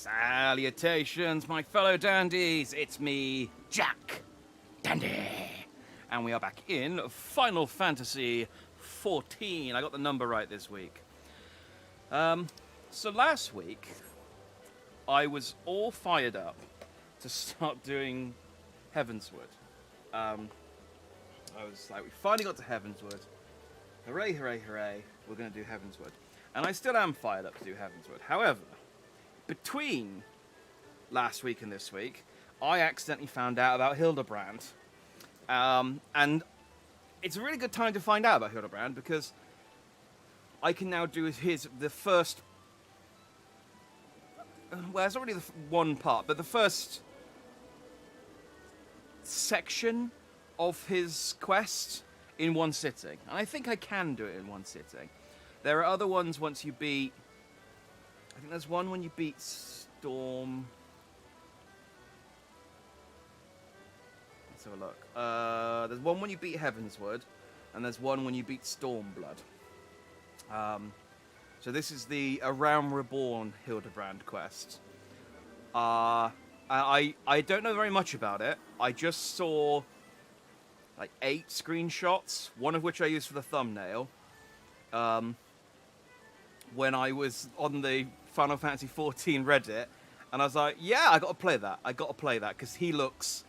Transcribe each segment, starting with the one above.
Salutations, my fellow dandies! It's me, Jack Dandy! And we are back in Final Fantasy XIV. I got the number right this week. So last week, I was all fired up to start doing Heavensward. I was like, we finally got to Heavensward. Hooray, hooray, hooray. We're going to do Heavensward. And I still am fired up to do Heavensward. However, between last week and this week, I accidentally found out about Hildebrand. And it's a really good time to find out about Hildebrand because I can now do the first... Well, it's already the one part, but the first section of his quest in one sitting. And I think I can do it in one sitting. There are other ones once you beat... I think there's one when you beat Storm... Let's have a look. There's one when you beat Heavensward, and there's one when you beat Stormblood. So this is the A Realm Reborn Hildebrand Quest. I don't know very much about it. I just saw like 8 screenshots, one of which I used for the thumbnail. When I was on the Final Fantasy XIV Reddit, and I was like, yeah, I got to play that. I got to play that because he looks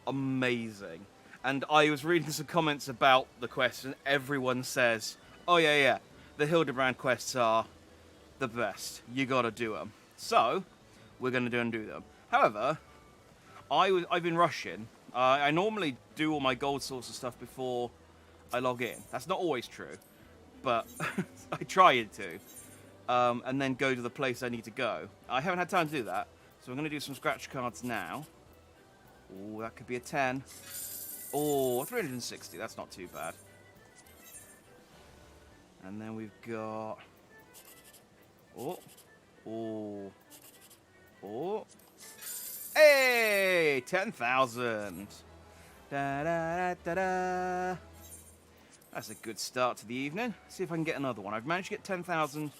amazing. And I was reading some comments about the quest, and everyone says, oh yeah, the Hildibrand quests are the best. You got to do them. So we're going to do them. However, I've been rushing. I normally do all my gold source stuff before I log in. That's not always true, but I try to. And then go to the place I need to go. I haven't had time to do that, so I'm going to do some scratch cards now. Oh, that could be a 10. Oh, 360, that's not too bad. And then we've got... Oh. Hey, 10,000. Da-da-da-da-da. That's a good start to the evening. Let's see if I can get another one. I've managed to get 10,000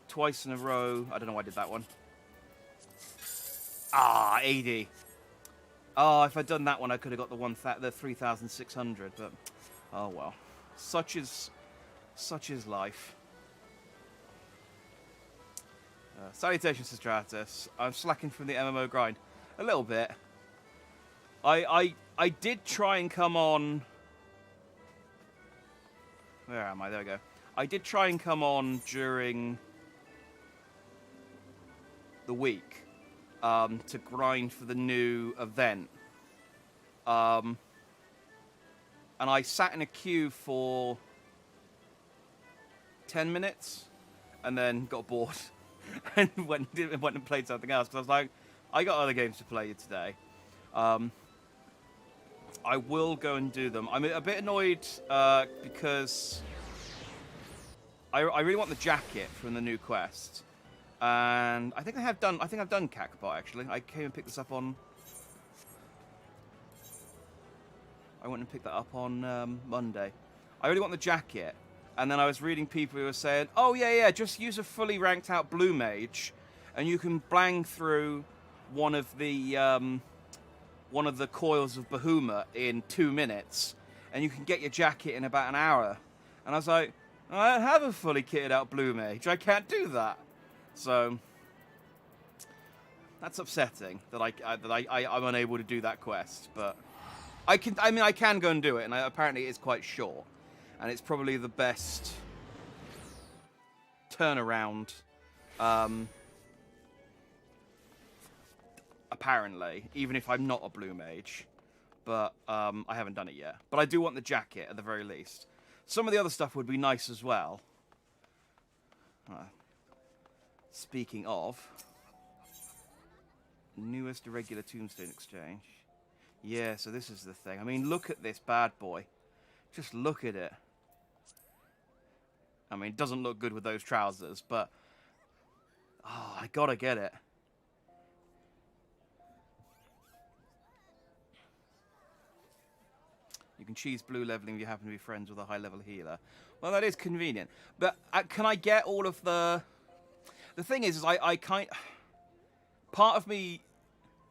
twice in a row. I don't know why I did that one. 80. Oh, if I'd done that one, I could have got the 3,600. But oh well, such is life. Salutations to Stratus. I'm slacking from the MMO grind a little bit. I did try and come on. Where am I? There we go. I did try and come on during the week to grind for the new event. And I sat in a queue for 10 minutes and then got bored and went and played something else because I was like, I got other games to play today. I will go and do them. I'm a bit annoyed because I really want the jacket from the new quest. And I think I've done Kakbot actually. I came and picked this up on... I went and picked that up on Monday. I really want the jacket. And then I was reading people who were saying, oh yeah, just use a fully ranked out blue mage and you can blang through one of the coils of Bahuma in 2 minutes and you can get your jacket in about an hour. And I was like, I don't have a fully kitted out blue mage. I can't do that. So that's upsetting that I'm unable to do that quest, but I can go and do it, and apparently it is quite short, and it's probably the best turnaround. Apparently, even if I'm not a blue mage, but I haven't done it yet. But I do want the jacket at the very least. Some of the other stuff would be nice as well. Speaking of, newest irregular tombstone exchange. Yeah, so this is the thing. I mean, look at this bad boy. Just look at it. I mean, it doesn't look good with those trousers, but... Oh, I gotta get it. You can choose blue leveling if you happen to be friends with a high-level healer. Well, that is convenient. But can I get all of the... The thing is I part of me,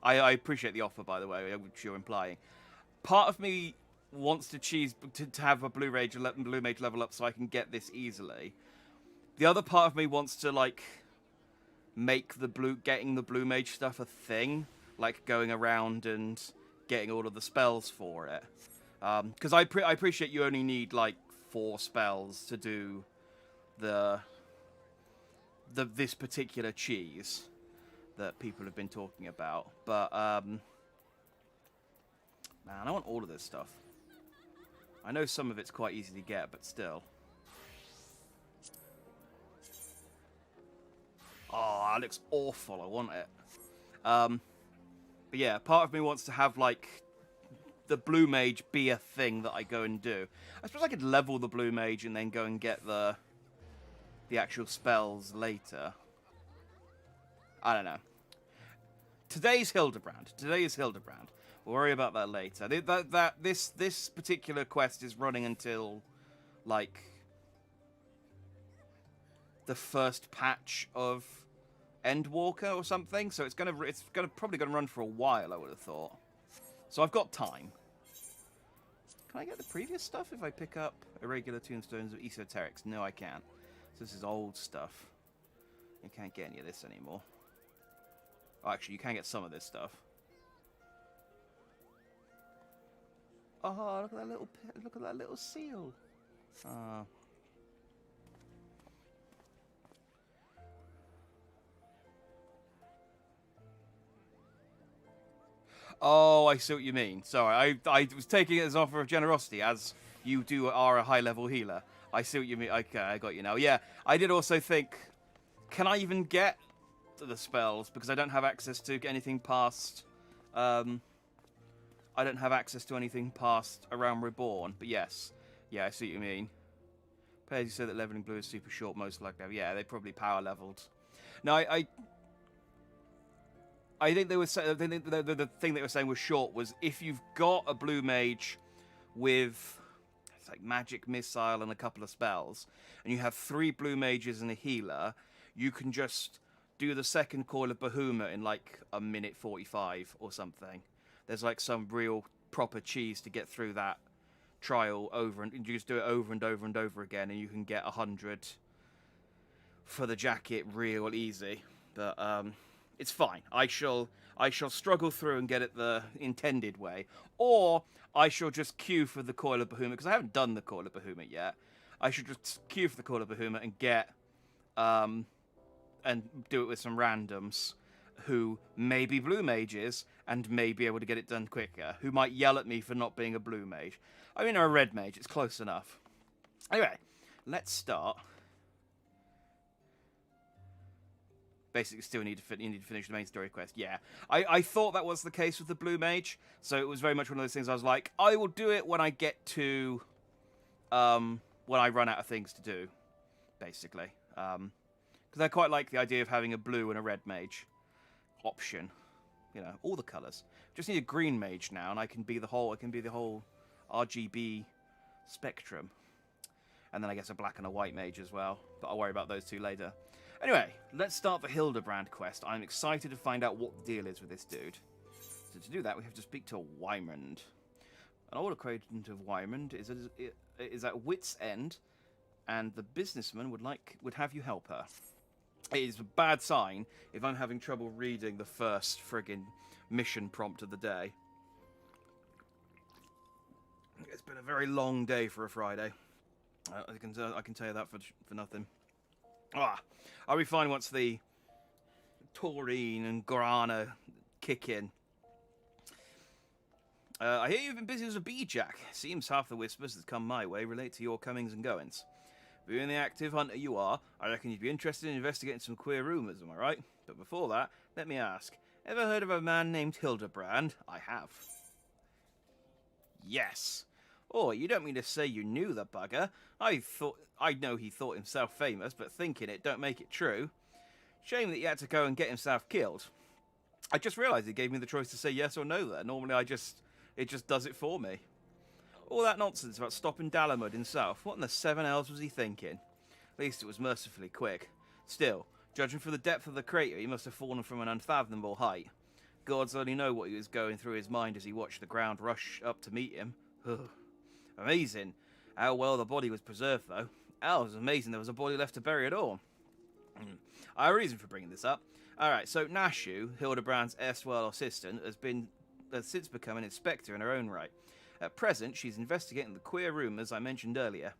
I appreciate the offer, by the way, which you're implying. Part of me wants to have a blue mage level up so I can get this easily. The other part of me wants to like make getting the blue mage stuff a thing, like going around and getting all of the spells for it. Because I appreciate you only need like 4 spells to do this particular cheese that people have been talking about. But man, I want all of this stuff. I know some of it's quite easy to get, but still. Oh, that looks awful. I want it. But yeah, part of me wants to have like the blue mage be a thing that I go and do. I suppose I could level the blue mage and then go and get the actual spells later. I don't know. Today's Hildebrand. Today is Hildebrand. We'll worry about that later. This particular quest is running until like the first patch of Endwalker or something. So it's probably gonna run for a while, I would have thought. So I've got time. Can I get the previous stuff if I pick up irregular tombstones of esoterics? No, I can't. So this is old stuff. You can't get any of this anymore. Oh, actually, you can get some of this stuff. Oh, look at that little seal. Oh, I see what you mean. Sorry, I was taking it as an offer of generosity, as you are a high-level healer. I see what you mean. Okay, I got you now. Yeah, I did also think, can I even get the spells? Because I don't have access to anything past... I don't have access to anything past Around Reborn. But yes. Yeah, I see what you mean. Players who say that leveling blue is super short, most likely. Yeah, they probably power leveled. No, I think they were the thing they were saying was short was if you've got a blue mage with it's like magic missile and a couple of spells, and you have 3 blue mages and a healer, you can just do the second coil of Bahuma in like a minute 45 or something. There's like some real proper cheese to get through that trial over, and you just do it over and over and over again, and you can get 100 for the jacket real easy. But it's fine. I shall struggle through and get it the intended way, or I shall just queue for the coil of Bahuma because I haven't done the coil of Bahuma yet. I should just queue for the coil of Bahuma and get and do it with some randoms who may be blue mages and may be able to get it done quicker, who might yell at me for not being a blue mage. I mean, I'm a red mage. It's close enough. Anyway, let's start. Basically, still need to finish the main story quest. Yeah, I thought that was the case with the blue mage, so it was very much one of those things I was like, I will do it when I get to, when I run out of things to do, basically. Because I quite like the idea of having a blue and a red mage option. You know, all the colours. Just need a green mage now, and I can be the whole RGB spectrum. And then I guess a black and a white mage as well, but I'll worry about those two later. Anyway, let's start the Hildebrand quest. I'm excited to find out what the deal is with this dude. So to do that, we have to speak to Wymond. An old acquaintance of Wymond is at wit's end, and the businessman would have you help her. It is a bad sign if I'm having trouble reading the first friggin' mission prompt of the day. It's been a very long day for a Friday. I can tell you that for nothing. I'll be fine once the taurine and guarana kick in. I hear you've been busy as a bee, Jack. Seems half the whispers that come my way relate to your comings and goings. Being the active hunter you are, I reckon you'd be interested in investigating some queer rumours, am I right? But before that, let me ask, ever heard of a man named Hildebrand? I have. Yes. Oh, you don't mean to say you knew the bugger? I know he thought himself famous, but thinking it don't make it true. Shame that he had to go and get himself killed. I just realised he gave me the choice to say yes or no there. Normally it just does it for me. All that nonsense about stopping Dalamud himself. What in the 7 hells was he thinking? At least it was mercifully quick. Still, Judging from the depth of the crater, he must have fallen from an unfathomable height. Gods only know what he was going through his mind as he watched the ground rush up to meet him. Amazing. How well the body was preserved, though. Oh, it was amazing there was a body left to bury at all. I have a reason for bringing this up. Alright, so Nashu, Hildebrand's erstwhile assistant, has since become an inspector in her own right. At present, she's investigating the queer rumours I mentioned earlier.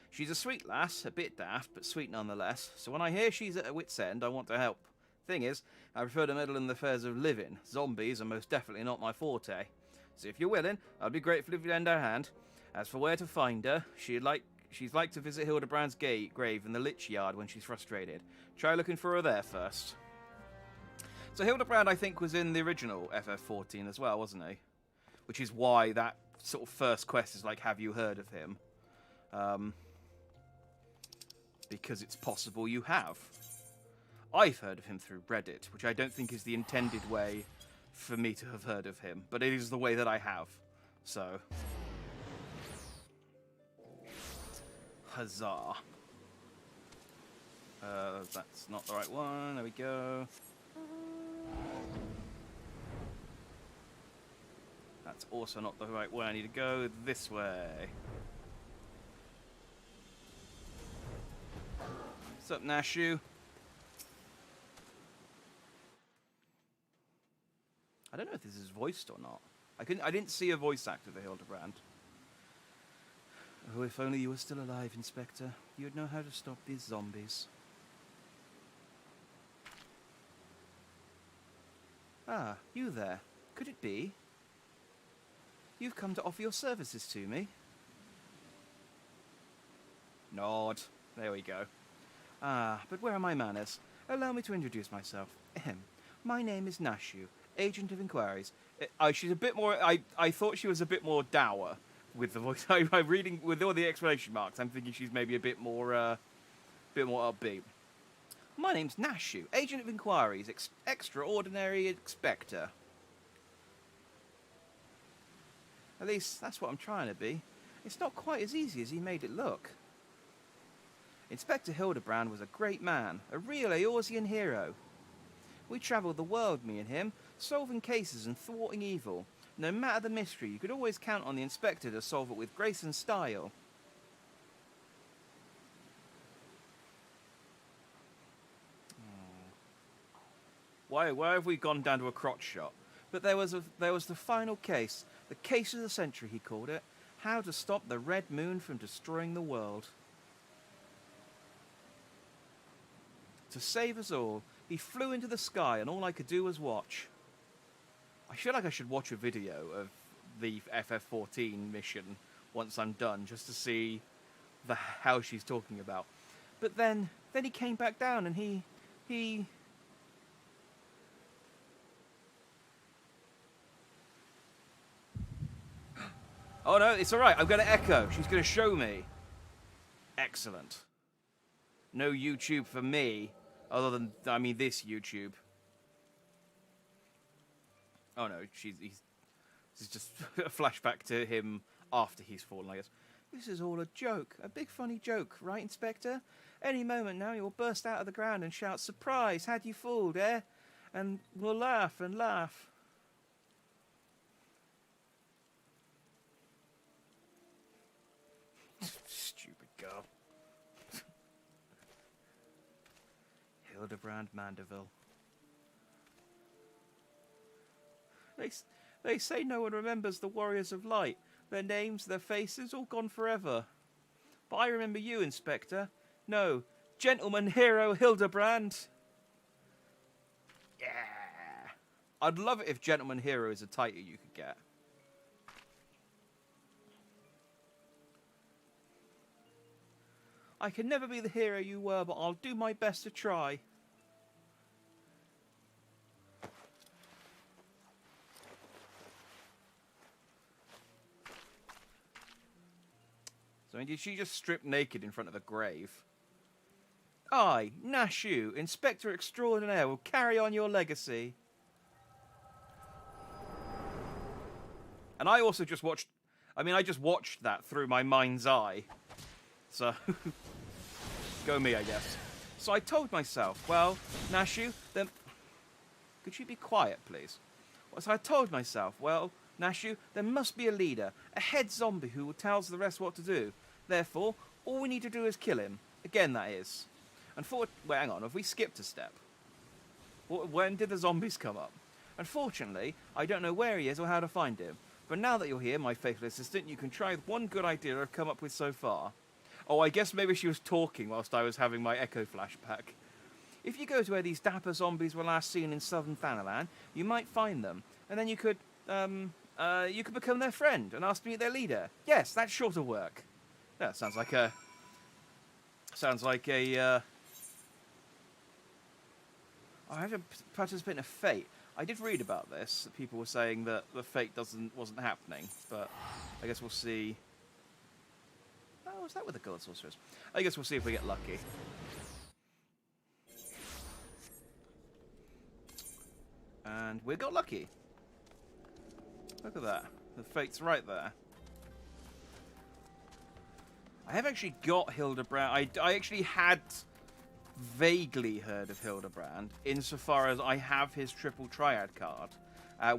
She's a sweet lass, a bit daft, but sweet nonetheless, so when I hear she's at her wit's end, I want to help. Thing is, I prefer to meddle in the affairs of living. Zombies are most definitely not my forte. So if you're willing, I'd be grateful if you'd lend her hand. As for where to find her, she's like to visit Hildebrand's grave in the Lich Yard when she's frustrated. Try looking for her there first. So Hildebrand, I think, was in the original FF14 as well, wasn't he? Which is why that sort of first quest is like, have you heard of him? Because it's possible you have. I've heard of him through Reddit, which I don't think is the intended way for me to have heard of him, but it is the way that I have. So, huzzah. That's not the right one. There we go. That's also not the right way. I need to go this way. What's up, Nashu? I don't know if this is voiced or not. I didn't see a voice actor for Hildebrand. Oh, if only you were still alive, Inspector. You'd know how to stop these zombies. Ah, you there. Could it be? You've come to offer your services to me? Nod. There we go. Ah, but where are my manners? Allow me to introduce myself. Ahem. My name is Nashu, Agent of Inquiries. She's a bit more... I thought she was a bit more dour with the voice. I'm reading with all the exclamation marks. I'm thinking she's maybe a bit more upbeat. My name's Nashu, Agent of Inquiries, Extraordinary Inspector. At least, that's what I'm trying to be. It's not quite as easy as he made it look. Inspector Hildebrand was a great man, a real Eorzean hero. We travelled the world, me and him, solving cases and thwarting evil. No matter the mystery, you could always count on the Inspector to solve it with grace and style. Why have we gone down to a crotch shot? But there was the final case. The case of the century, he called it. How to stop the Red Moon from destroying the world. To save us all, he flew into the sky and all I could do was watch. I feel like I should watch a video of the FF14 mission once I'm done, just to see how she's talking about. But then he came back down and he... Oh no, it's alright, I'm going to echo. She's going to show me. Excellent. No YouTube for me, other than, this YouTube. Oh no, this is just a flashback to him after he's fallen, I guess. This is all a joke, a big funny joke, right, Inspector? Any moment now you'll burst out of the ground and shout, "Surprise, had you fooled, eh?" And we'll laugh and laugh. Stupid girl. Hildebrand Mandeville. They say no one remembers the Warriors of Light. Their names, their faces, all gone forever. But I remember you, Inspector. No, Gentleman Hero Hildebrand. Yeah. I'd love it if Gentleman Hero is a title you could get. I can never be the hero you were, but I'll do my best to try. So, did she just strip naked in front of a grave? I, Nashu, Inspector Extraordinaire, will carry on your legacy. And I also just watched... I just watched that through my mind's eye. So, go me, I guess. So I told myself, well, Nashu, then... Could you be quiet, please? So I told myself, well, Nashu, there must be a leader, a head zombie who tells the rest what to do. Therefore, all we need to do is kill him. Again, that is. Well, hang on, have we skipped a step? When did the zombies come up? Unfortunately, I don't know where he is or how to find him. But now that you're here, my faithful assistant, you can try one good idea I've come up with so far. Oh, I guess maybe she was talking whilst I was having my echo flashback. If you go to where these dapper zombies were last seen in southern Thanalan, you might find them. And then you could become their friend and ask to meet their leader. Yes, that's sure to work. Yeah, sounds like a... I have to participate in a fate. I did read about this. People were saying that the fate wasn't happening, but I guess we'll see. Oh, is that with the gold sorcerers? I guess we'll see if we get lucky. And we got lucky. Look at that. The fate's right there. I have actually got Hildebrand. I actually had vaguely heard of Hildebrand, insofar as I have his triple triad card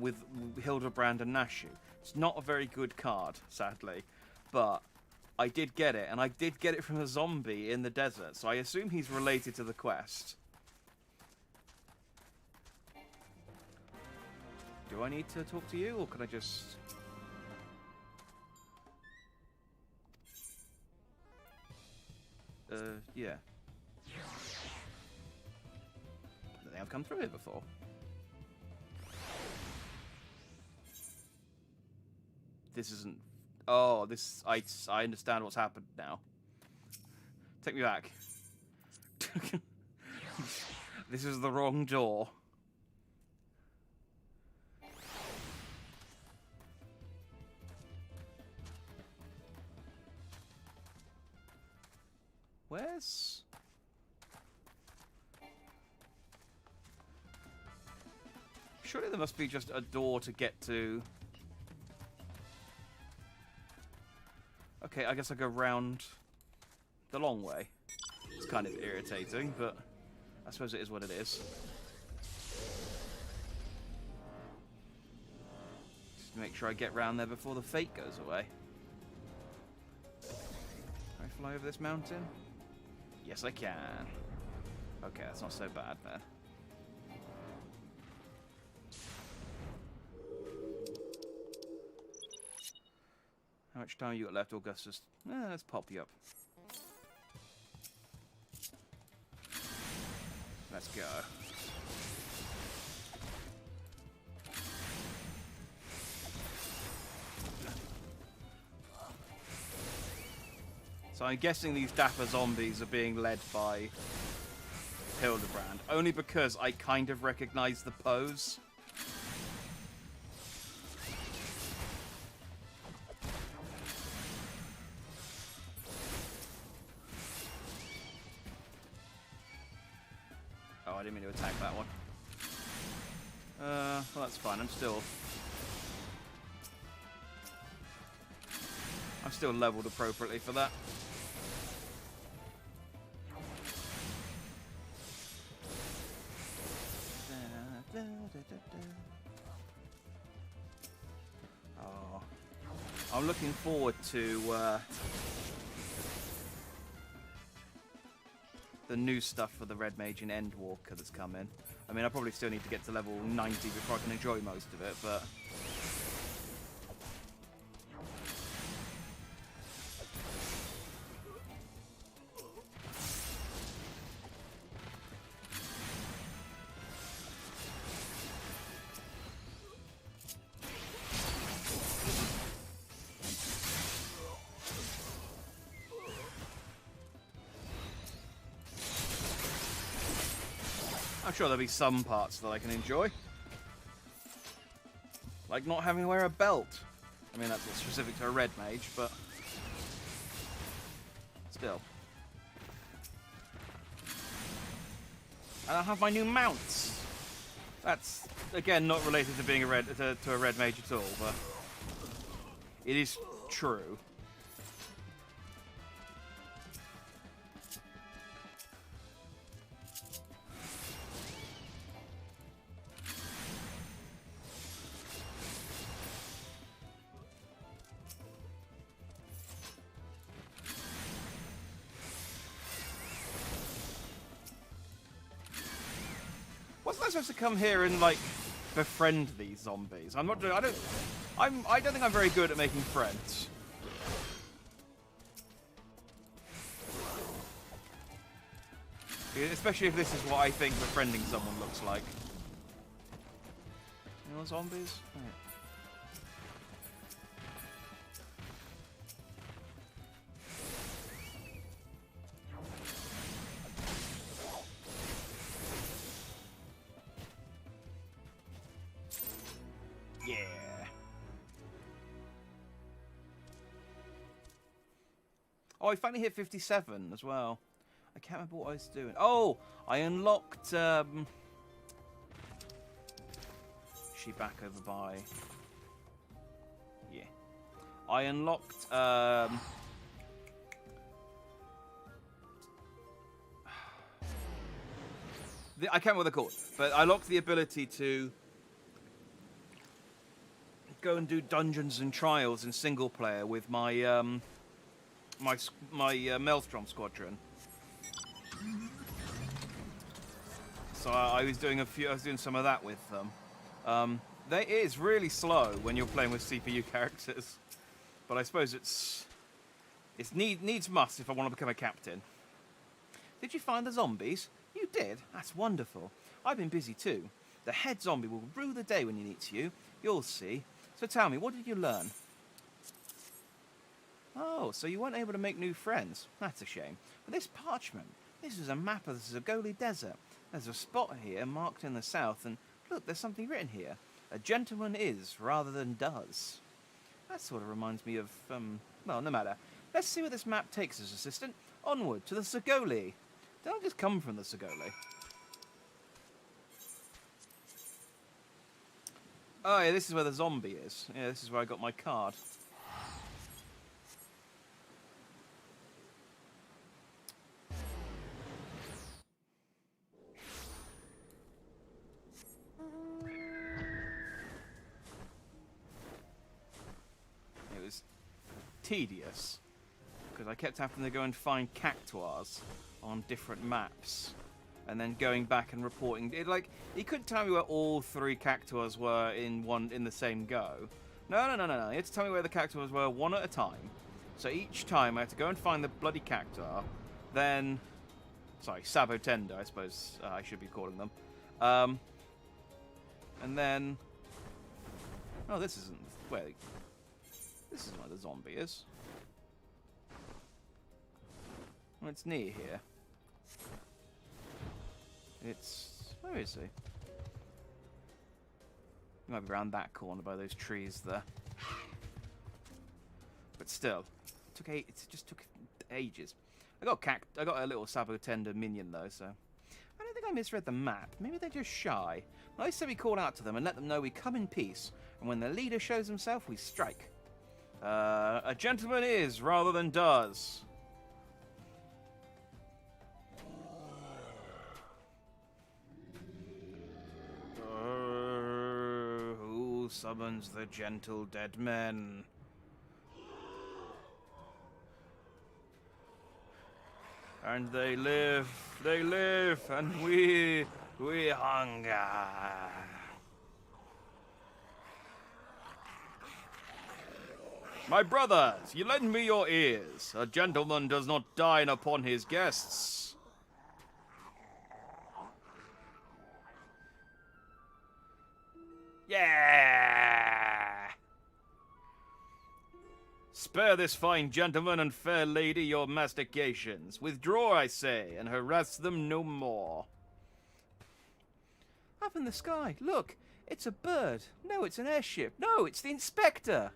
with Hildebrand and Nashu. It's not a very good card, sadly, but I did get it, and I did get it from a zombie in the desert, so I assume he's related to the quest. Do I need to talk to you, or can I just... yeah. I don't think I've come through here before. This isn't... Oh, this... I understand what's happened now. Take me back. This is the wrong door. Where's... Surely there must be just a door to get to... Okay, I guess I go round the long way. It's kind of irritating, but I suppose it is what it is. Just to make sure I get round there before the fate goes away. Can I fly over this mountain? Yes, I can. Okay, that's not so bad, then. How much time you got left, Augustus? Let's pop you up. Let's go. So I'm guessing these dapper zombies are being led by Hildebrand, only because I kind of recognize the pose. Oh, I didn't mean to attack that one. Well, that's fine. I'm still leveled appropriately for that. Oh, I'm looking forward to the new stuff for the Red Mage and Endwalker that's coming. I mean, I probably still need to get to level 90 before I can enjoy most of it, but... I'm sure there'll be some parts that I can enjoy. Like not having to wear a belt. I mean, that's specific to a red mage, but... still. And I'll have my new mounts. That's, again, not related to being a red mage at all, but... it is true. Wasn't I supposed to come here and like befriend these zombies? I'm not. I don't think I'm very good at making friends. Especially if this is what I think befriending someone looks like. You know, zombies? Right. Yeah. Oh, I finally hit 57 as well. I can't remember what I was doing. Oh, I unlocked. She back over by. Yeah, I unlocked. I can't remember what they're called, but I locked the ability to go and do dungeons and trials in single player with my my Maelstrom squadron. So I was doing some of that with them. It is really slow when you're playing with CPU characters, but I suppose it's needs must if I want to become a captain. Did you find the zombies? You did? That's wonderful. I've been busy too. The head zombie will rue the day when he meets you. You'll see. So tell me, what did you learn? Oh, so you weren't able to make new friends. That's a shame. But this parchment, this is a map of the Zagoli Desert. There's a spot here marked in the south, and look, there's something written here. A gentleman is, rather than does. That sort of reminds me of, well, no matter. Let's see where this map takes us, assistant. Onward, to the Zagoli. Did I just come from the Zagoli? Oh, yeah, this is where the zombie is. Yeah, this is where I got my card. It was tedious, because I kept having to go and find cactuars on different maps, and then going back and reporting. He couldn't tell me where all 3 cactuars were in the same go. No. He had to tell me where the cactuars were one at a time. So each time I had to go and find the bloody cactuar, then, sorry, Sabotender, I suppose I should be calling them. And then, oh, this isn't where the zombie is. Well, it's near here. Where is he? He might be around that corner by those trees there. But still, it just took ages. I got a little Sabotender minion though, so I don't think I misread the map. Maybe they're just shy. I say we call out to them and let them know we come in peace, and when the leader shows himself, we strike. A gentleman is rather than does. Who summons the gentle dead men? And they live, and we hunger. My brothers, you lend me your ears. A gentleman does not dine upon his guests. Yeah! Spare this fine gentleman and fair lady your mastications. Withdraw, I say, and harass them no more. Up in the sky, look, it's a bird. No, it's an airship. No, it's the inspector.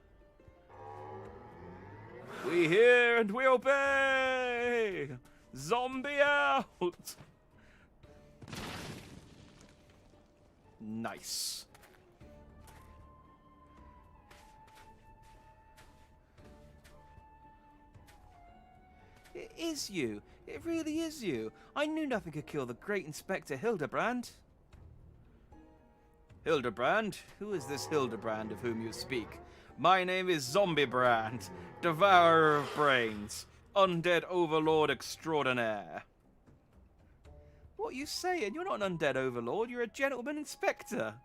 We hear and we obey! Zombie out! Nice. It is you. It really is you. I knew nothing could kill the great Inspector Hildebrand. Hildebrand? Who is this Hildebrand of whom you speak? My name is Zombiebrand, devourer of brains, undead overlord extraordinaire. What are you saying? You're not an undead overlord. You're a gentleman inspector.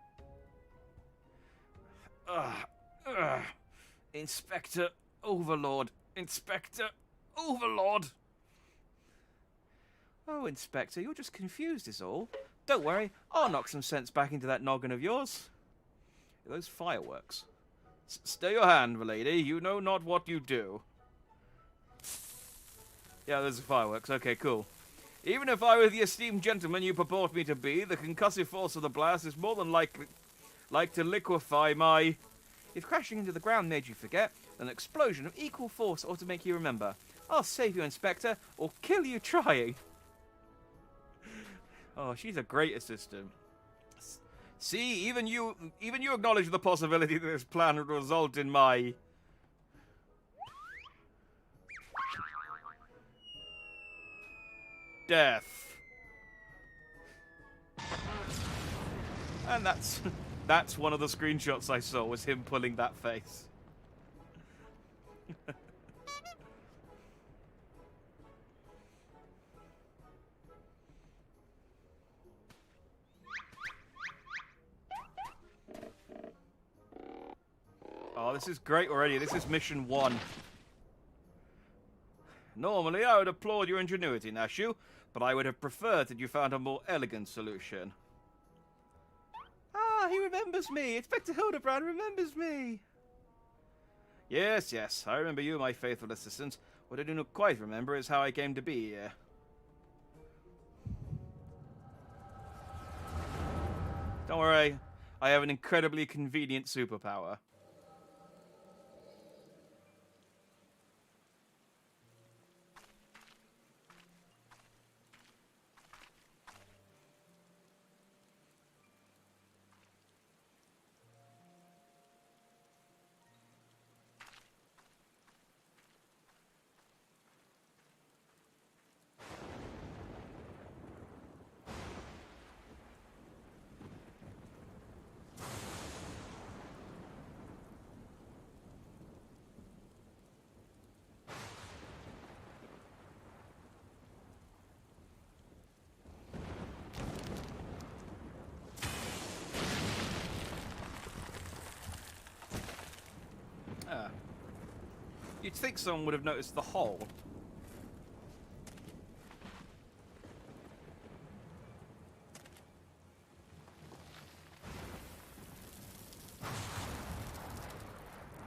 Inspector Overlord. Inspector Overlord. Oh, Inspector, you're just confused is all. Don't worry, I'll knock some sense back into that noggin of yours. Are those fireworks? Stay your hand, milady. You know not what you do. Yeah, those are fireworks. Okay, cool. Even if I were the esteemed gentleman you purport me to be, the concussive force of the blast is more than likely to liquefy my... If crashing into the ground made you forget, an explosion of equal force ought to make you remember. I'll save you, Inspector, or kill you trying. Oh, she's a great assistant. See, even you acknowledge the possibility that this plan would result in my... death. And that's one of the screenshots I saw, was him pulling that face. Oh, this is great already. This is mission 1. Normally, I would applaud your ingenuity, Nashu, but I would have preferred that you found a more elegant solution. Ah, he remembers me! Inspector Hildebrand remembers me! Yes, yes, I remember you, my faithful assistant. What I do not quite remember is how I came to be here. Don't worry, I have an incredibly convenient superpower. You'd think someone would have noticed the hole.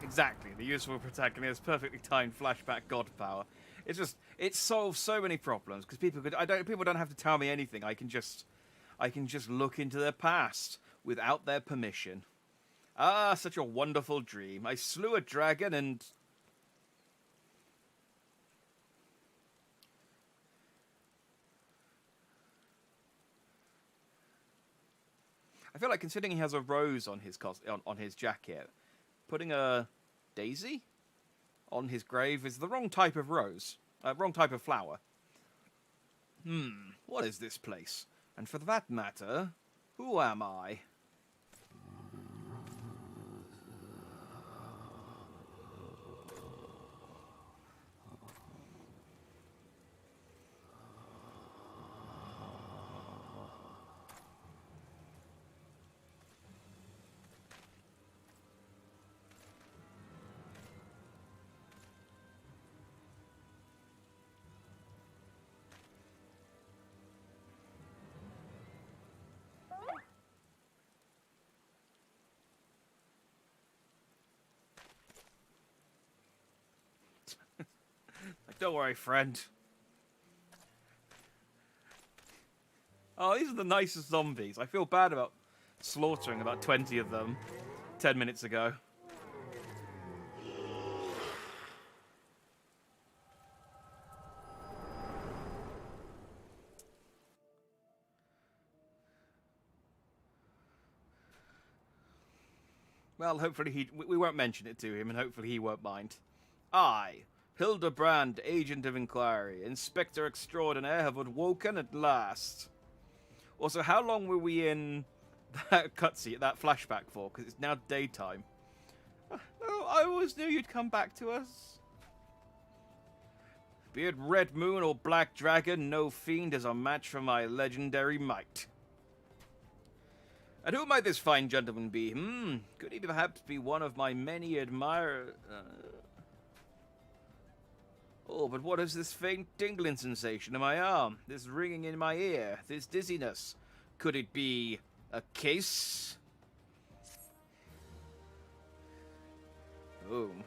Exactly, the useful protagonist, perfectly timed flashback god power. It's just, it solves so many problems because people don't have to tell me anything. I can just look into their past without their permission. Ah, such a wonderful dream. I slew a dragon and... I feel like considering he has a rose on his on his jacket, putting a daisy on his grave is the wrong type of rose, wrong type of flower. What is this place? And for that matter, who am I? Like, don't worry, friend. Oh, these are the nicest zombies. I feel bad about slaughtering about 20 of them 10 minutes ago. Well, hopefully we won't mention it to him, and hopefully he won't mind. I, Hildebrand, Agent of Inquiry, Inspector Extraordinaire, have awoken at last. Also, how long were we in that cutscene, that flashback for? Because it's now daytime. Oh, I always knew you'd come back to us. Be it Red Moon or Black Dragon, no fiend is a match for my legendary might. And who might this fine gentleman be? Could he perhaps be one of my many admirers? Oh, but what is this faint tingling sensation in my arm? This ringing in my ear? This dizziness? Could it be a case? Boom.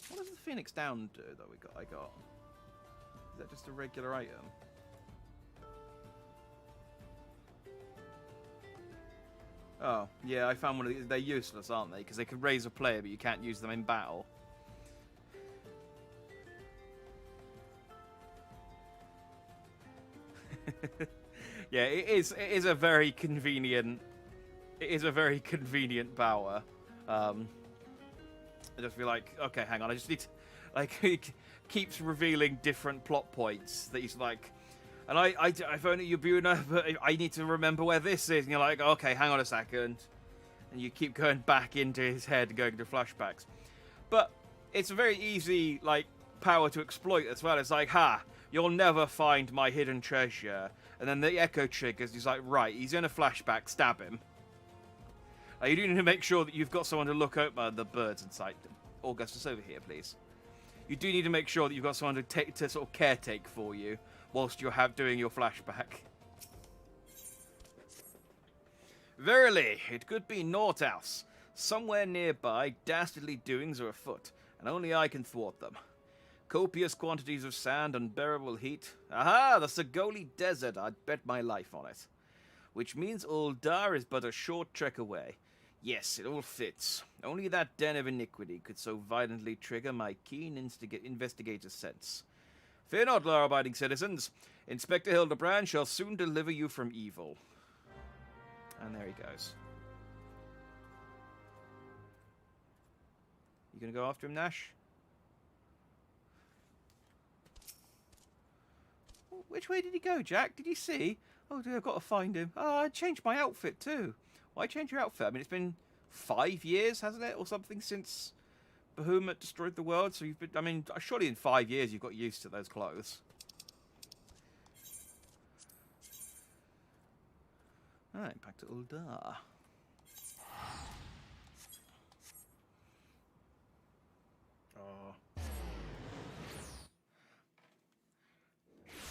What does the Phoenix Down do that I got? Is that just a regular item? Oh, yeah, I found one of these. They're useless, aren't they? Because they can raise a player, but you can't use them in battle. Yeah, it is a very convenient. It is a very convenient power. I just feel like, okay, hang on, I just need to, like, he keeps revealing different plot points that he's like, and I've only Yubuna, but I need to remember where this is, and you're like, okay, hang on a second, and you keep going back into his head, going into flashbacks. But it's a very easy, like, power to exploit as well. It's like, ha, you'll never find my hidden treasure, and then the echo triggers, he's like, right, he's in a flashback, stab him. You do need to make sure that you've got someone to look over the birds inside. Augustus, over here, please. You do need to make sure that you've got someone to sort of caretake for you whilst you're doing your flashback. Verily, it could be naught else. Somewhere nearby, dastardly doings are afoot, and only I can thwart them. Copious quantities of sand, unbearable heat. Aha, the Sagoli Desert, I'd bet my life on it. Which means Uldar is but a short trek away. Yes, it all fits. Only that den of iniquity could so violently trigger my keen investigator sense. Fear not, law-abiding citizens. Inspector Hildebrand shall soon deliver you from evil. And there he goes. You gonna go after him, Nash? Which way did he go, Jack? Did you see? Oh dear, I've got to find him. Oh, I changed my outfit too. Why change your outfit? I mean, it's been 5 years, hasn't it? Or something since Bahamut destroyed the world. So you've been, I mean, surely in 5 years you've got used to those clothes. Alright, back to Uldar. Oh.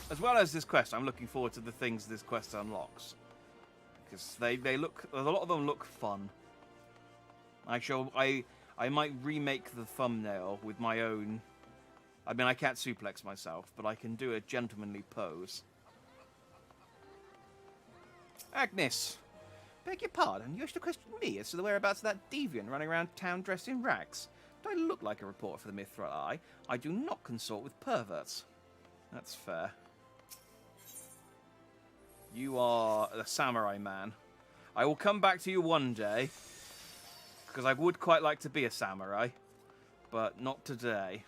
As well as this quest, I'm looking forward to the things this quest unlocks. Because they look, a lot of them look fun. I might remake the thumbnail with my own. I mean, I can't suplex myself, but I can do a gentlemanly pose. Agnes, beg your pardon, you wish to question me as to the whereabouts of that deviant running around town dressed in rags? Do I look like a reporter for the Mithril Eye? I do not consort with perverts. That's fair. You are a samurai man. I will come back to you one day, because I would quite like to be a samurai, but not today.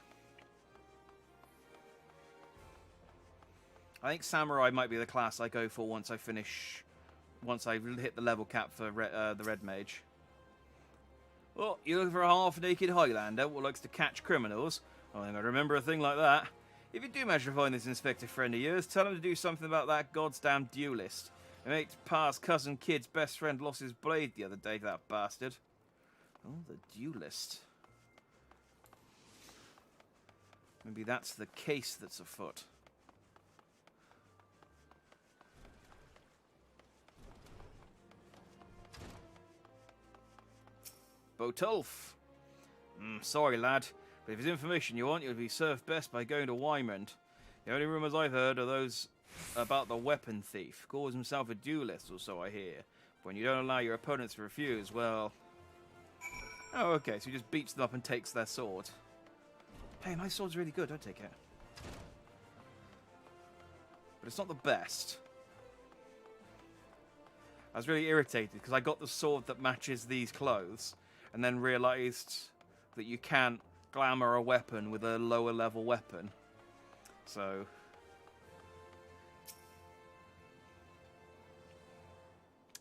I think samurai might be the class I go for once I hit the level cap for the Red Mage. Well, you're looking for a half-naked Highlander who likes to catch criminals? I think I remember a thing like that. If you do manage to find this inspector friend of yours, tell him to do something about that goddamn duelist. It makes past cousin Kid's best friend lost his blade the other day to that bastard. Oh, the duelist. Maybe that's the case that's afoot. Botulf. Sorry, lad. But if it's information you want, you'll be served best by going to Wymond. The only rumours I've heard are those about the weapon thief. Calls himself a duelist, or so I hear. But when you don't allow your opponents to refuse, well... Oh, okay, so he just beats them up and takes their sword. Hey, my sword's really good, I'd take it. But it's not the best. I was really irritated, because I got the sword that matches these clothes, and then realised that you can't glamour a weapon with a lower level weapon. So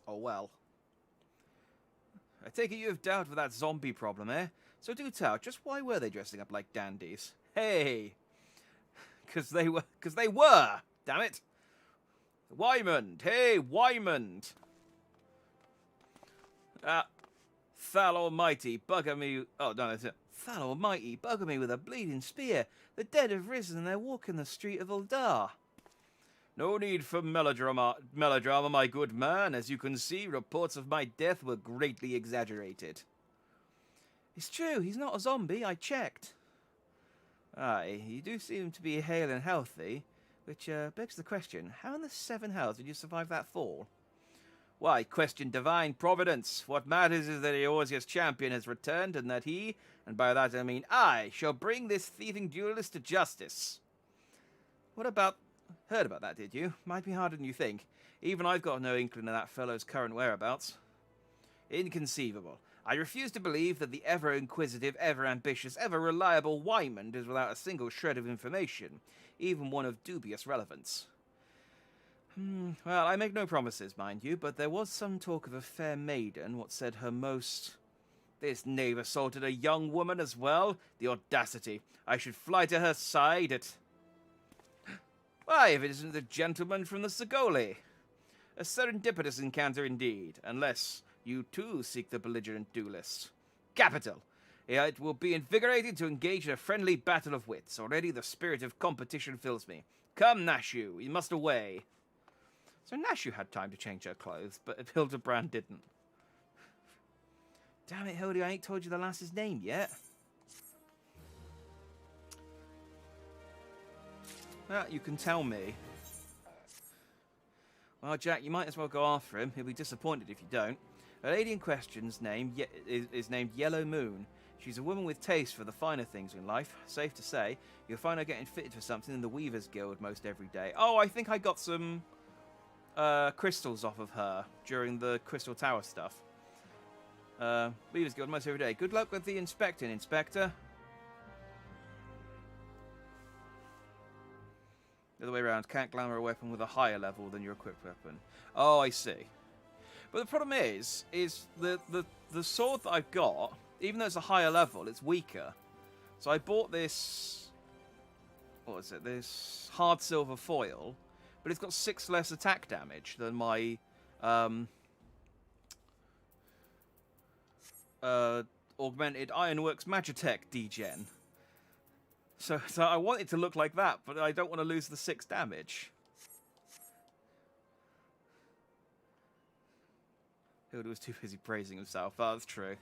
oh well. I take it you have dealt with that zombie problem, eh? So do tell, just why were they dressing up like dandies? Hey! Because they were! Damn it! Wymond! Hey, Wymond! Thal Almighty, bugger me... Oh, no, that's it. Thal Almighty, bugger me with a bleeding spear. The dead have risen and they're walking the street of Uldar. No need for melodrama, my good man. As you can see, reports of my death were greatly exaggerated. It's true, he's not a zombie, I checked. Aye, you do seem to be hale and healthy, which begs the question, how in the seven hells did you survive that fall? Why, question divine providence. What matters is that Eorzea's champion has returned, and that he, and by that I mean I, shall bring this thieving duelist to justice. What about... Heard about that, did you? Might be harder than you think. Even I've got no inkling of that fellow's current whereabouts. Inconceivable. I refuse to believe that the ever-inquisitive, ever-ambitious, ever-reliable Wymond is without a single shred of information, even one of dubious relevance. Well, I make no promises, mind you, but there was some talk of a fair maiden, what said her most... This knave assaulted a young woman as well? The audacity. I should fly to her side at... Why, if it isn't the gentleman from the Segoli. A serendipitous encounter indeed, unless you too seek the belligerent duelist. Capital! It will be invigorating to engage in a friendly battle of wits. Already the spirit of competition fills me. Come, Nashu, we must away. So Nashu had time to change her clothes, but Hildebrand didn't. Damn it, Hildy, I ain't told you the lass's name yet. Well, you can tell me. Well, Jack, you might as well go after him. He'll be disappointed if you don't. The lady in question's name is named Yellow Moon. She's a woman with taste for the finer things in life. Safe to say, you'll find her getting fitted for something in the Weaver's Guild most every day. Oh, I think I got some crystals off of her during the Crystal Tower stuff. Weaver's Guild most every day. Good luck with the inspecting, Inspector. The other way around, can't glamour a weapon with a higher level than your equipped weapon. Oh, I see. But the problem is the sword that I've got, even though it's a higher level, it's weaker. So I bought this, what is it, this hard silver foil, but it's got 6 less attack damage than my augmented Ironworks Magitech degen. So I want it to look like that, but I don't want to lose the 6 damage. Hilda was too busy praising himself. Oh, that's true.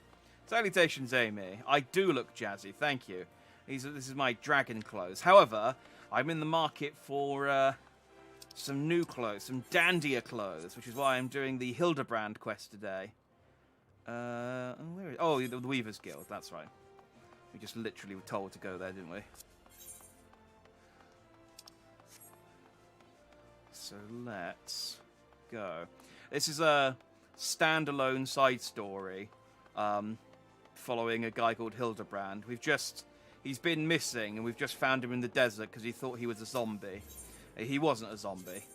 Salutations, Amy. I do look jazzy, thank you. This is my dragon clothes. However, I'm in the market for some new clothes, some dandier clothes, which is why I'm doing the Hildebrand Quest today. Where is... Oh, the Weaver's Guild, that's right. We just literally were told to go there, didn't we? So let's go. This is a standalone side story following a guy called Hildebrand. He's been missing, and we've just found him in the desert because he thought he was a zombie. He wasn't a zombie.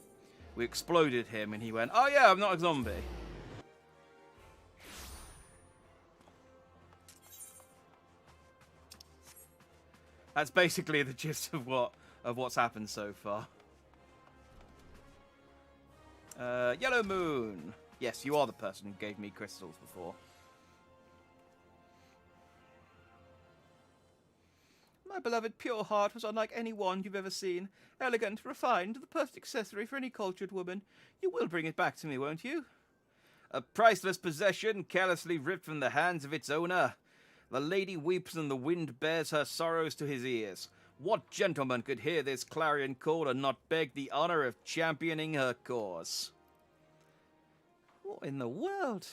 We exploded him, and he went, "Oh yeah, I'm not a zombie." That's basically the gist of what's happened so far. Yellow Moon. Yes, you are the person who gave me crystals before. My beloved pure heart was unlike any wand you've ever seen. Elegant, refined, the perfect accessory for any cultured woman. You will bring it back to me, won't you? A priceless possession, carelessly ripped from the hands of its owner. The lady weeps and the wind bears her sorrows to his ears. What gentleman could hear this clarion call and not beg the honor of championing her cause? What in the world?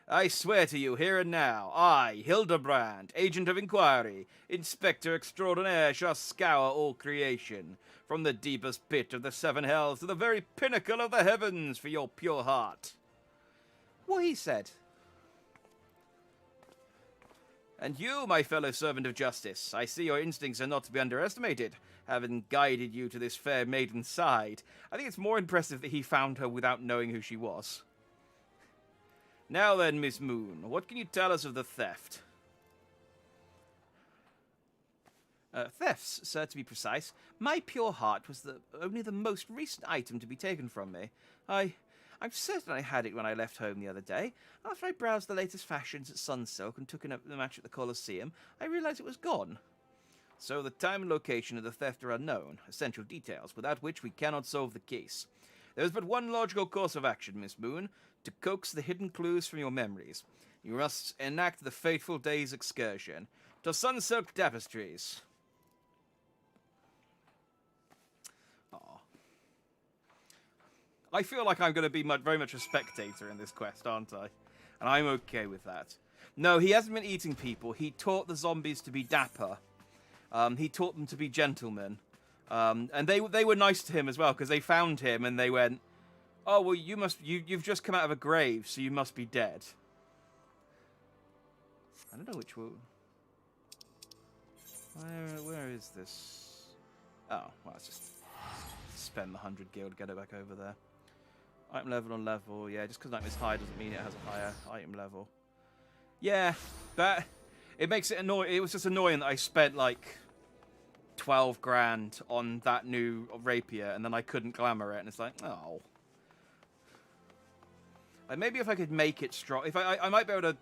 I swear to you, here and now, I, Hildebrand, Agent of Inquiry, Inspector Extraordinaire, shall scour all creation, from the deepest pit of the 7 hells to the very pinnacle of the heavens for your pure heart. What he said. And you, my fellow servant of justice, I see your instincts are not to be underestimated, having guided you to this fair maiden's side. I think it's more impressive that he found her without knowing who she was. Now then, Miss Moon, what can you tell us of the theft? Thefts, sir, to be precise. My pure heart was only the most recent item to be taken from me. I'm certain I had it when I left home the other day. After I browsed the latest fashions at Sunsilk and took in the match at the Colosseum, I realized it was gone. So the time and location of the theft are unknown, essential details, without which we cannot solve the case. There is but one logical course of action, Miss Moon, to coax the hidden clues from your memories. You must enact the fateful day's excursion to Sunsilk Tapestries. I feel like I'm going to be very much a spectator in this quest, aren't I? And I'm okay with that. No, he hasn't been eating people. He taught the zombies to be dapper. He taught them to be gentlemen. And they were nice to him as well, because they found him and they went, oh, well, you've just come out of a grave, so you must be dead. I don't know which one. Where is this? Oh, well, let's just spend the 100 gil to get it back over there. Item level on level, yeah, just because item is high doesn't mean it has a higher item level. Yeah, but it makes it annoying. It was just annoying that I spent like 12 grand on that new rapier and then I couldn't glamour it, and it's like, oh. Like maybe if I could make it strong, if I might be able to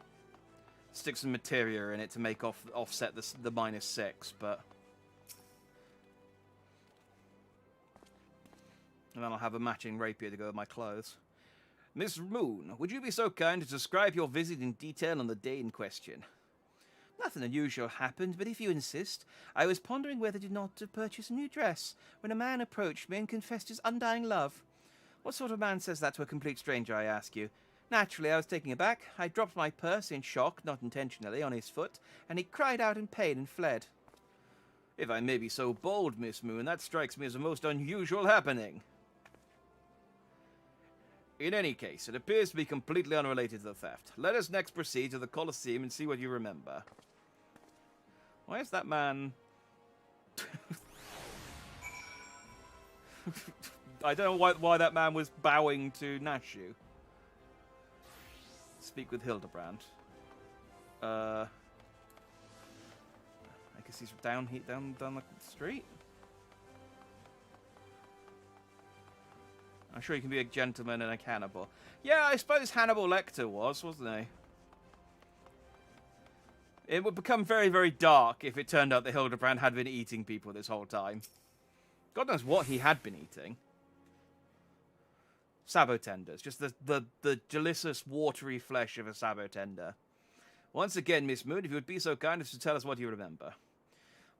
stick some materia in it to make offset the -6, but. And then I'll have a matching rapier to go with my clothes. Miss Moon, would you be so kind to describe your visit in detail on the day in question? Nothing unusual happened, but if you insist, I was pondering whether not to purchase a new dress when a man approached me and confessed his undying love. What sort of man says that to a complete stranger, I ask you? Naturally, I was taken aback. I dropped my purse in shock, not intentionally, on his foot, and he cried out in pain and fled. If I may be so bold, Miss Moon, that strikes me as a most unusual happening. In any case, it appears to be completely unrelated to the theft. Let us next proceed to the Colosseum and see what you remember. Why is that man... I don't know why that man was bowing to Nashu. Speak with Hildebrand. I guess he's down the street? I'm sure he can be a gentleman and a cannibal. Yeah, I suppose Hannibal Lecter was, wasn't he? It would become very, very dark if it turned out that Hildebrand had been eating people this whole time. God knows what he had been eating. Sabotenders. Just the delicious, watery flesh of a sabotender. Once again, Miss Moon, if you would be so kind as to tell us what you remember.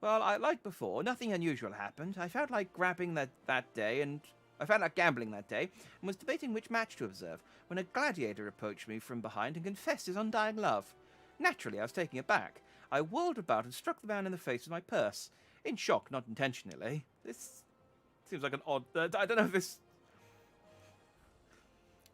Well, like before, nothing unusual happened. I felt like gambling that day and was debating which match to observe when a gladiator approached me from behind and confessed his undying love. Naturally, I was taken aback. I whirled about and struck the man in the face with my purse. In shock, not intentionally. This seems like an odd... I don't know if this...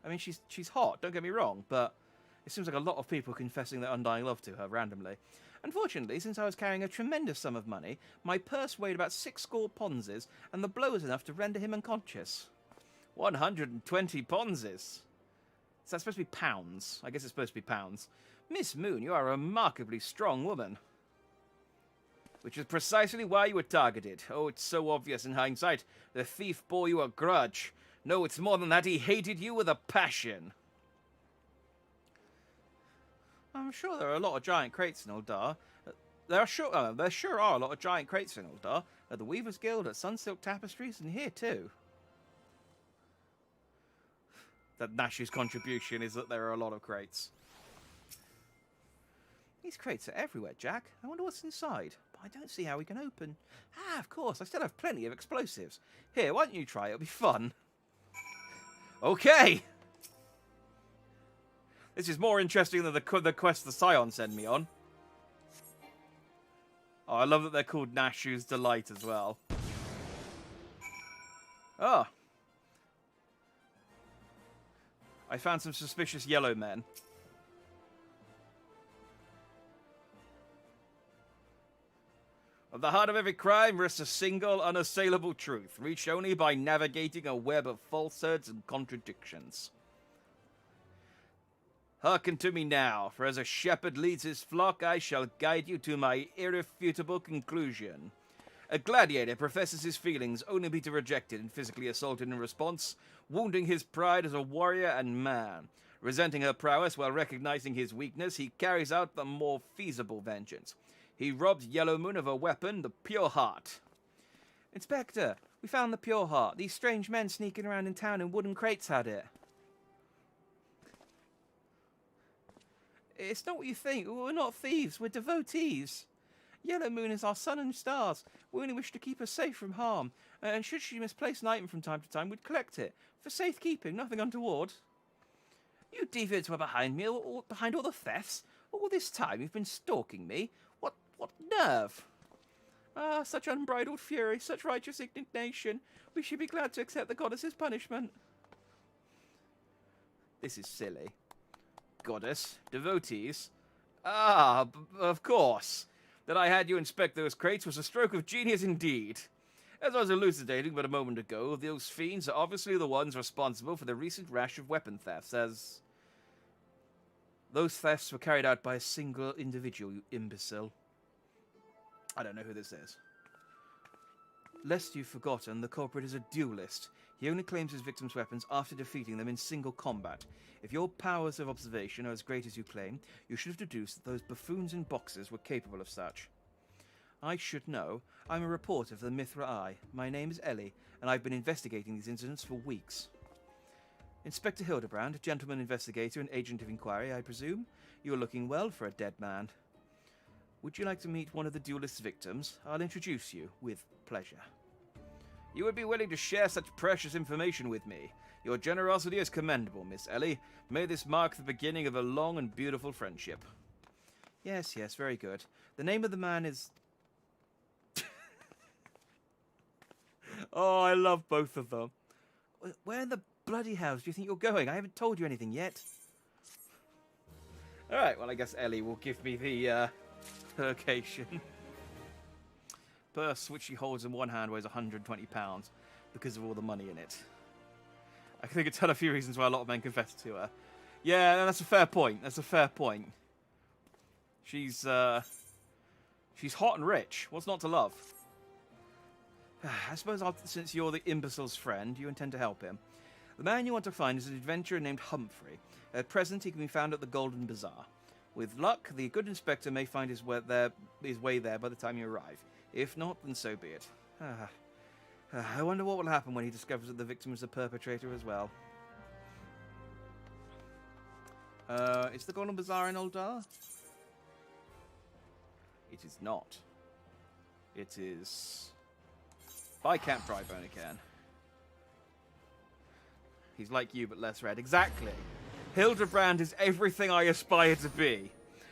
I mean, she's hot, don't get me wrong, but it seems like a lot of people confessing their undying love to her randomly. Unfortunately, since I was carrying a tremendous sum of money, my purse weighed about 6 ponzes, and the blow was enough to render him unconscious. 120 ponzes. Is that supposed to be pounds? I guess it's supposed to be pounds. Miss Moon, you are a remarkably strong woman. Which is precisely why you were targeted. Oh, it's so obvious in hindsight. The thief bore you a grudge. No, it's more than that. He hated you with a passion. I'm sure there are a lot of giant crates in Uldar. There sure are a lot of giant crates in Uldar. At the Weavers Guild, at Sunsilk Tapestries, and here too. That Nashu's contribution is that there are a lot of crates. These crates are everywhere, Jack. I wonder what's inside. But I don't see how we can open. Ah, of course. I still have plenty of explosives. Here, why don't you try? It'll be fun. Okay. This is more interesting than the quest the Scion sent me on. Oh, I love that they're called Nashu's Delight as well. Oh. I found some suspicious yellow men. At the heart of every crime rests a single, unassailable truth, reached only by navigating a web of falsehoods and contradictions. Hearken to me now, for as a shepherd leads his flock, I shall guide you to my irrefutable conclusion. A gladiator professes his feelings only to be rejected and physically assaulted in response, wounding his pride as a warrior and man. Resenting her prowess while recognizing his weakness, he carries out the more feasible vengeance. He robs Yellow Moon of a weapon, the Pure Heart. Inspector, we found the Pure Heart. These strange men sneaking around in town in wooden crates had it. It's not what you think. We're not thieves. We're devotees. Yellow Moon is our sun and stars. We only wish to keep her safe from harm. And should she misplace an item from time to time, we'd collect it. For safekeeping, nothing untoward. You deviants were behind me, behind all the thefts. All this time you've been stalking me. What nerve? Ah, such unbridled fury, such righteous indignation. We should be glad to accept the goddess's punishment. This is silly. Goddess, devotees. Ah, of course. That I had you inspect those crates was a stroke of genius indeed. As I was elucidating but a moment ago, those fiends are obviously the ones responsible for the recent rash of weapon thefts, as those thefts were carried out by a single individual, you imbecile. I don't know who this is. Lest you've forgotten, the culprit is a duelist. He only claims his victims' weapons after defeating them in single combat. If your powers of observation are as great as you claim, you should have deduced that those buffoons in boxes were capable of such. I should know. I'm a reporter for the Mithra Eye. My name is Ellie, and I've been investigating these incidents for weeks. Inspector Hildebrand, gentleman investigator and agent of inquiry, I presume? You are looking well for a dead man. Would you like to meet one of the duelist's victims? I'll introduce you, with pleasure. You would be willing to share such precious information with me. Your generosity is commendable, Miss Ellie. May this mark the beginning of a long and beautiful friendship. Yes, very good. The name of the man is... Oh, I love both of them. Where in the bloody house do you think you're going? I haven't told you anything yet. Alright, well, I guess Ellie will give me the location. Purse, which she holds in one hand, weighs 120 pounds because of all the money in it. I think it's had a few reasons why a lot of men confess to her. Yeah, that's a fair point. That's a fair point. She's hot and rich. What's not to love? I suppose since you're the imbecile's friend, you intend to help him. The man you want to find is an adventurer named Humphrey. At present, he can be found at the Golden Bazaar. With luck, the good inspector may find his way there by the time you arrive. If not, then so be it. I wonder what will happen when he discovers that the victim is the perpetrator as well. Is the Golden Bazaar in Oldar? It is not. It is... by Camp Drybone again. He's like you, but less red. Exactly. Hildebrand is everything I aspire to be.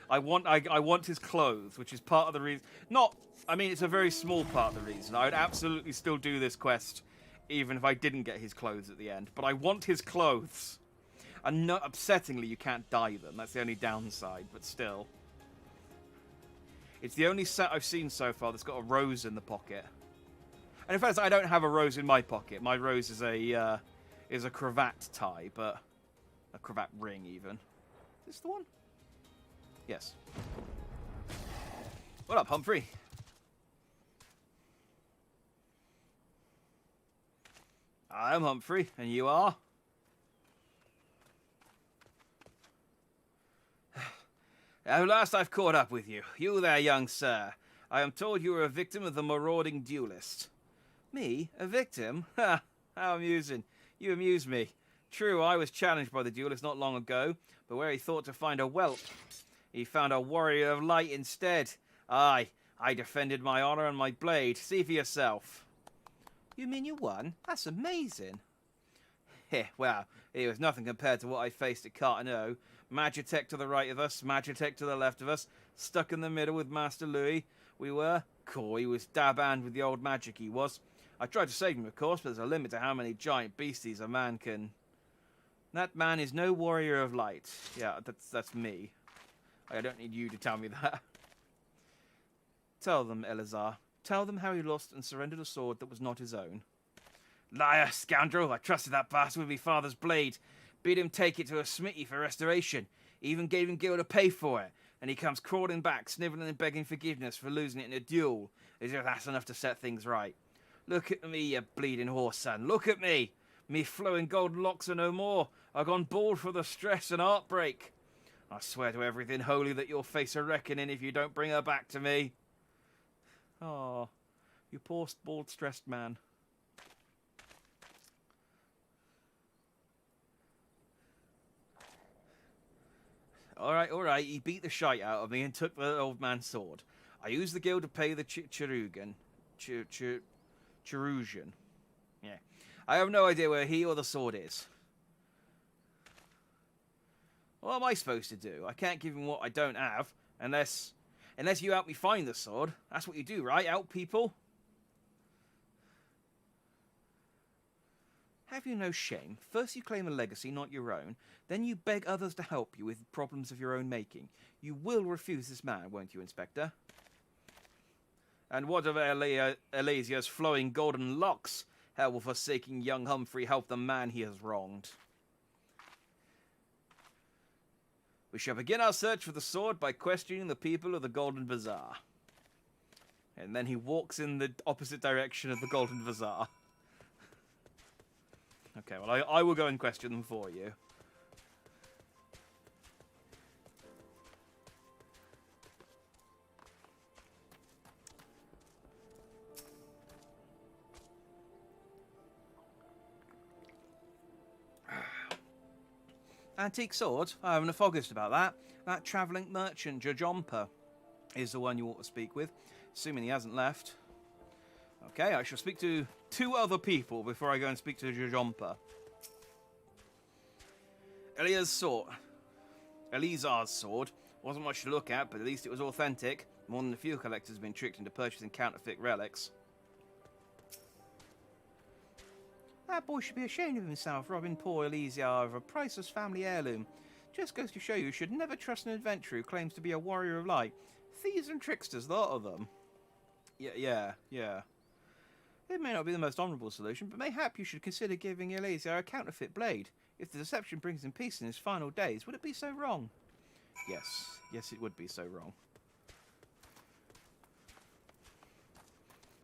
I want his clothes, which is part of the reason. I mean, it's a very small part of the reason. I would absolutely still do this quest, even if I didn't get his clothes at the end. But I want his clothes. And upsettingly, you can't dye them. That's the only downside, but still. It's the only set I've seen so far that's got a rose in the pocket. And in fact, I don't have a rose in my pocket. My rose is a cravat tie, but a cravat ring even. Is this the one? Yes. What up, Humphrey? I'm Humphrey, and you are? At last I've caught up with you. You there, young sir. I am told you were a victim of the marauding duelist. Me? A victim? Ha! How amusing. You amuse me. True, I was challenged by the duelist not long ago, but where he thought to find a whelp, he found a warrior of light instead. Aye, I defended my honour and my blade. See for yourself. You mean you won? That's amazing. Heh, well, it was nothing compared to what I faced at Cartano. Magitech to the right of us, Magitech to the left of us, stuck in the middle with Master Louis. We were. Cool, he was dab-hand with the old magic, he was. I tried to save him, of course, but there's a limit to how many giant beasties a man can... That man is no warrior of light. Yeah, that's me. I don't need you to tell me that. Tell them, Eleazar. Tell them how he lost and surrendered a sword that was not his own. Liar, scoundrel! I trusted that bastard with my father's blade. Bid him take it to a smithy for restoration. Even gave him Gil to pay for it. And he comes crawling back, snivelling and begging forgiveness for losing it in a duel, as if that's enough to set things right. Look at me, you bleeding horse son. Look at me. Me flowing golden locks are no more. I've gone bald for the stress and heartbreak. I swear to everything holy that you'll face a reckoning if you don't bring her back to me. Oh, you poor bald stressed man. Alright, he beat the shite out of me and took the old man's sword. I used the guild to pay the Cherugan. Cherusian. Yeah. I have no idea where he or the sword is. What am I supposed to do? I can't give him what I don't have, unless you help me find the sword. That's what you do, right? Help people? Have you no shame? First you claim a legacy not your own, then you beg others to help you with problems of your own making. You will refuse this man, won't you, Inspector? And what of Elysia's flowing golden locks? How will forsaking young Humphrey help the man he has wronged? We shall begin our search for the sword by questioning the people of the Golden Bazaar. And then he walks in the opposite direction of the Golden Bazaar. Okay, well, I will go and question them for you. Antique swords? I haven't the foggiest about that. That travelling merchant, Jajompa, is the one you ought to speak with, assuming he hasn't left. Okay, I shall speak to 2 other people before I go and speak to Jajompa. Eleazar's sword wasn't much to look at, but at least it was authentic. More than a few collectors have been tricked into purchasing counterfeit relics. That boy should be ashamed of himself, robbing poor Elysia of a priceless family heirloom. Just goes to show you should never trust an adventurer who claims to be a warrior of light. Thieves and tricksters, the lot of them. Yeah. It may not be the most honourable solution, but mayhap you should consider giving Elysia a counterfeit blade. If the deception brings him peace in his final days, would it be so wrong? Yes, it would be so wrong.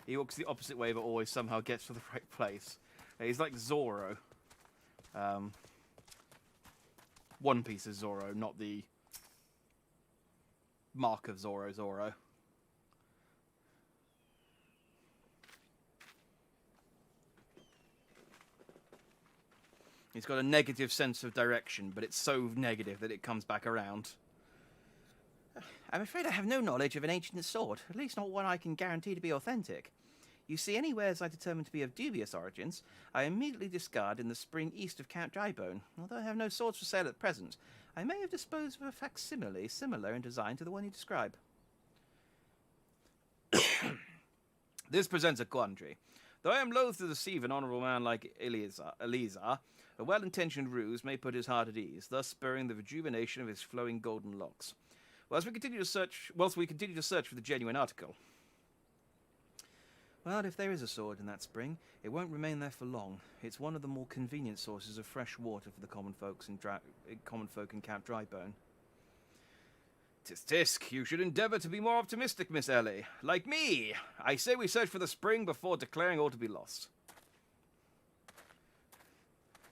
He walks the opposite way, but always somehow gets to the right place. He's like Zorro. One Piece of Zorro, not the Mark of Zorro. He's got a negative sense of direction, but it's so negative that it comes back around. I'm afraid I have no knowledge of an ancient sword, at least not one I can guarantee to be authentic. You see, any wares I determine to be of dubious origins, I immediately discard in the spring east of Count Drybone. Although I have no swords for sale at present, I may have disposed of a facsimile similar in design to the one you describe. This presents a quandary. Though I am loath to deceive an honourable man like Eleazar, a well-intentioned ruse may put his heart at ease, thus spurring the rejuvenation of his flowing golden locks. Whilst we continue to search for the genuine article. Well, if there is a sword in that spring, it won't remain there for long. It's one of the more convenient sources of fresh water for the common folk in Count Drybone. Tisk, you should endeavour to be more optimistic, Miss Ellie. Like me! I say we search for the spring before declaring all to be lost.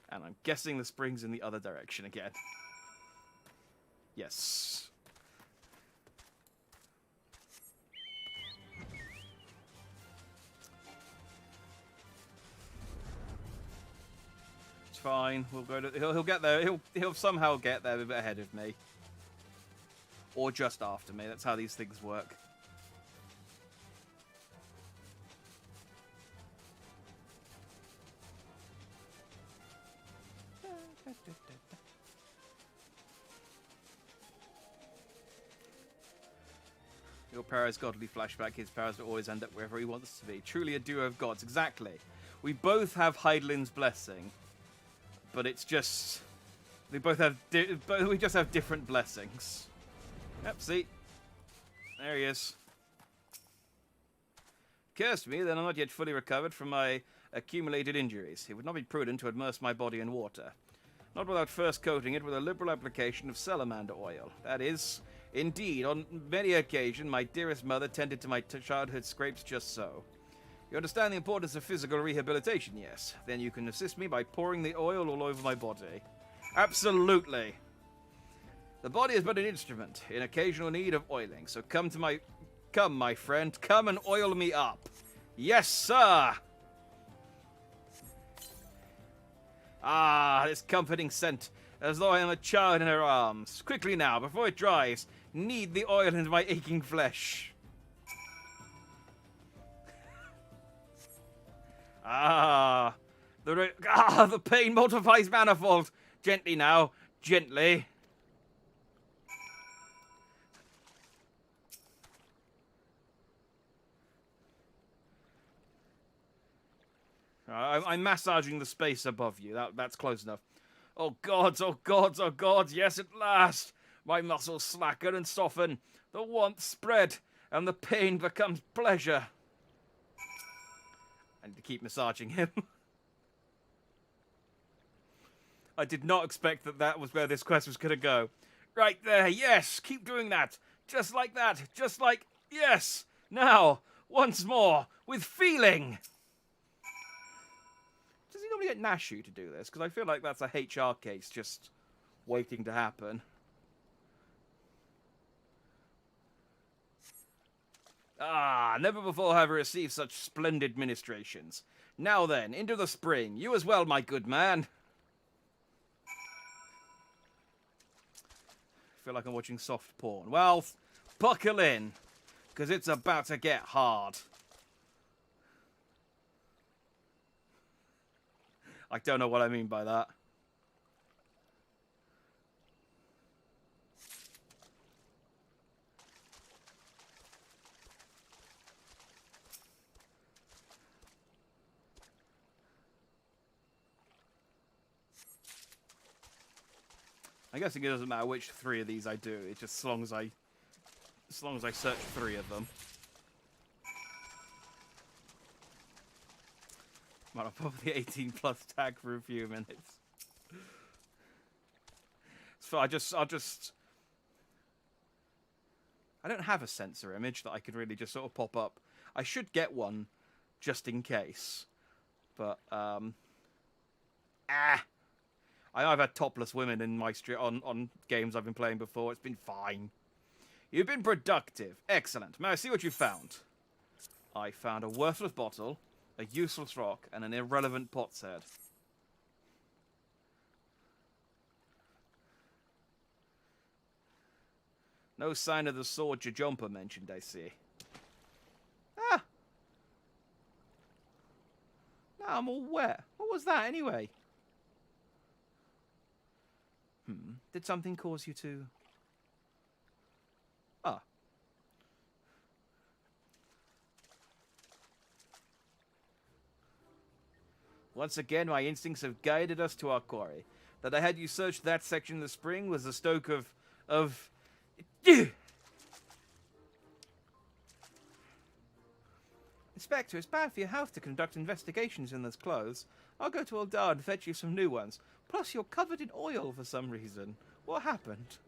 And I'm guessing the spring's in the other direction again. Yes. It's fine. We'll go to. He'll get there. He'll somehow get there a bit ahead of me. Or just after me. That's how these things work. Your Para's godly flashback, his Paras will always end up wherever he wants to be. Truly a duo of gods, exactly. We both have Hydaelyn's blessing, but it's just we just have different blessings. Yep, see, there he is. Cursed me that I'm not yet fully recovered from my accumulated injuries. It would not be prudent to immerse my body in water. not without first coating it with a liberal application of salamander oil. That is, indeed, on many occasions, my dearest mother tended to my childhood scrapes just so. You understand the importance of physical rehabilitation, yes? Then you can assist me by pouring the oil all over my body. Absolutely. The body is but an instrument, in occasional need of oiling, so come, my friend, come and oil me up. Yes, sir! Ah, this comforting scent, as though I am a child in her arms. Quickly now, before it dries, knead the oil into my aching flesh. The pain multiplies manifold. Gently now, gently. I'm massaging the space above you. That's close enough. Oh gods, oh gods, oh gods, yes, at last! My muscles slacken and soften, the warmth spread, and the pain becomes pleasure. I need to keep massaging him. I did not expect that was where this quest was going to go. Right there, yes, keep doing that. Just like that, just like, yes! Now, once more, with feeling! Does he normally get Nashu to do this? Because I feel like that's a HR case just waiting to happen. Ah, never before have I received such splendid ministrations. Now then, into the spring. You as well, my good man. I feel like I'm watching soft porn. Well, buckle in, because it's about to get hard. I don't know what I mean by that. I guess it doesn't matter which three of these I do. It's just as long as I search three of them. Might have probably 18+ tag for a few minutes. So I don't have a sensor image that I could really just sort of pop up. I should get one just in case. But I've had topless women in my street on games I've been playing before. It's been fine. You've been productive. Excellent. May I see what you found? I found a worthless bottle, a useless rock, and an irrelevant pot's head. No sign of the sword Jajumpa mentioned, I see. Ah! Now I'm all wet. What was that, anyway? Did something cause you to... Ah. Once again, my instincts have guided us to our quarry. That I had you search that section of the spring was a stoke of... Inspector, it's bad for your health to conduct investigations in those clothes. I'll go to Aldar and fetch you some new ones. Plus, you're covered in oil for some reason. What happened?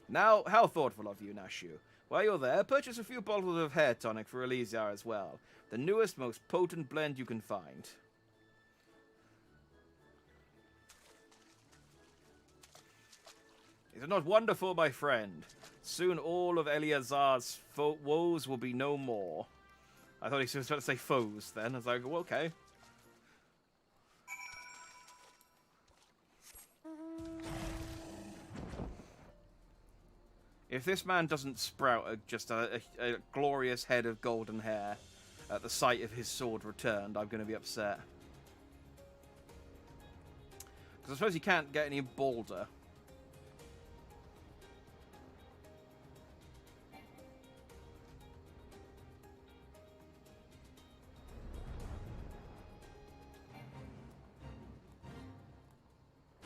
Now, how thoughtful of you, Nashu. While you're there, purchase a few bottles of hair tonic for Elysiar as well. The newest, most potent blend you can find. Is it not wonderful, my friend? Soon all of Eleazar's woes will be no more. I thought he was about to say foes then. I was like, well, okay. If this man doesn't sprout just a glorious head of golden hair at the sight of his sword returned, I'm going to be upset. Because I suppose he can't get any balder.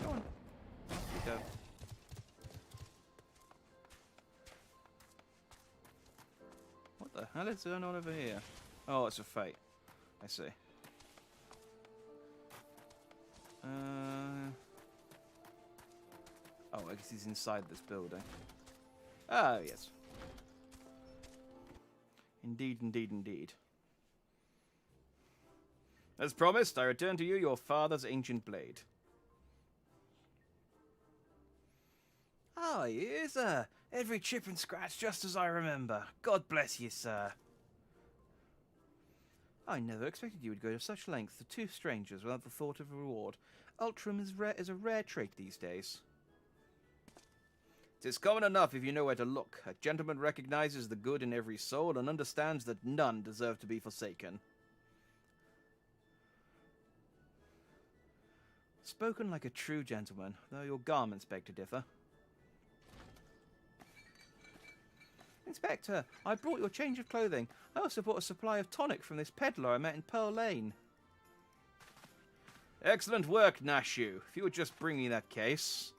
Go on. You go. What the hell is going on over here? Oh, it's a fate. I see. Oh, I guess he's inside this building. Oh, yes. Indeed, indeed, indeed. As promised, I return to you your father's ancient blade. Ah, yes, sir. Every chip and scratch just as I remember. God bless you, sir. I never expected you would go to such lengths to two strangers without the thought of a reward. Ultram is a rare trait these days. 'Tis common enough if you know where to look. A gentleman recognizes the good in every soul and understands that none deserve to be forsaken. Spoken like a true gentleman, though your garments beg to differ. Inspector, I brought your change of clothing. I also bought a supply of tonic from this peddler I met in Pearl Lane. Excellent work, Nashu. If you would just bring me that case.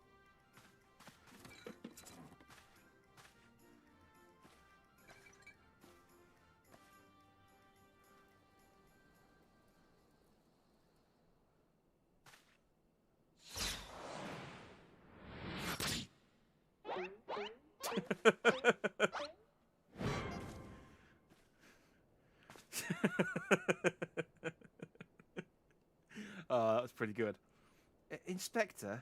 Oh, that was pretty good. Inspector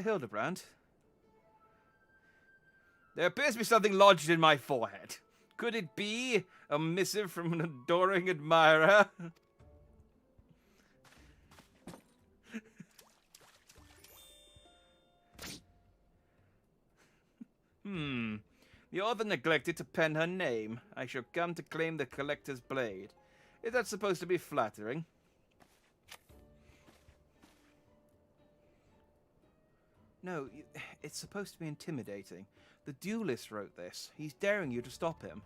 Hildebrand? There appears to be something lodged in my forehead. Could it be a missive from an adoring admirer? The author neglected to pen her name. I shall come to claim the collector's blade. Is that supposed to be flattering? No, it's supposed to be intimidating. The duelist wrote this. He's daring you to stop him.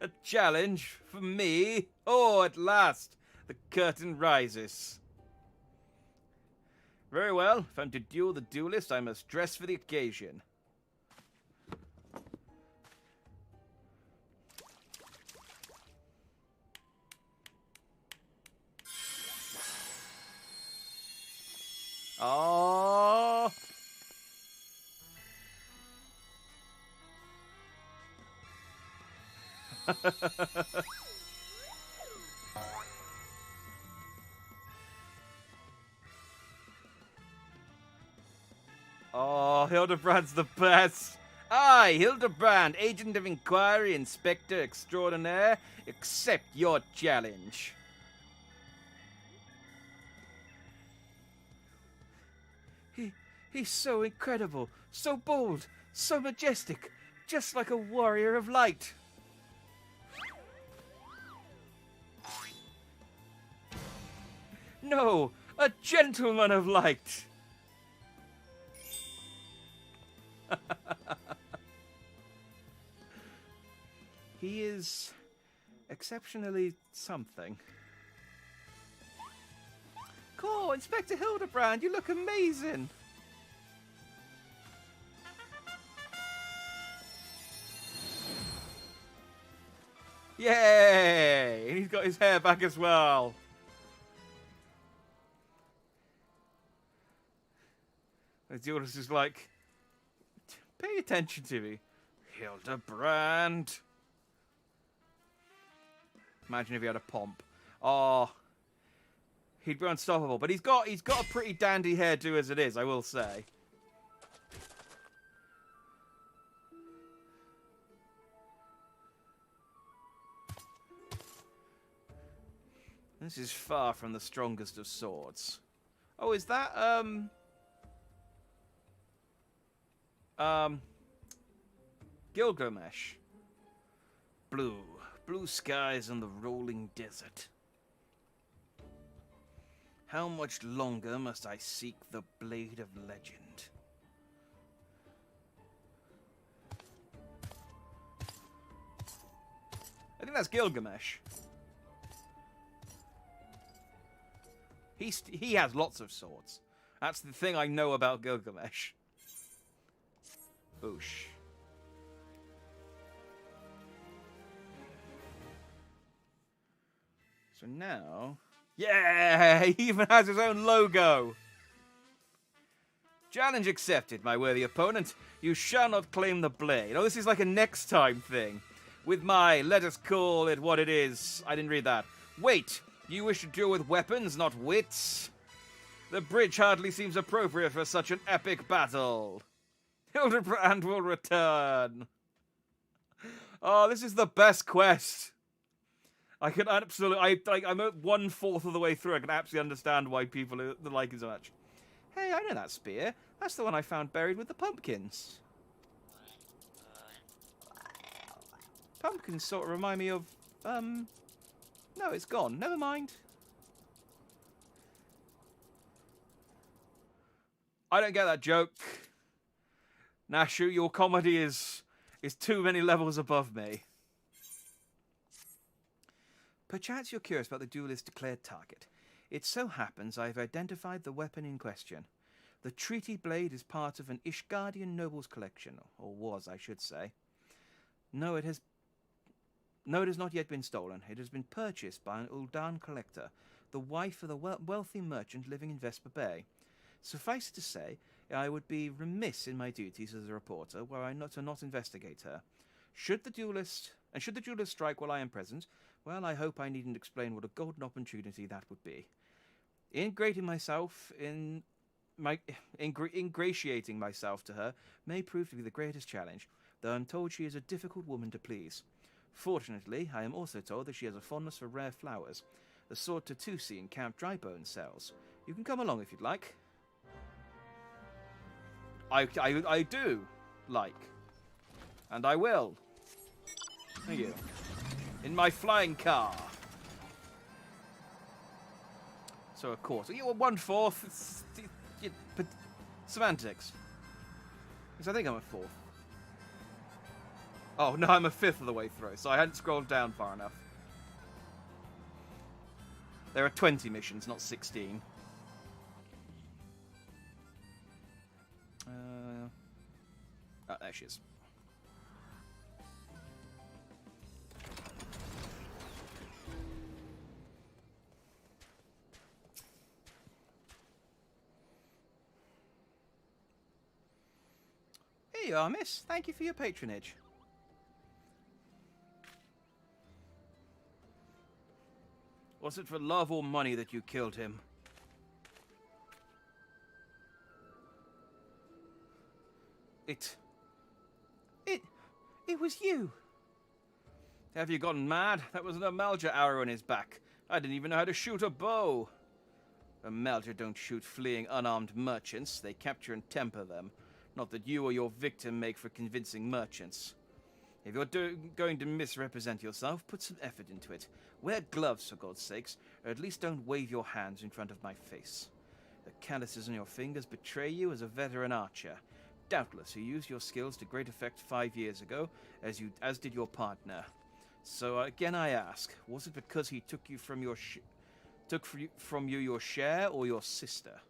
A challenge for me? Oh, at last, the curtain rises. Very well, if I'm to duel the duelist, I must dress for the occasion. Oh. Oh, Hildebrand's the best. I, Hildebrand, agent of inquiry, inspector extraordinaire, accept your challenge. He's so incredible, so bold, so majestic, just like a warrior of light. No, a gentleman of light. He is exceptionally something. Cool, Inspector Hildebrand, you look amazing. Yay! And he's got his hair back as well. The duelist is like, pay attention to me, Hildebrand. Imagine if he had a pomp. Oh, he'd be unstoppable. But he's got a pretty dandy hairdo as it is, I will say. This is far from the strongest of swords. Oh, is that Gilgamesh? Blue skies and the rolling desert. How much longer must I seek the blade of legend? I think that's Gilgamesh. He has lots of swords. That's the thing I know about Gilgamesh. Boosh. So now... Yeah! He even has his own logo! Challenge accepted, my worthy opponent. You shall not claim the blade. Oh, this is like a next time thing. With my, let us call it what it is. I didn't read that. Wait, you wish to duel with weapons, not wits? The bridge hardly seems appropriate for such an epic battle. Hildebrand will return. Oh, this is the best quest. I can absolutely... I'm at 1/4 of the way through. I can absolutely understand why people like it so much. Hey, I know that spear. That's the one I found buried with the pumpkins. Pumpkins sort of remind me of... No, it's gone. Never mind. I don't get that joke. Nashu, your comedy is too many levels above me. Perchance you're curious about the duelist's declared target. It so happens I've identified the weapon in question. The treaty blade is part of an Ishgardian noble's collection, or was, I should say. No, it has not yet been stolen. It has been purchased by an Uldan collector, the wife of the wealthy merchant living in Vesper Bay. Suffice it to say, I would be remiss in my duties as a reporter were I not to investigate her. Should the duelist strike while I am present, well, I hope I needn't explain what a golden opportunity that would be. Ingratiating myself to her may prove to be the greatest challenge, though I'm told she is a difficult woman to please. Fortunately, I am also told that she has a fondness for rare flowers, the sort Tatusi in Camp Drybone sells. You can come along if you'd like. I do like. And I will. Thank you. In my flying car. So, of course, you were 1/4. It's semantics. Because I think I'm a 4th. Oh, no, I'm a 5th of the way through, so I hadn't scrolled down far enough. There are 20 missions, not 16. Oh, there she is. Here you are, miss. Thank you for your patronage. Was it for love or money that you killed him? It was you. Have you gotten mad? That was an Amalja arrow in his back. I didn't even know how to shoot a bow. Amalja don't shoot fleeing unarmed merchants. They capture and temper them. Not that you or your victim make for convincing merchants. If you're going to misrepresent yourself, put some effort into it. Wear gloves, for God's sakes, or at least don't wave your hands in front of my face. The calluses on your fingers betray you as a veteran archer. Doubtless you used your skills to great effect 5 years ago, as did your partner. So again I ask, was it because he took from you your share or your sister?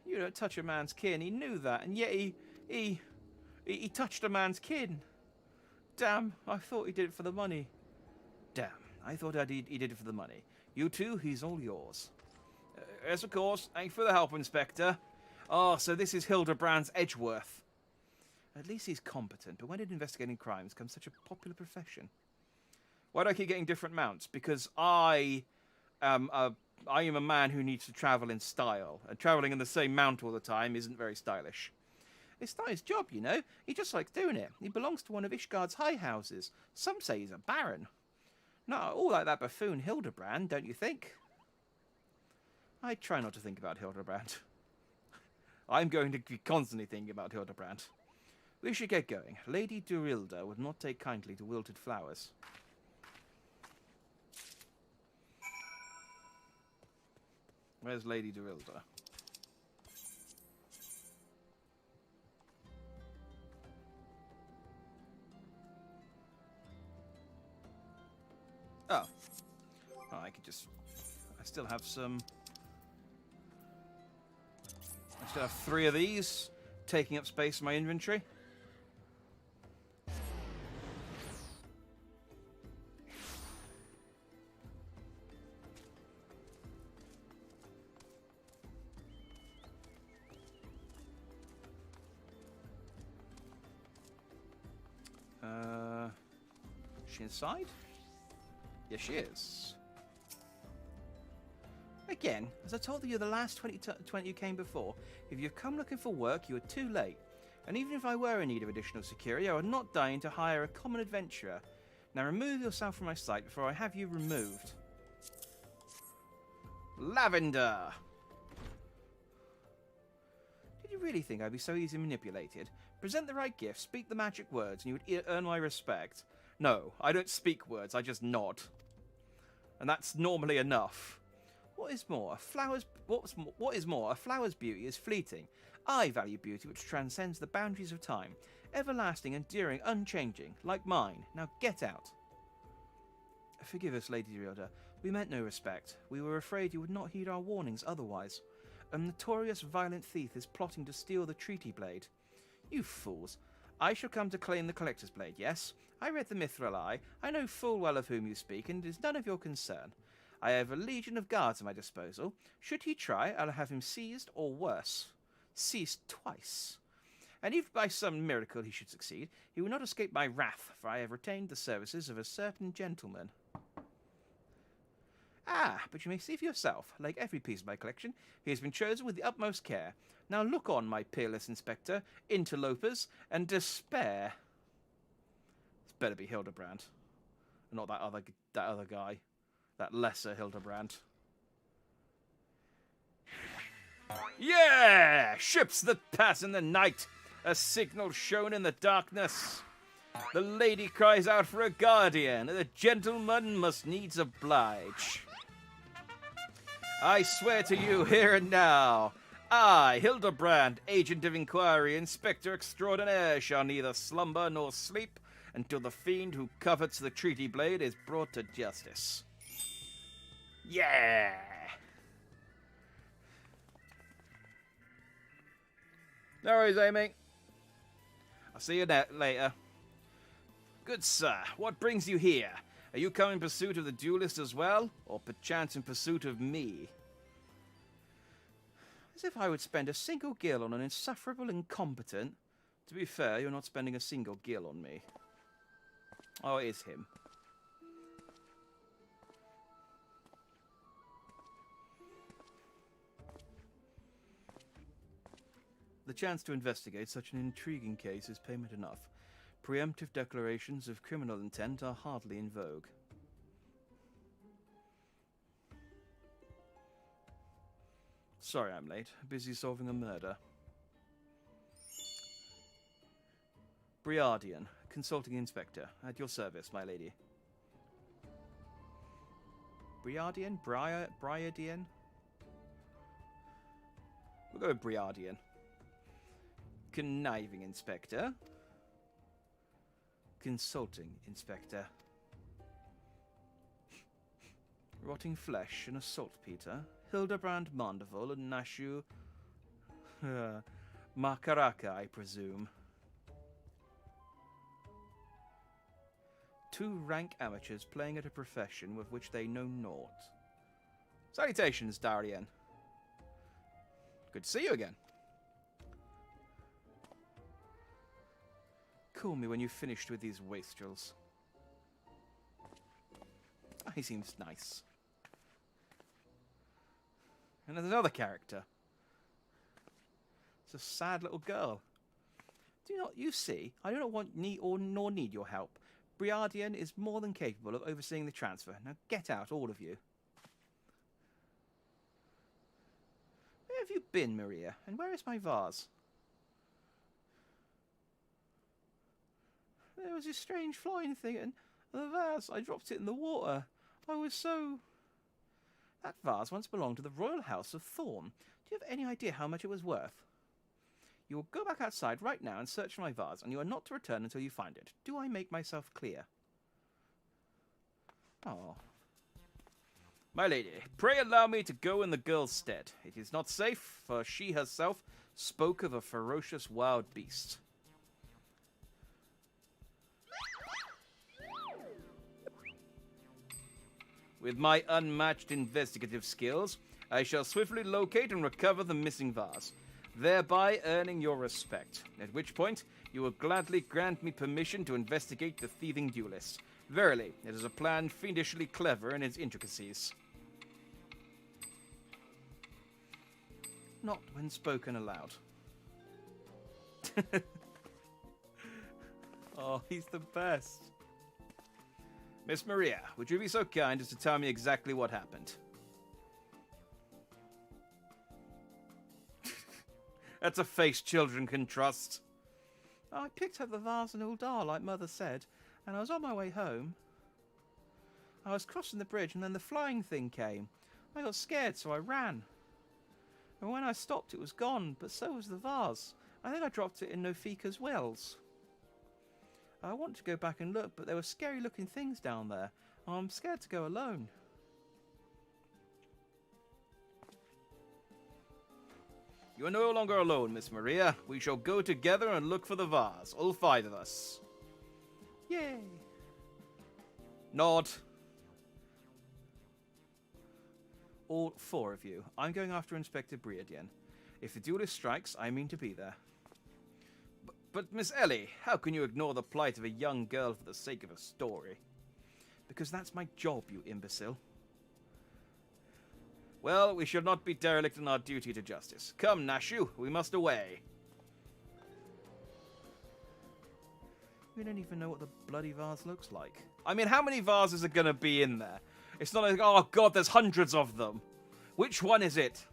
You don't touch a man's kin. He knew that, and yet he touched a man's kin. Damn, I thought he did it for the money. Damn, I thought he did it for the money. You two, he's all yours. Yes, of course. Thank you for the help, Inspector. Oh, so this is Hildebrand's Edgeworth. At least he's competent, but when did investigating crimes become such a popular profession? Why do I keep getting different mounts? Because I am a man who needs to travel in style, and traveling in the same mount all the time isn't very stylish. It's not his job, you know. He just likes doing it. He belongs to one of Ishgard's high houses. Some say he's a baron. Not all like that buffoon Hildebrand, don't you think? I try not to think about Hildebrand. I'm going to be constantly thinking about Hildebrand. We should get going. Lady Durilda would not take kindly to wilted flowers. Where's Lady Durilda? Oh. Oh, I could just... I still have some... I still have 3 of these, taking up space in my inventory. she inside? Yes, she is. Again, as I told you the last 20 you came before, if you've come looking for work, you are too late. And even if I were in need of additional security, I would not deign to hire a common adventurer. Now remove yourself from my sight before I have you removed. Lavender! Did you really think I'd be so easily manipulated? Present the right gift, speak the magic words, and you would earn my respect. No, I don't speak words, I just nod. And that's normally enough. What is more, a flower's beauty is fleeting. I value beauty which transcends the boundaries of time, everlasting, enduring, unchanging, like mine. Now get out. Forgive us, Lady Rioda. We meant no respect. We were afraid you would not heed our warnings otherwise. A notorious violent thief is plotting to steal the treaty blade. You fools. I shall come to claim the collector's blade, yes? I read the Mithril Eye. I know full well of whom you speak, and it is none of your concern. I have a legion of guards at my disposal. Should he try, I'll have him seized, or worse, seized twice. And if by some miracle he should succeed, he will not escape my wrath, for I have retained the services of a certain gentleman. Ah, but you may see for yourself. Like every piece of my collection, he has been chosen with the utmost care. Now look on, my peerless inspector, interlopers, and despair. It's better be Hildebrand, not that other guy. That lesser Hildebrand. Yeah! Ships that pass in the night. A signal shown in the darkness. The lady cries out for a guardian, and the gentleman must needs oblige. I swear to you here and now, I, Hildebrand, agent of inquiry, inspector extraordinaire, shall neither slumber nor sleep until the fiend who covets the treaty blade is brought to justice. Yeah! No worries, Amy. I'll see you later. Good sir, what brings you here? Are you come in pursuit of the duelist as well, or perchance in pursuit of me? As if I would spend a single gil on an insufferable incompetent. To be fair, you're not spending a single gil on me. Oh, it is him. The chance to investigate such an intriguing case is payment enough. Preemptive declarations of criminal intent are hardly in vogue. Sorry I'm late. Busy solving a murder. Briardian, consulting inspector. At your service, my lady. Briardian? Briardian? We'll go with Briardian. Conniving inspector. Consulting inspector. Rotting flesh and a saltpeter. Hildebrand Mandeville and Nashu Makaraka, I presume. Two rank amateurs playing at a profession with which they know naught. Salutations, Darien. Good to see you again. Call me when you've finished with these wastrels. Oh, he seems nice. And there's another character. It's a sad little girl. Do not you see? I do not want nor need your help. Briardian is more than capable of overseeing the transfer. Now get out, all of you. Where have you been, Maria? And where is my vase? There was this strange flying thing, and the vase, I dropped it in the water. I was so... That vase once belonged to the Royal House of Thorn. Do you have any idea how much it was worth? You will go back outside right now and search for my vase, and you are not to return until you find it. Do I make myself clear? Oh. My lady, pray allow me to go in the girl's stead. It is not safe, for she herself spoke of a ferocious wild beast. With my unmatched investigative skills, I shall swiftly locate and recover the missing vase, thereby earning your respect, at which point you you will gladly grant me permission to investigate the thieving duelist. Verily, it is a plan fiendishly clever in its intricacies. Not when spoken aloud. Oh, he's the best. Miss Maria, would you be so kind as to tell me exactly what happened? That's a face children can trust. I picked up the vase in Uldar, like Mother said, and I was on my way home. I was crossing the bridge, and then the flying thing came. I got scared, so I ran. And when I stopped, it was gone, but so was the vase. I think I dropped it in Nofika's wells. I want to go back and look, but there were scary-looking things down there. I'm scared to go alone. You are no longer alone, Miss Maria. We shall go together and look for the vase. All 5 of us. Yay! Nod. All 4 of you. I'm going after Inspector Briadian. If the duelist strikes, I mean to be there. But Miss Ellie, how can you ignore the plight of a young girl for the sake of a story? Because that's my job, you imbecile. Well, we should not be derelict in our duty to justice. Come, Nashu, we must away. We don't even know what the bloody vase looks like. I mean, how many vases are going to be in there? It's not like, oh god, there's hundreds of them. Which one is it?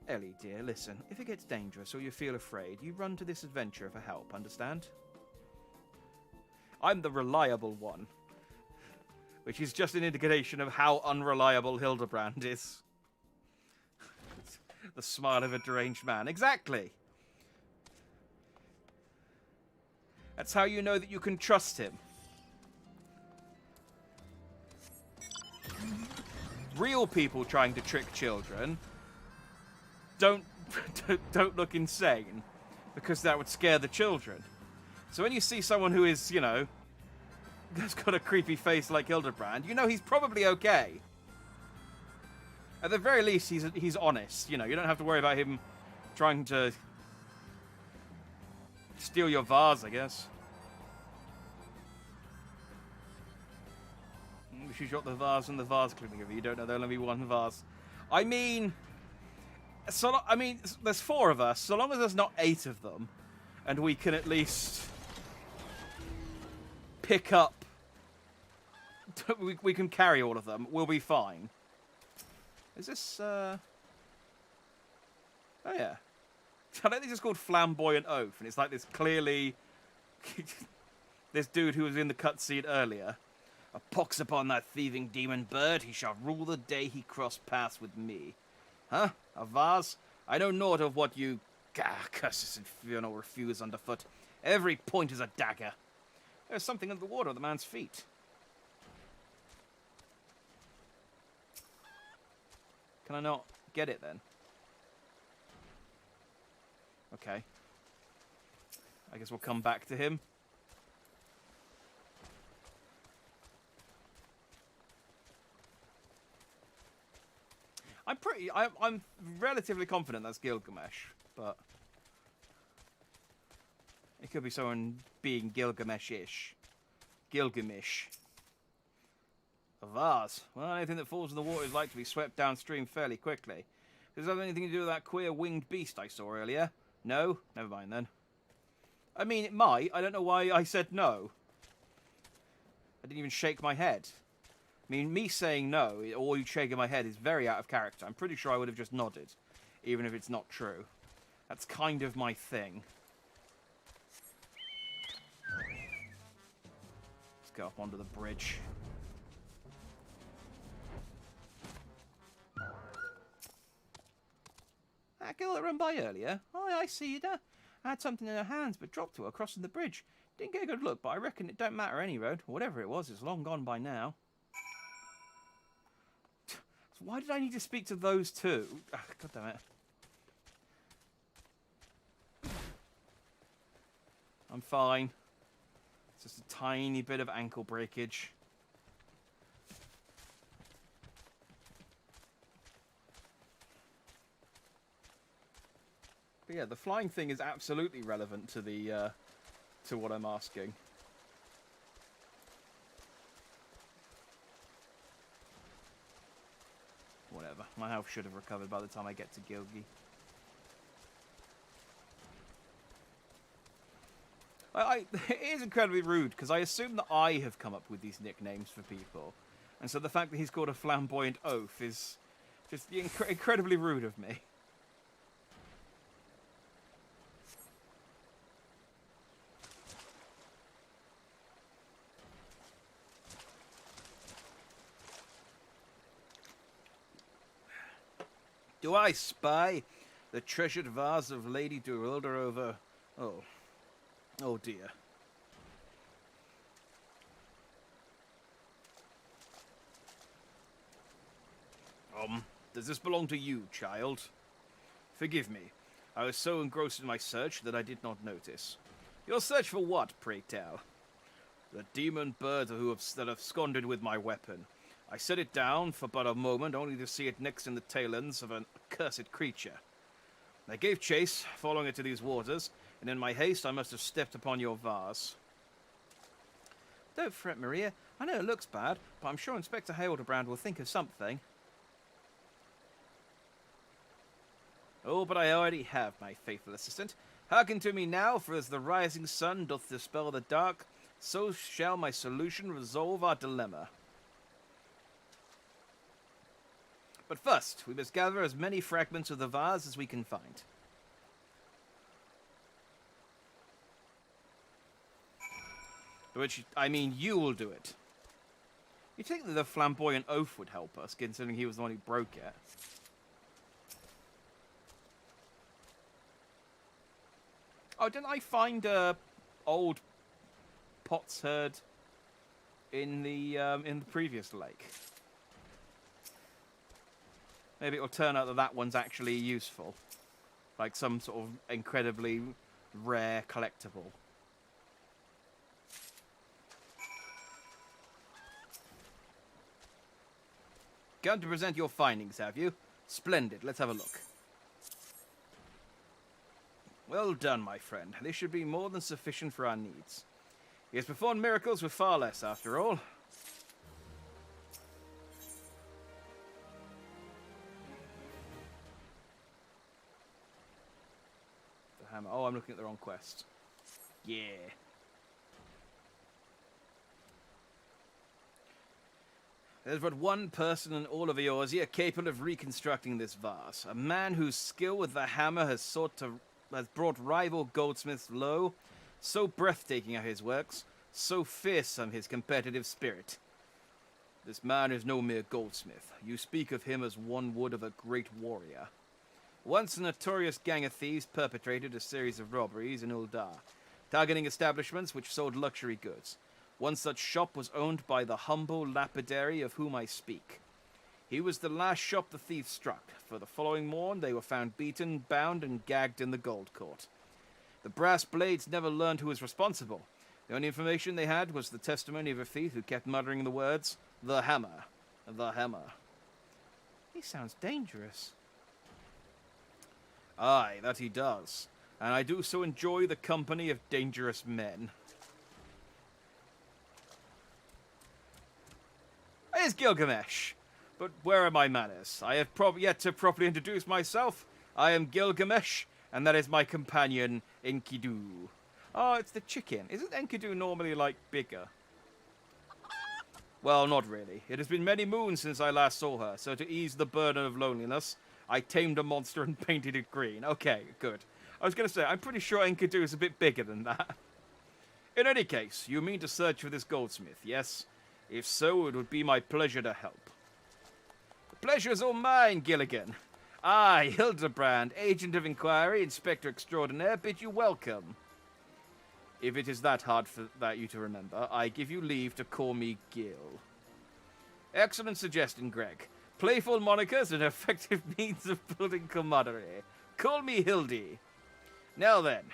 Ellie, dear, listen. If it gets dangerous or you feel afraid, you run to this adventurer for help, understand? I'm the reliable one. Which is just an indication of how unreliable Hildebrand is. The smile of a deranged man. Exactly. That's how you know that you can trust him. Real people trying to trick children don't look insane, because that would scare the children. So when you see someone who is, you know, has got a creepy face like Hildebrand, you know he's probably okay. At the very least, he's honest. You know, you don't have to worry about him trying to steal your vase, I guess. You shot the vase and the vase clipping of you. You don't know there'll only be one vase. I mean, there's 4 of us. So long as there's not 8 of them, and we can at least pick up, we can carry all of them. We'll be fine. Is this? Oh yeah. I don't think it's called Flamboyant Oath, and it's like this clearly this dude who was in the cutscene earlier. A pox upon that thieving demon bird, he shall rule the day he cross paths with me. Huh? A vase? I know naught of what you curses infernal refuse underfoot. Every point is a dagger. There's something in the water at the man's feet. Can I not get it then? Okay. I guess we'll come back to him. I'm relatively confident that's Gilgamesh, but it could be someone being Gilgamesh-ish. Gilgamesh. A vase. Well, anything that falls in the water is like to be swept downstream fairly quickly. Does that have anything to do with that queer winged beast I saw earlier? No? Never mind then. I mean, it might. I don't know why I said no. I didn't even shake my head. I mean, me saying no, or you shaking my head, is very out of character. I'm pretty sure I would have just nodded, even if it's not true. That's kind of my thing. Let's go up onto the bridge. That girl that ran by earlier? Oh, I see her. I had something in her hands, but dropped to her crossing the bridge. Didn't get a good look, but I reckon it don't matter any road. Whatever it was, it's long gone by now. Why did I need to speak to those two? Oh, God damn it. I'm fine. It's just a tiny bit of ankle breakage. But yeah, the flying thing is absolutely relevant to the to what I'm asking. Whatever. My health should have recovered by the time I get to Gilgi. It is incredibly rude, because I assume that I have come up with these nicknames for people. And so the fact that he's called a flamboyant oaf is just incredibly rude of me. Do I spy the treasured vase of Lady Durilda over... Oh. Oh dear. Does this belong to you, child? Forgive me. I was so engrossed in my search that I did not notice. Your search for what, pray tell? The demon bird that have absconded with my weapon. I set it down for but a moment, only to see it next in the tail ends of an accursed creature. I gave chase, following it to these waters, and in my haste I must have stepped upon your vase. Don't fret, Maria. I know it looks bad, but I'm sure Inspector Hildebrand will think of something. Oh, but I already have, my faithful assistant. Hearken to me now, for as the rising sun doth dispel the dark, so shall my solution resolve our dilemma. But first, we must gather as many fragments of the vase as we can find. Which, I mean, you will do it. You'd think that the flamboyant oaf would help us, considering he was the one who broke it. Oh, didn't I find a old potsherd in the previous lake? Maybe it'll turn out that that one's actually useful. Like some sort of incredibly rare collectible. Come to present your findings, have you? Splendid. Let's have a look. Well done, my friend. This should be more than sufficient for our needs. He has performed miracles with far less, after all. The hammer. Oh, I'm looking at the wrong quest. Yeah. There's but one person in all of Eorzea capable of reconstructing this vase. A man whose skill with the hammer has brought rival goldsmiths low. So breathtaking are his works, so fearsome his competitive spirit. This man is no mere goldsmith. You speak of him as one would of a great warrior. Once a notorious gang of thieves perpetrated a series of robberies in Uldar, targeting establishments which sold luxury goods. One such shop was owned by the humble lapidary of whom I speak. He was the last shop the thieves struck, for the following morn they were found beaten, bound, and gagged in the gold court. The brass blades never learned who was responsible. The only information they had was the testimony of a thief who kept muttering the words, "The hammer, the hammer." He sounds dangerous. Aye, that he does. And I do so enjoy the company of dangerous men. Here's Gilgamesh. But where are my manners? I have yet to properly introduce myself. I am Gilgamesh, and that is my companion, Enkidu. Oh, it's the chicken. Isn't Enkidu normally, like, bigger? Well, not really. It has been many moons since I last saw her, so to ease the burden of loneliness, I tamed a monster and painted it green. Okay, good. I was going to say, I'm pretty sure Enkidu is a bit bigger than that. In any case, you mean to search for this goldsmith, yes? If so, it would be my pleasure to help. The pleasure is all mine, Gilligan. I, Hildebrand, Agent of Inquiry, Inspector Extraordinaire, bid you welcome. If it is that hard for you to remember, I give you leave to call me Gil. Excellent suggestion, Greg. Playful monikers and effective means of building camaraderie. Call me Hildy. Now then,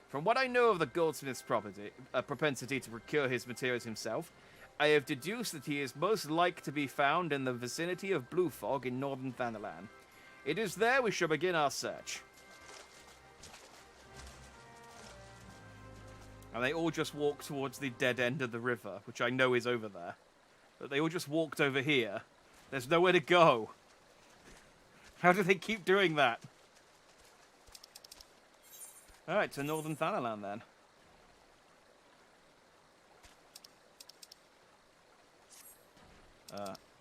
from what I know of the goldsmith's propensity to procure his materials himself, I have deduced that he is most like to be found in the vicinity of Blue Fog in northern Thanalan. It is there we shall begin our search. And they all just walk towards the dead end of the river, which I know is over there. But they all just walked over here. There's nowhere to go. How do they keep doing that? Alright, to Northern Thanalan then.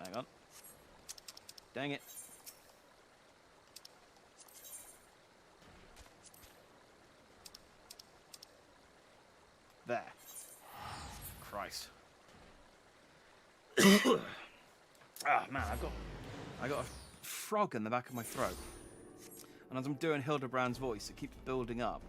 Hang on. Dang it. There. Christ. Ah, man, I got a frog in the back of my throat. And as I'm doing Hildebrand's voice, it keeps building up.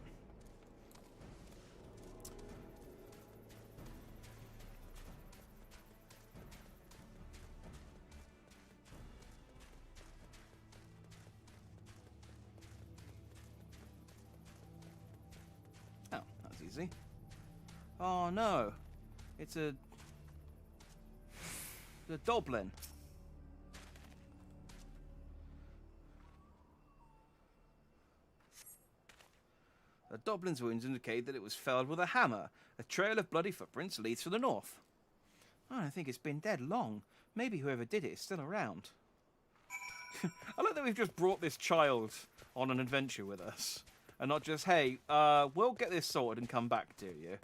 Oh, that's easy. Oh no, it's the Doblin. The Doblin's wounds indicate that it was felled with a hammer. A trail of bloody footprints leads to the north. Oh, I think it's been dead long. Maybe whoever did it is still around. I like that we've just brought this child on an adventure with us. And not just, hey, we'll get this sorted and come back to you.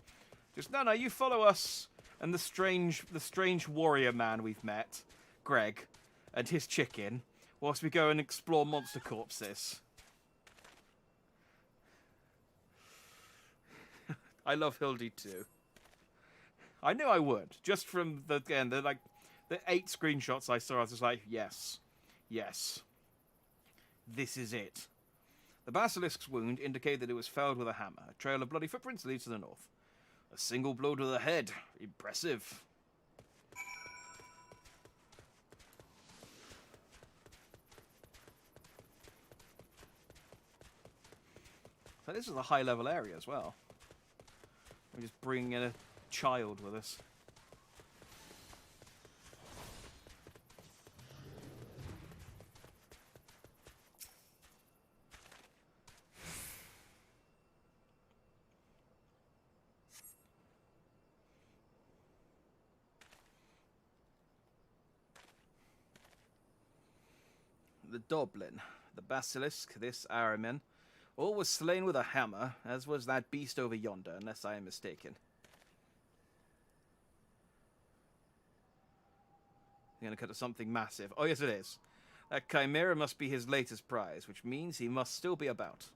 Just, no, you follow us and the strange warrior man we've met, Greg, and his chicken, whilst we go and explore monster corpses. I love Hildy too. I knew I would. Just from the 8 screenshots I saw, I was just like, yes. Yes. This is it. The basilisk's wound indicated that it was felled with a hammer. A trail of bloody footprints leads to the north. A single blow to the head. Impressive. So this is a high-level area as well. We're just bringing in a child with us. The Doblin, the basilisk, this Aramin, all was slain with a hammer, as was that beast over yonder, unless I am mistaken. You're going to cut to something massive. Oh, yes, it is. That chimera must be his latest prize, which means he must still be about.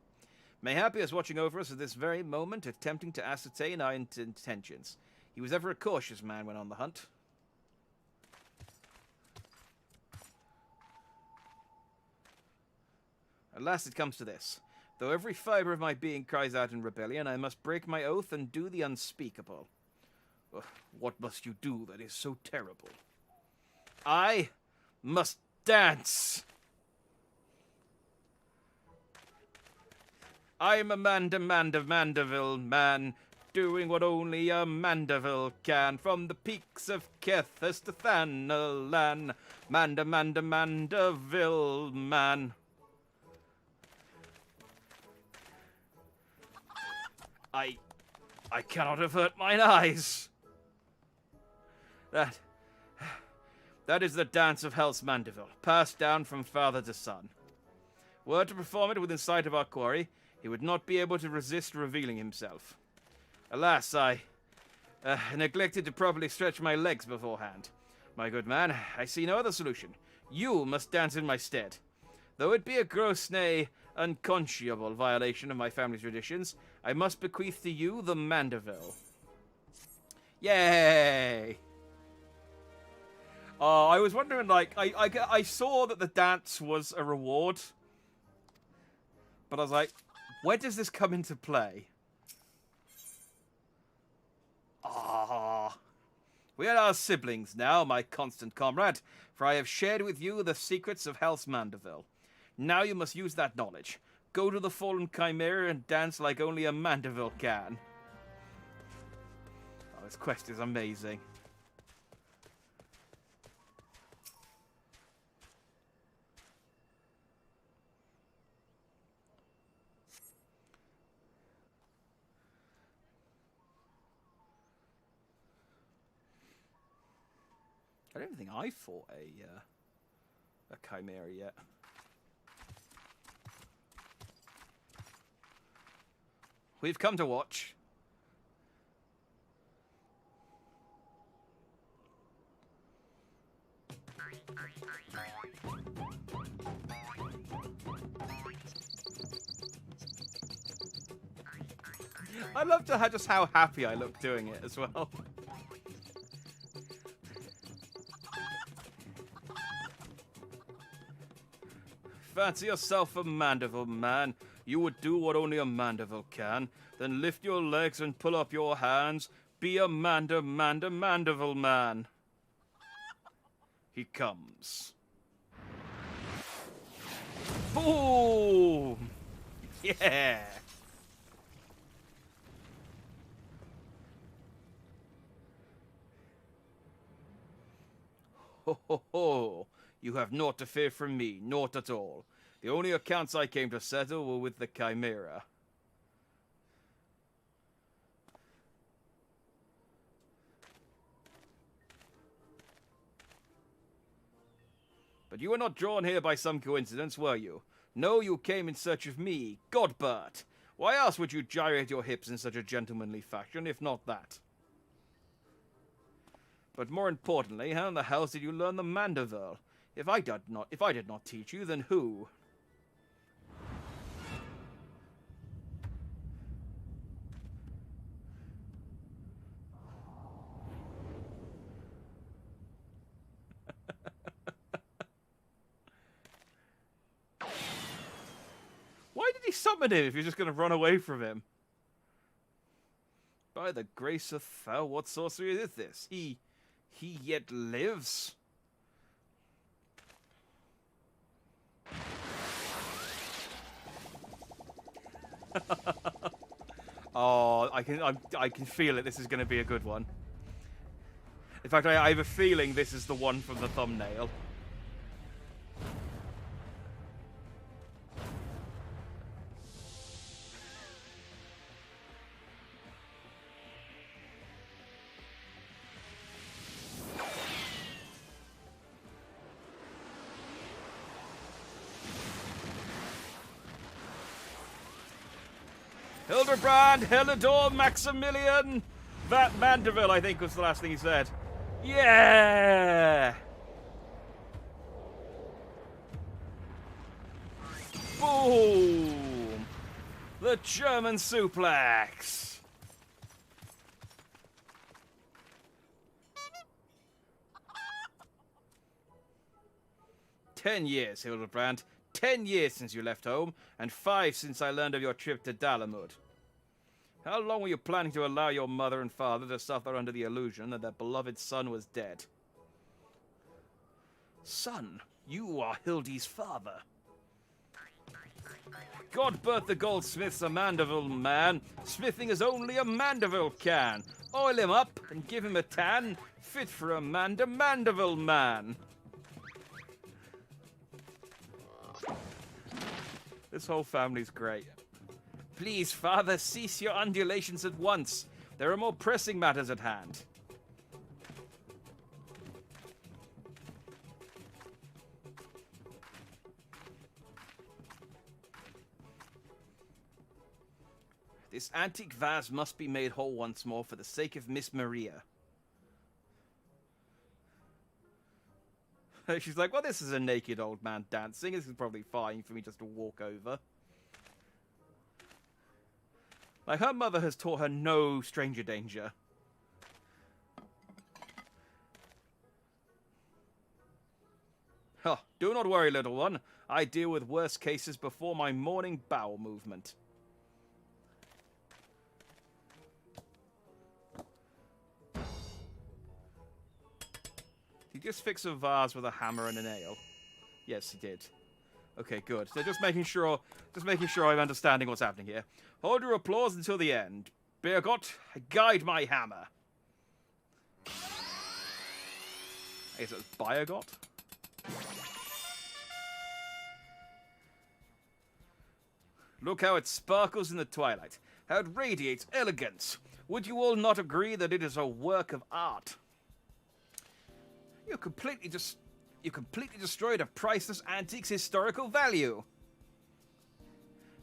Mayhap he is watching over us at this very moment, attempting to ascertain our intentions. He was ever a cautious man when on the hunt. At last it comes to this. Though every fibre of my being cries out in rebellion, I must break my oath and do the unspeakable. What must you do that is so terrible? I must dance! I am a Mandeville man, doing what only a Mandeville can. From the peaks of Kethis to Thanalan, Mandeville man. I cannot avert mine eyes. That is the dance of Hell's Mandeville, passed down from father to son. Were to perform it within sight of our quarry, he would not be able to resist revealing himself. Alas, I neglected to properly stretch my legs beforehand. My good man, I see no other solution. You must dance in my stead. Though it be a gross, nay, unconscionable violation of my family's traditions, I must bequeath to you the Mandeville. Yay! I was wondering, like, I saw that the dance was a reward, but I was like, where does this come into play? We are our siblings now, my constant comrade, for I have shared with you the secrets of Hell's Mandeville. Now you must use that knowledge. Go to the fallen chimera and dance like only a Mandeville can. Oh, this quest is amazing. I don't think I fought a chimera yet. We've come to watch. I love just how happy I look doing it as well. Fancy yourself a Mandeville man. You would do what only a Mandeville can. Then lift your legs and pull up your hands. Be a Mandeville man. He comes. Boom! Yeah! Ho ho ho! You have naught to fear from me, naught at all. The only accounts I came to settle were with the chimera. But you were not drawn here by some coincidence, were you? No, you came in search of me, Godbert. Why else would you gyrate your hips in such a gentlemanly fashion, if not that? But more importantly, how in the hell did you learn the Mandeville? If I did not teach you, then who? Why did he summon him if you're just going to run away from him? By the grace of Thou, what sorcery is this? He yet lives? Oh, I can feel it. This is going to be a good one. In fact, I have a feeling this is the one from the thumbnail. Hildebrand, Helidor, Maximilian! That Mandeville, I think, was the last thing he said. Yeah! Boom! The German suplex! "10 years, Hildebrand. 10 years since you left home, and 5 since I learned of your trip to Dalamud. How long were you planning to allow your mother and father to suffer under the illusion that their beloved son was dead?" "Son, you are Hildy's father." "Godbert the goldsmith's a Mandeville man. Smithing as only a Mandeville can. Oil him up and give him a tan, fit for a Mandeville man." This whole family's great. "Please, father, cease your undulations at once. There are more pressing matters at hand." "This antique vase must be made whole once more for the sake of Miss Maria." She's like, "Well, this is a naked old man dancing. This is probably fine for me just to walk over." Like, her mother has taught her no stranger danger. "Huh, do not worry, little one. I deal with worse cases before my morning bowel movement." Did he just fix a vase with a hammer and a nail? Yes, he did. Okay, good. So just making sure I'm understanding what's happening here. "Hold your applause until the end. Bergot, guide my hammer." I guess it was Biogot? "Look how it sparkles in the twilight. How it radiates elegance. Would you all not agree that it is a work of art?" You completely destroyed a priceless antique's historical value.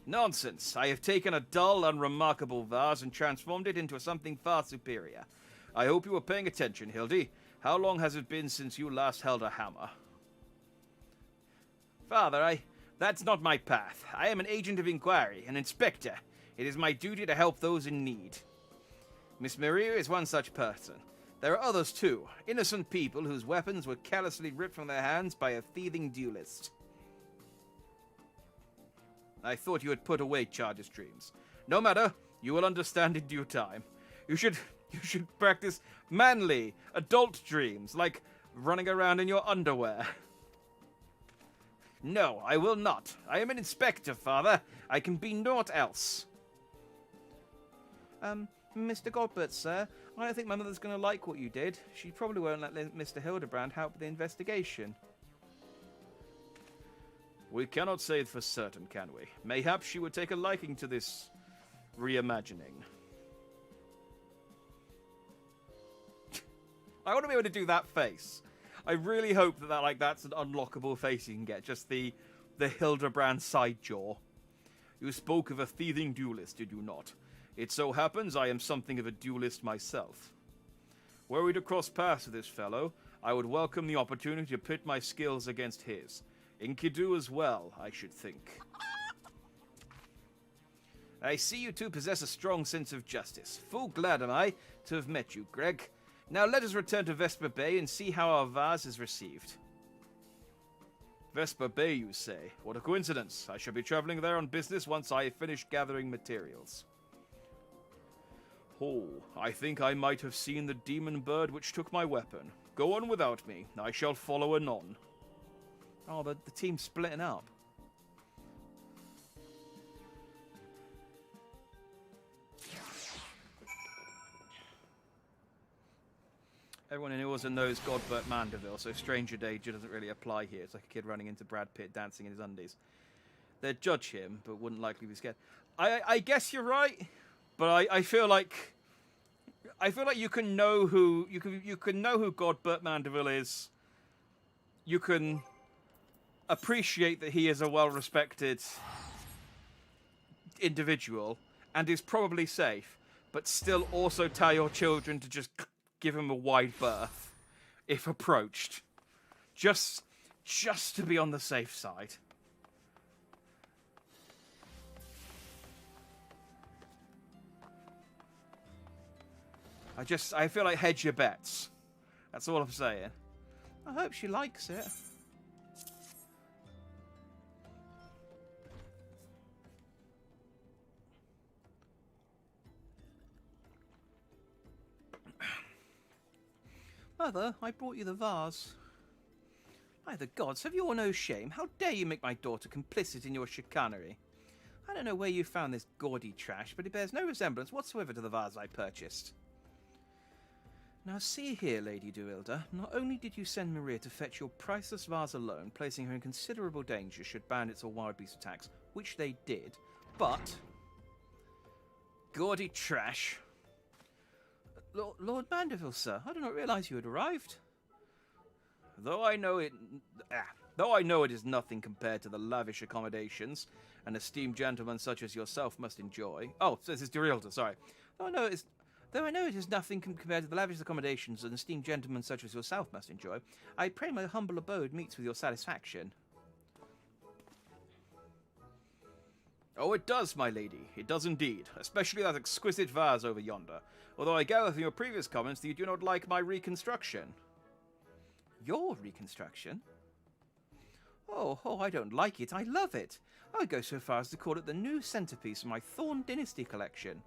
Nonsense. I have taken a dull, unremarkable vase and transformed it into something far superior. I hope you were paying attention, Hildy. How long has it been since you last held a hammer? Father, that's not my path. I am an agent of inquiry, an inspector. It is my duty to help those in need. Miss Maria is one such person. There are others too, innocent people whose weapons were callously ripped from their hands by a thieving duelist. I thought you had put away childish dreams. No matter, you will understand in due time. You should practice manly, adult dreams, like running around in your underwear. No, I will not. I am an inspector, Father. I can be naught else. Mr. Godbert, sir, I don't think my mother's going to like what you did. She probably won't let Mr. Hildebrand help with the investigation. We cannot say it for certain, can we? Mayhap she would take a liking to this reimagining. I want to be able to do that face. I really hope that's an unlockable face you can get. Just the Hildebrand side jaw. You spoke of a thieving duelist, did you not? It so happens I am something of a duelist myself. Were we to cross paths with this fellow, I would welcome the opportunity to pit my skills against his. Enkidu as well, I should think. I see you two possess a strong sense of justice. Full glad am I to have met you, Greg. Now let us return to Vesper Bay and see how our vase is received. Vesper Bay, you say? What a coincidence. I shall be traveling there on business once I have finished gathering materials. Oh, I think I might have seen the demon bird which took my weapon. Go on without me. I shall follow anon. Oh, the team's splitting up. Everyone in Orston knows Godbert Mandeville, so stranger danger doesn't really apply here. It's like a kid running into Brad Pitt dancing in his undies. They'd judge him, but wouldn't likely be scared. I guess you're right, but I feel like you can know who you can know who Godbert Mandeville is. You can appreciate that he is a well-respected individual and is probably safe, but still also tell your children to just give him a wide berth if approached, just to be on the safe side. I feel like hedge your bets. That's all I'm saying. I hope she likes it. Mother, I brought you the vase. By the gods, have you all no shame? How dare you make my daughter complicit in your chicanery? I don't know where you found this gaudy trash, but it bears no resemblance whatsoever to the vase I purchased. Now see here, Lady Duilda, not only did you send Maria to fetch your priceless vase alone, placing her in considerable danger should bandits or wild beast attacks, which they did, but... Gaudy trash... Lord Mandeville, sir, I did not realise you had arrived. Though I know it is nothing compared to the lavish accommodations an esteemed gentleman such as yourself must enjoy. Oh, so this is Durilda, sorry. Though I know it is nothing compared to the lavish accommodations an esteemed gentleman such as yourself must enjoy, I pray my humble abode meets with your satisfaction. Oh, it does, my lady. It does indeed. Especially that exquisite vase over yonder. Although I gather from your previous comments that you do not like my reconstruction. Your reconstruction? Oh, I don't like it. I love it. I would go so far as to call it the new centerpiece of my Thorn Dynasty collection.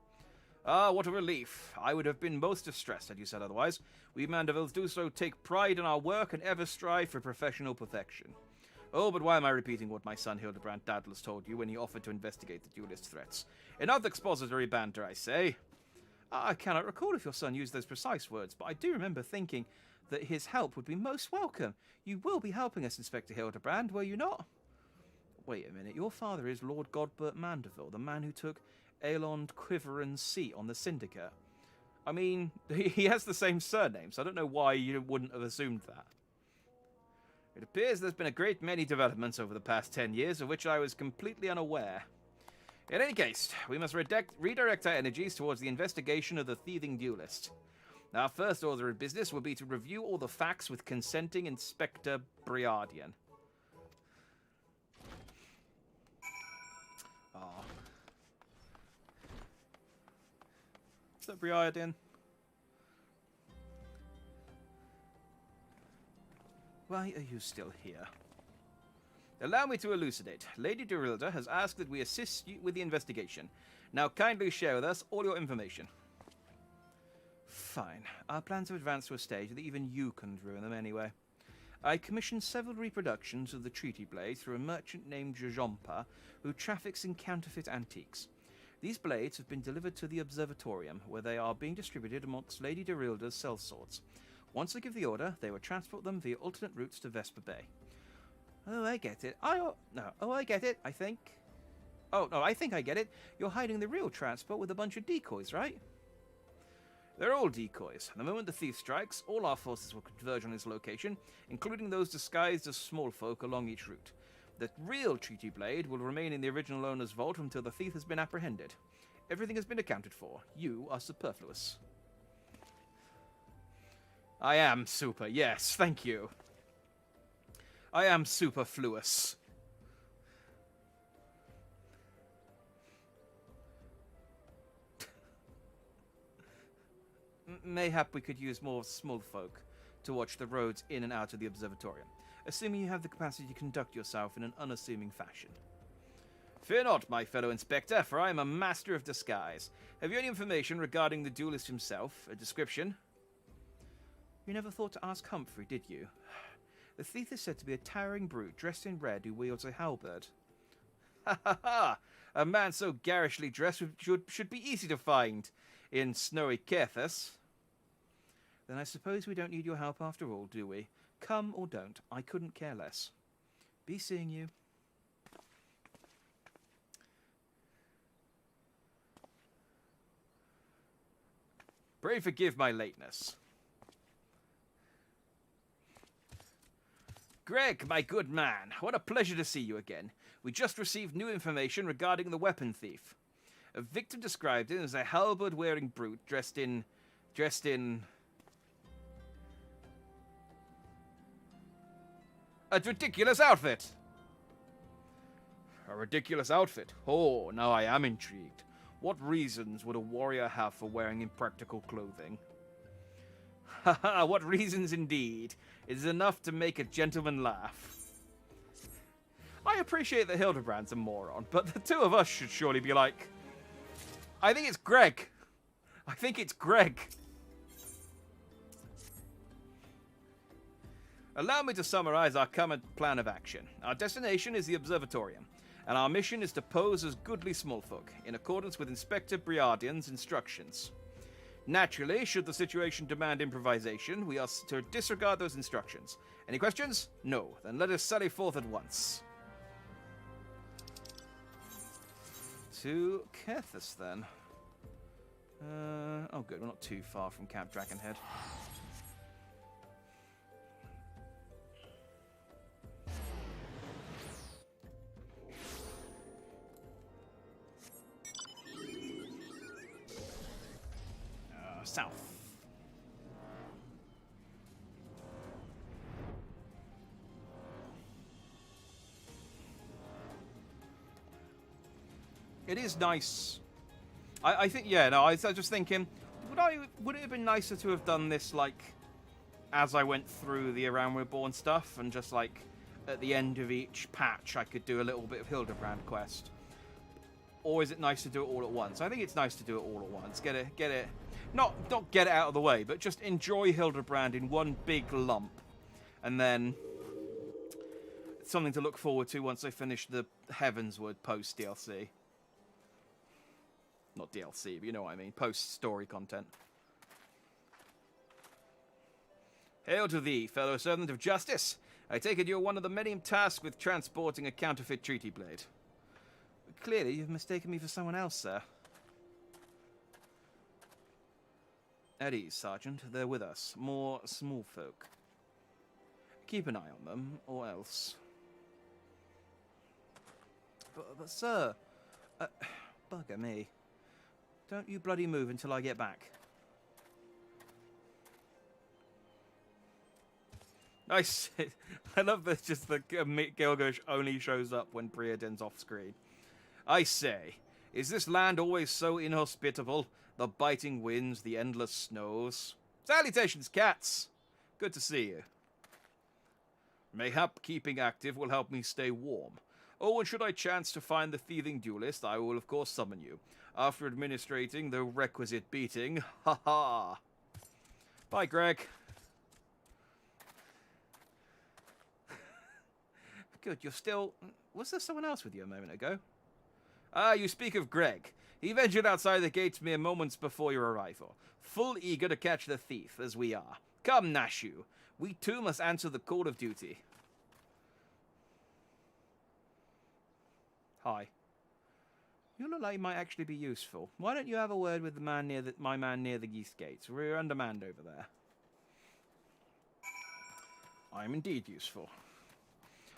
Ah, what a relief. I would have been most distressed had you said otherwise. We Mandevilles do so take pride in our work and ever strive for professional perfection. Oh, but why am I repeating what my son Hildebrand doubtless told you when he offered to investigate the duelist threats? Enough expository banter, I say. I cannot recall if your son used those precise words, but I do remember thinking that his help would be most welcome. You will be helping us, Inspector Hildebrand, will you not? Wait a minute, your father is Lord Godbert Mandeville, the man who took Aelond Quiveran's seat on the Syndicate. I mean, he has the same surname, so I don't know why you wouldn't have assumed that. It appears there's been a great many developments over the past 10 years of which I was completely unaware. In any case, we must redirect our energies towards the investigation of the thieving duelist. Our first order of business will be to review all the facts with consenting Inspector Briardian. Oh. Is that Briardian? Why are you still here? Allow me to elucidate. Lady Dorilda has asked that we assist you with the investigation. Now kindly share with us all your information. Fine. Our plans have advanced to a stage that even you couldn't ruin them anyway. I commissioned several reproductions of the Treaty Blade through a merchant named Jajompa, who traffics in counterfeit antiques. These blades have been delivered to the Observatorium, where they are being distributed amongst Lady Dorilda's sellswords. Once I give the order, they will transport them via alternate routes to Vesper Bay. Oh, I get it. I get it, I think. Oh, no, I think I get it. You're hiding the real transport with a bunch of decoys, right? They're all decoys. The moment the thief strikes, all our forces will converge on his location, including those disguised as small folk along each route. The real Treaty Blade will remain in the original owner's vault until the thief has been apprehended. Everything has been accounted for. You are superfluous. I am super, yes, thank you. I am superfluous. Mayhap we could use more small folk to watch the roads in and out of the observatorium, assuming you have the capacity to conduct yourself in an unassuming fashion. Fear not, my fellow inspector, for I am a master of disguise. Have you any information regarding the duelist himself? A description? You never thought to ask Humphrey, did you? The thief is said to be a towering brute dressed in red who wields a halberd. Ha ha ha! A man so garishly dressed should be easy to find in snowy Cathus. Then I suppose we don't need your help after all, do we? Come or don't, I couldn't care less. Be seeing you. Pray forgive my lateness. Greg, my good man, what a pleasure to see you again. We just received new information regarding the weapon thief. A victim described him as a halberd-wearing brute dressed in... a ridiculous outfit! A ridiculous outfit? Oh, now I am intrigued. What reasons would a warrior have for wearing impractical clothing? Haha, what reasons indeed. It is enough to make a gentleman laugh. I appreciate that Hildebrand's a moron, but the two of us should surely be like... I think it's Greg. I think it's Greg. Allow me to summarize our current plan of action. Our destination is the Observatorium, and our mission is to pose as goodly smallfolk, in accordance with Inspector Briardian's instructions. Naturally, should the situation demand improvisation, we are to disregard those instructions. Any questions? No. Then let us sally forth at once. To Cathus, then. Oh good, we're not too far from Camp Dragonhead. South. It is nice. I think, yeah, no, I was just thinking, would it have been nicer to have done this, like, as I went through the Around Reborn stuff, and just, like, at the end of each patch, I could do a little bit of Hildebrand Quest? Or is it nice to do it all at once? I think it's nice to do it all at once. Get it, not get it out of the way, but just enjoy Hildebrand in one big lump. And then something to look forward to once I finish the Heavensward post-DLC. Not DLC, but you know what I mean. Post-story content. Hail to thee, fellow servant of justice. I take it you're one of the many tasked with transporting a counterfeit treaty blade. Clearly, you've mistaken me for someone else, sir. At ease, Sergeant. They're with us. More small folk. keep an eye on them, or else. But sir, bugger me. Don't you bloody move until I get back. Nice. I love that just the Gilgamesh only shows up when Briaden's off screen. I say, is this land always so inhospitable? The biting winds, the endless snows. Salutations, cats. Good to see you. Mayhap keeping active will help me stay warm. Oh, and should I chance to find the thieving duelist, I will of course summon you. After administrating the requisite beating. Ha ha. Bye, Greg. Good, you're still... Was there someone else with you a moment ago? Ah, you speak of Greg. He ventured outside the gates mere moments before your arrival, full eager to catch the thief, as we are. Come, Nashu. We too must answer the call of duty. Hi. You look like you might actually be useful. Why don't you have a word with the man near my man near the east gates? We're undermanned over there. I'm indeed useful.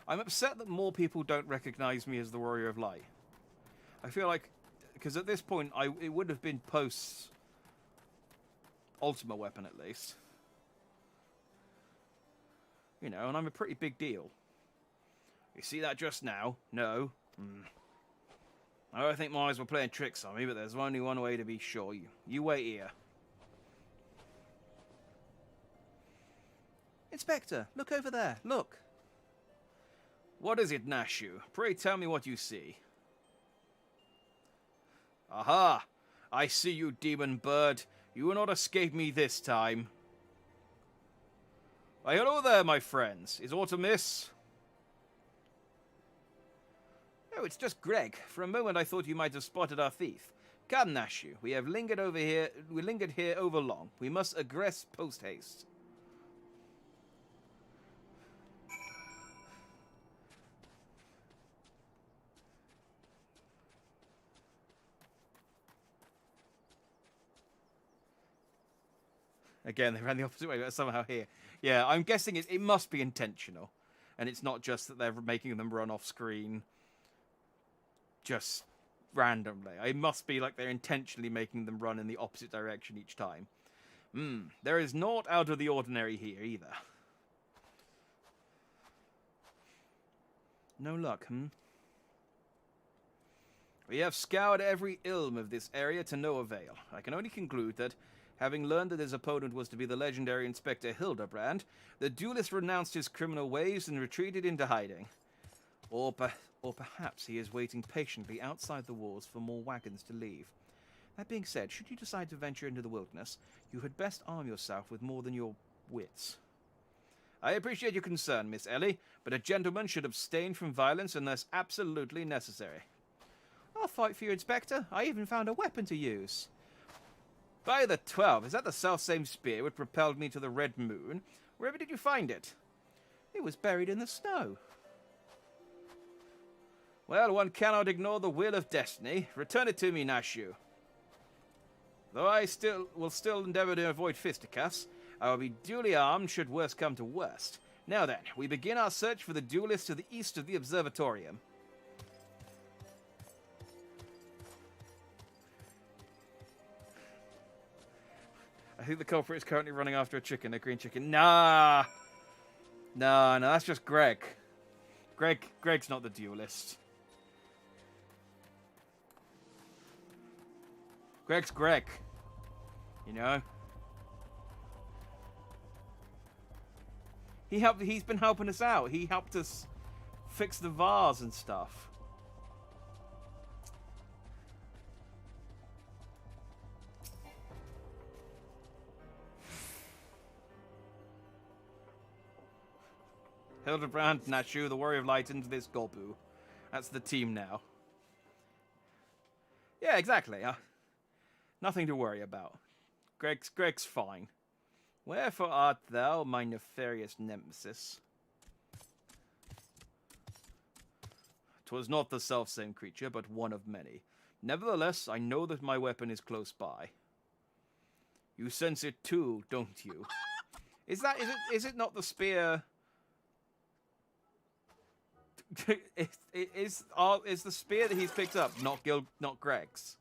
I'm upset that more people don't recognize me as the Warrior of Light. I feel like, because at this point, it would have been post Ultima Weapon at least. You know, and I'm a pretty big deal. You see that just now? No. I don't think my eyes were playing tricks on me, but there's only one way to be sure. You wait here. Inspector, look over there. Look. What is it, Nashu? Pray tell me what you see. Aha! I see you, demon bird. You will not escape me this time. Why, hello there, my friends. Is aught amiss? Oh, it's just Greg. For a moment I thought you might have spotted our thief. Come, Nashu. We have lingered here over long. We must aggress post-haste. Again, they ran the opposite way, but somehow here. Yeah, I'm guessing it must be intentional. And it's not just that they're making them run off screen just randomly. It must be like they're intentionally making them run in the opposite direction each time. There is naught out of the ordinary here, either. No luck, We have scoured every ilm of this area to no avail. I can only conclude that, having learned that his opponent was to be the legendary Inspector Hildebrand, the duelist renounced his criminal ways and retreated into hiding. Or perhaps he is waiting patiently outside the walls for more wagons to leave. That being said, should you decide to venture into the wilderness, you had best arm yourself with more than your wits. I appreciate your concern, Miss Ellie, but a gentleman should abstain from violence unless absolutely necessary. I'll fight for you, Inspector. I even found a weapon to use. By the 12, is that the self-same spear which propelled me to the Red Moon? Wherever did you find it? It was buried in the snow. Well, one cannot ignore the will of destiny. Return it to me, Nashu. Though I will still endeavour to avoid fisticuffs, I will be duly armed should worst come to worst. Now then, we begin our search for the duelist to the east of the observatorium. I think the culprit is currently running after a green chicken. Nah! No, that's just Greg. Greg's not the duelist. Greg's Greg. You know? He's been helping us out. He helped us fix the vase and stuff. Hildebrand, Nashu, the Warrior of Light, into this Golbu. That's the team now. Yeah, exactly. Nothing to worry about. Greg's fine. Wherefore art thou, my nefarious nemesis? 'Twas not the selfsame creature, but one of many. Nevertheless, I know that my weapon is close by. You sense it too, don't you? Is it not the spear Is the spear that he's picked up not Greg's?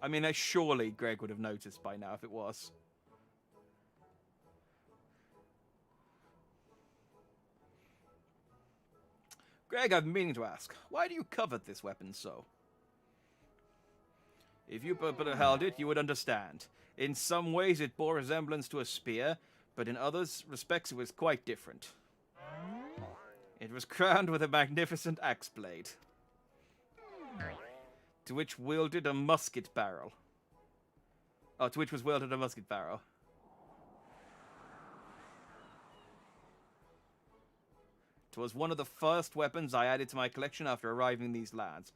I mean, surely Greg would have noticed by now if it was. Greg, I've been meaning to ask, why do you covet this weapon so? If you but held it, you would understand. In some ways it bore resemblance to a spear, but in others respects it was quite different. It was crowned with a magnificent axe blade, to which wielded a musket barrel. Oh, to which was wielded a musket barrel. It was one of the first weapons I added to my collection after arriving in these lands.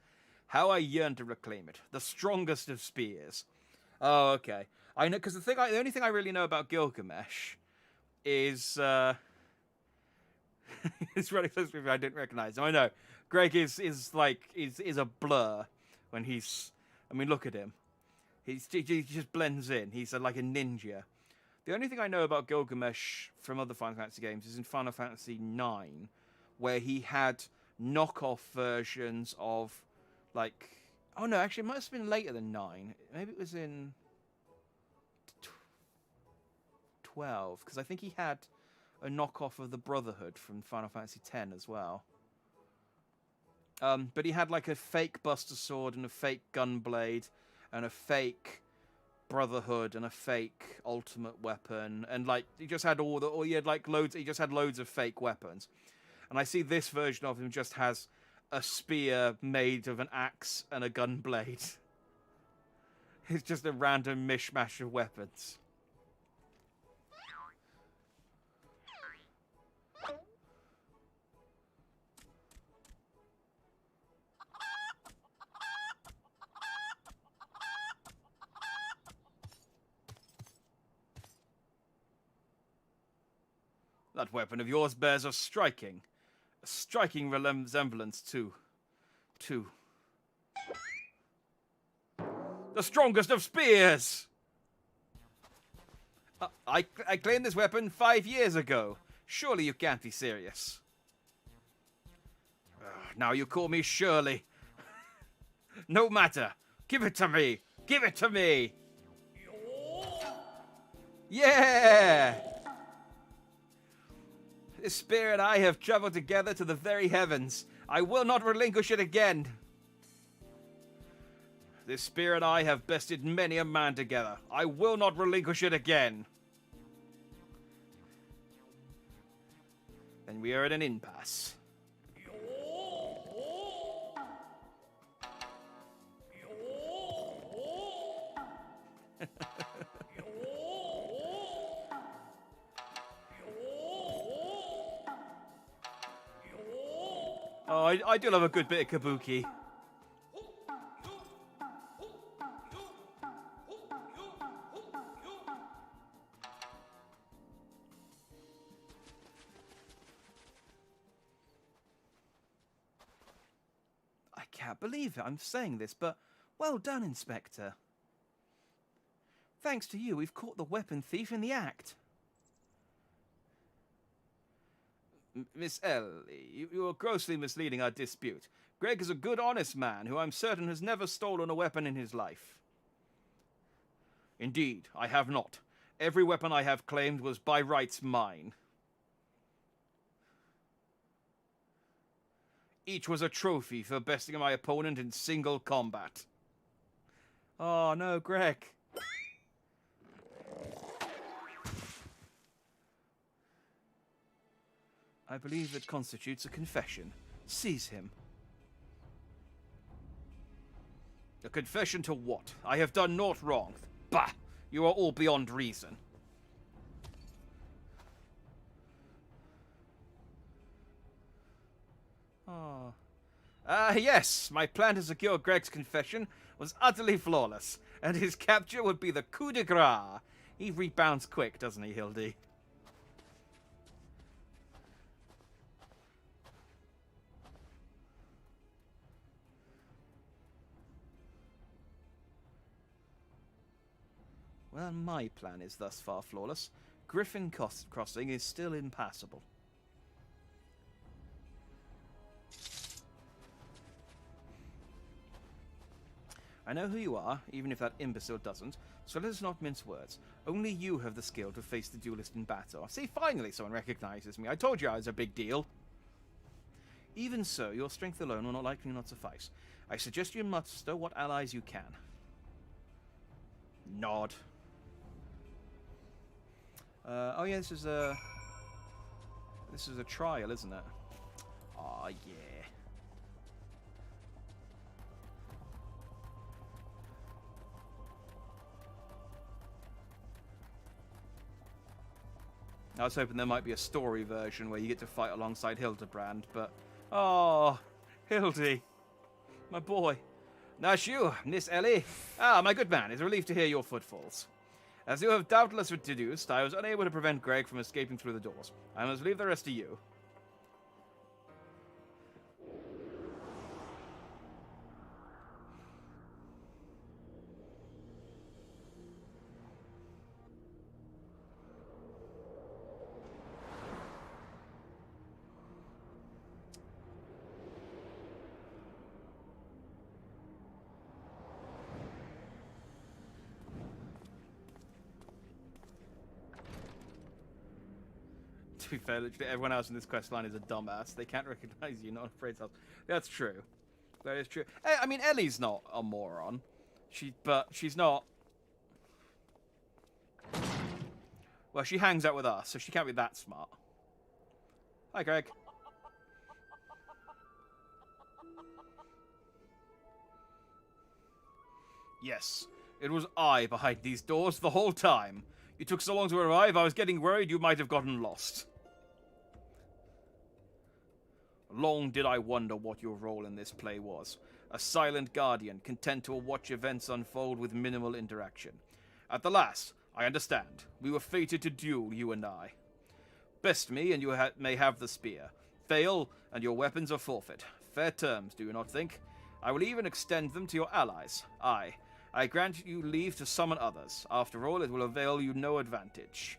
How I yearn to reclaim it. The strongest of spears. Oh, okay. I know, because the only thing I really know about Gilgamesh is it's really close to me I didn't recognize him. I know. Greg is a blur when he's. I mean, look at him. He just blends in. He's like a ninja. The only thing I know about Gilgamesh from other Final Fantasy games is in Final Fantasy IX, where he had knockoff versions of, like... Oh, no, actually, it must have been later than 9. Maybe it was in 12, because I think he had a knockoff of the Brotherhood from Final Fantasy X as well. But he had, like, a fake Buster Sword and a fake Gunblade and a fake Brotherhood and a fake Ultimate Weapon, and like he just had he had like loads. He just had loads of fake weapons, and I see this version of him just has a spear made of an axe and a gunblade. It's just a random mishmash of weapons. That weapon of yours bears a striking resemblance to the strongest of spears. I claimed this weapon 5 years ago. Surely you can't be serious. Now you call me Shirley. No matter. Give it to me. Give it to me. Yeah! This spear and I have traveled together to the very heavens. I will not relinquish it again. This spear and I have bested many a man together. I will not relinquish it again. Then we are at an impasse. Oh, I do love a good bit of kabuki. I can't believe it. I'm saying this, but well done, Inspector. Thanks to you, we've caught the weapon thief in the act. Miss Ellie, you are grossly misleading our dispute. Greg is a good, honest man who I'm certain has never stolen a weapon in his life. Indeed, I have not. Every weapon I have claimed was by rights mine. Each was a trophy for besting my opponent in single combat. Oh no, Greg. I believe that constitutes a confession. Seize him. A confession to what? I have done naught wrong. Bah! You are all beyond reason. Oh. Yes, my plan to secure Greg's confession was utterly flawless, and his capture would be the coup de grace. He rebounds quick, doesn't he, Hildy? Well, my plan is thus far flawless. Griffin Crossing is still impassable. I know who you are, even if that imbecile doesn't, so let us not mince words. Only you have the skill to face the duelist in battle. See, finally someone recognizes me. I told you I was a big deal. Even so, your strength alone will not likely not suffice. I suggest you muster what allies you can. Nod. Oh yeah, this is a trial, isn't it? Aw, yeah. I was hoping there might be a story version where you get to fight alongside Hildebrand, but... Oh, Hildy. My boy. Nash you, Miss Ellie. Ah, my good man, it's a relief to hear your footfalls. As you have doubtless deduced, I was unable to prevent Greg from escaping through the doors. I must leave the rest to you. To be fair, literally everyone else in this quest line is a dumbass. They can't recognize you, not afraid of. That's true. That is true. I mean, Ellie's not a moron. But she's not... Well, she hangs out with us, so she can't be that smart. Hi, Greg. Yes, it was I behind these doors the whole time. You took so long to arrive, I was getting worried you might have gotten lost. Long did I wonder what your role in this play was. A silent guardian, content to watch events unfold with minimal interaction. At the last, I understand. We were fated to duel, you and I. Best me, and you may have the spear. Fail, and your weapons are forfeit. Fair terms, do you not think? I will even extend them to your allies. I grant you leave to summon others. After all, it will avail you no advantage.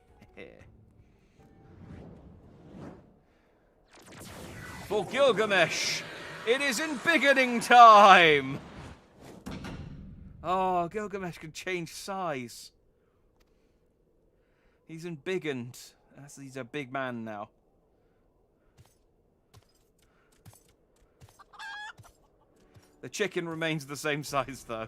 For Gilgamesh, it is embiggening time! Oh, Gilgamesh can change size. He's embiggened. He's a big man now. The chicken remains the same size, though.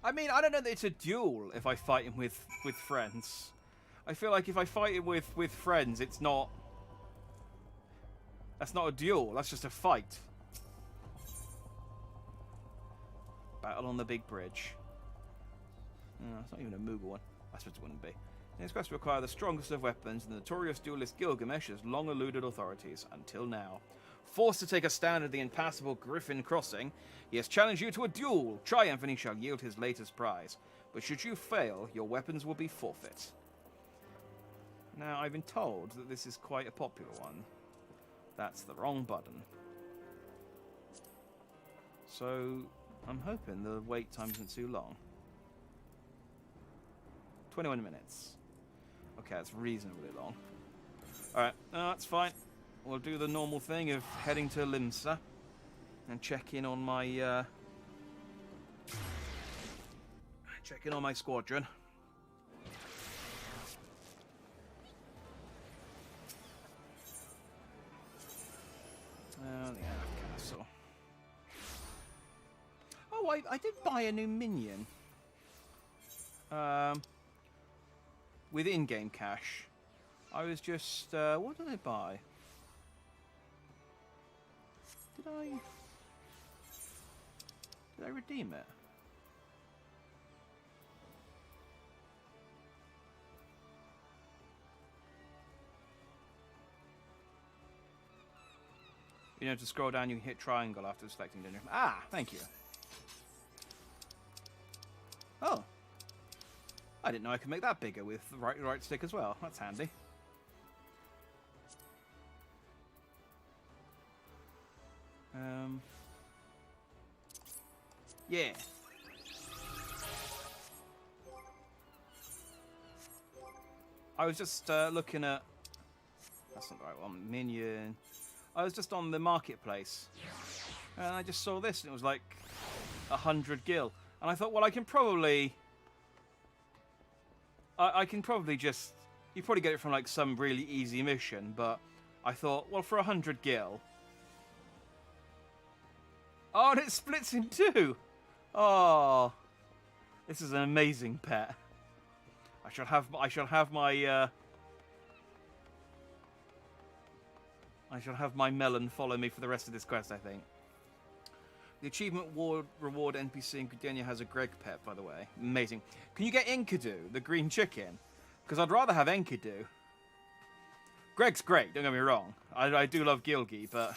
I mean, I don't know that it's a duel if I fight him with friends. I feel like if I fight him with friends, it's not... That's not a duel, that's just a fight. Battle on the big bridge. No, it's not even a Moogle one. I suppose it wouldn't be. This quest require the strongest of weapons, and the notorious duelist Gilgamesh has long eluded authorities, until now. Forced to take a stand at the impassable Griffin Crossing, he has challenged you to a duel. Triumph and he shall yield his latest prize. But should you fail, your weapons will be forfeit. Now, I've been told that this is quite a popular one. That's the wrong button. So, I'm hoping the wait time isn't too long. 21 minutes. Okay, that's reasonably long. Alright, no, that's fine. We'll do the normal thing of heading to Limsa and check in on my squadron. The castle. Oh, I did buy a new minion. With in-game cash. I was just what did I buy? Did I redeem it? You know, to scroll down, you hit triangle after selecting dinner. Ah, thank you. Oh. I didn't know I could make that bigger with the right stick as well. That's handy. Yeah. I was just looking at... That's not the right one. Minion. I was just on the marketplace. And I just saw this, and it was like 100 gil. And I thought, well, I can probably... I can probably just... You probably get it from like some really easy mission, but I thought, well, for 100 gil... Oh, and it splits in two! Oh, this is an amazing pet. I shall have my melon follow me for the rest of this quest, I think. The achievement reward NPC in Gudenia has a Greg pet, by the way. Amazing. Can you get Enkidu, the green chicken? Because I'd rather have Enkidu. Greg's great, don't get me wrong. I do love Gilgi, but...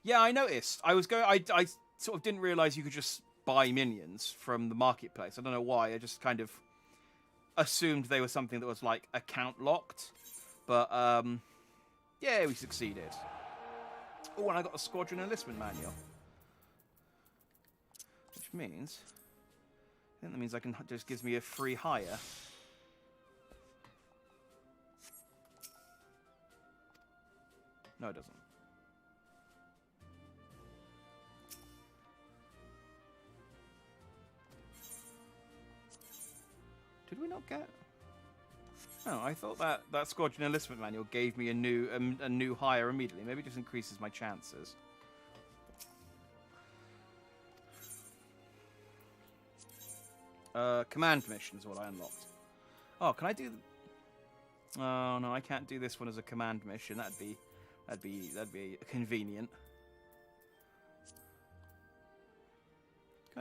Yeah, I noticed. I sort of didn't realise you could just buy minions from the marketplace. I don't know why. I just kind of assumed they were something that was like account locked. But yeah, we succeeded. Oh, and I got a squadron enlistment manual, which means I think that means I can just gives me a free hire. No, it doesn't. Did we not get? Oh, I thought that squadron enlistment manual gave me a new hire immediately. Maybe it just increases my chances. Command mission is what I unlocked. Oh, can I do? Oh no, I can't do this one as a command mission. That'd be convenient.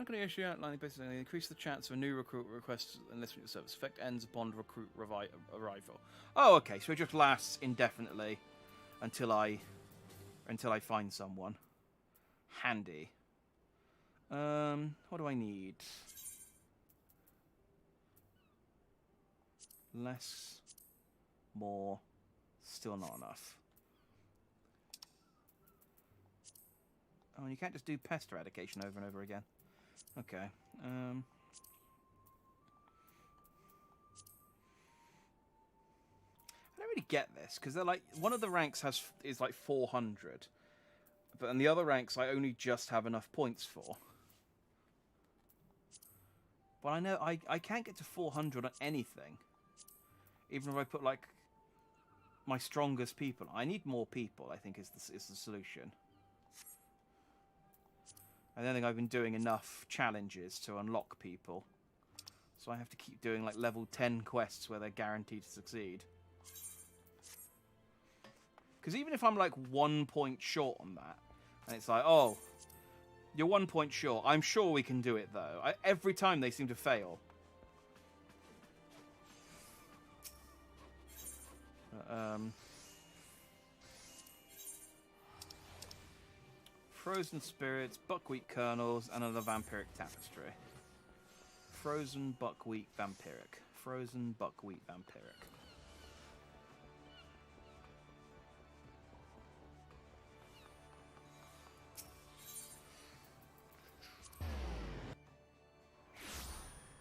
Can I issue outlining basically increase the chance of a new recruit request enlistment to service. Effect ends upon recruit arrival. Oh, okay. So it just lasts indefinitely until I find someone. Handy. What do I need? Less, more, still not enough. Oh, and you can't just do pest eradication over and over again. Okay. I don't really get this because they're like one of the ranks is like 400, but in the other ranks I only just have enough points for. But I know I can't get to 400 on anything, even if I put like my strongest people. I need more people. I think is the solution. I don't think I've been doing enough challenges to unlock people. So I have to keep doing like level 10 quests where they're guaranteed to succeed. Because even if I'm like 1 point short on that, and it's like, oh, you're 1 point short. I'm sure we can do it though. Every time they seem to fail. Frozen spirits, buckwheat kernels, and another vampiric tapestry. Frozen buckwheat vampiric. Frozen buckwheat vampiric.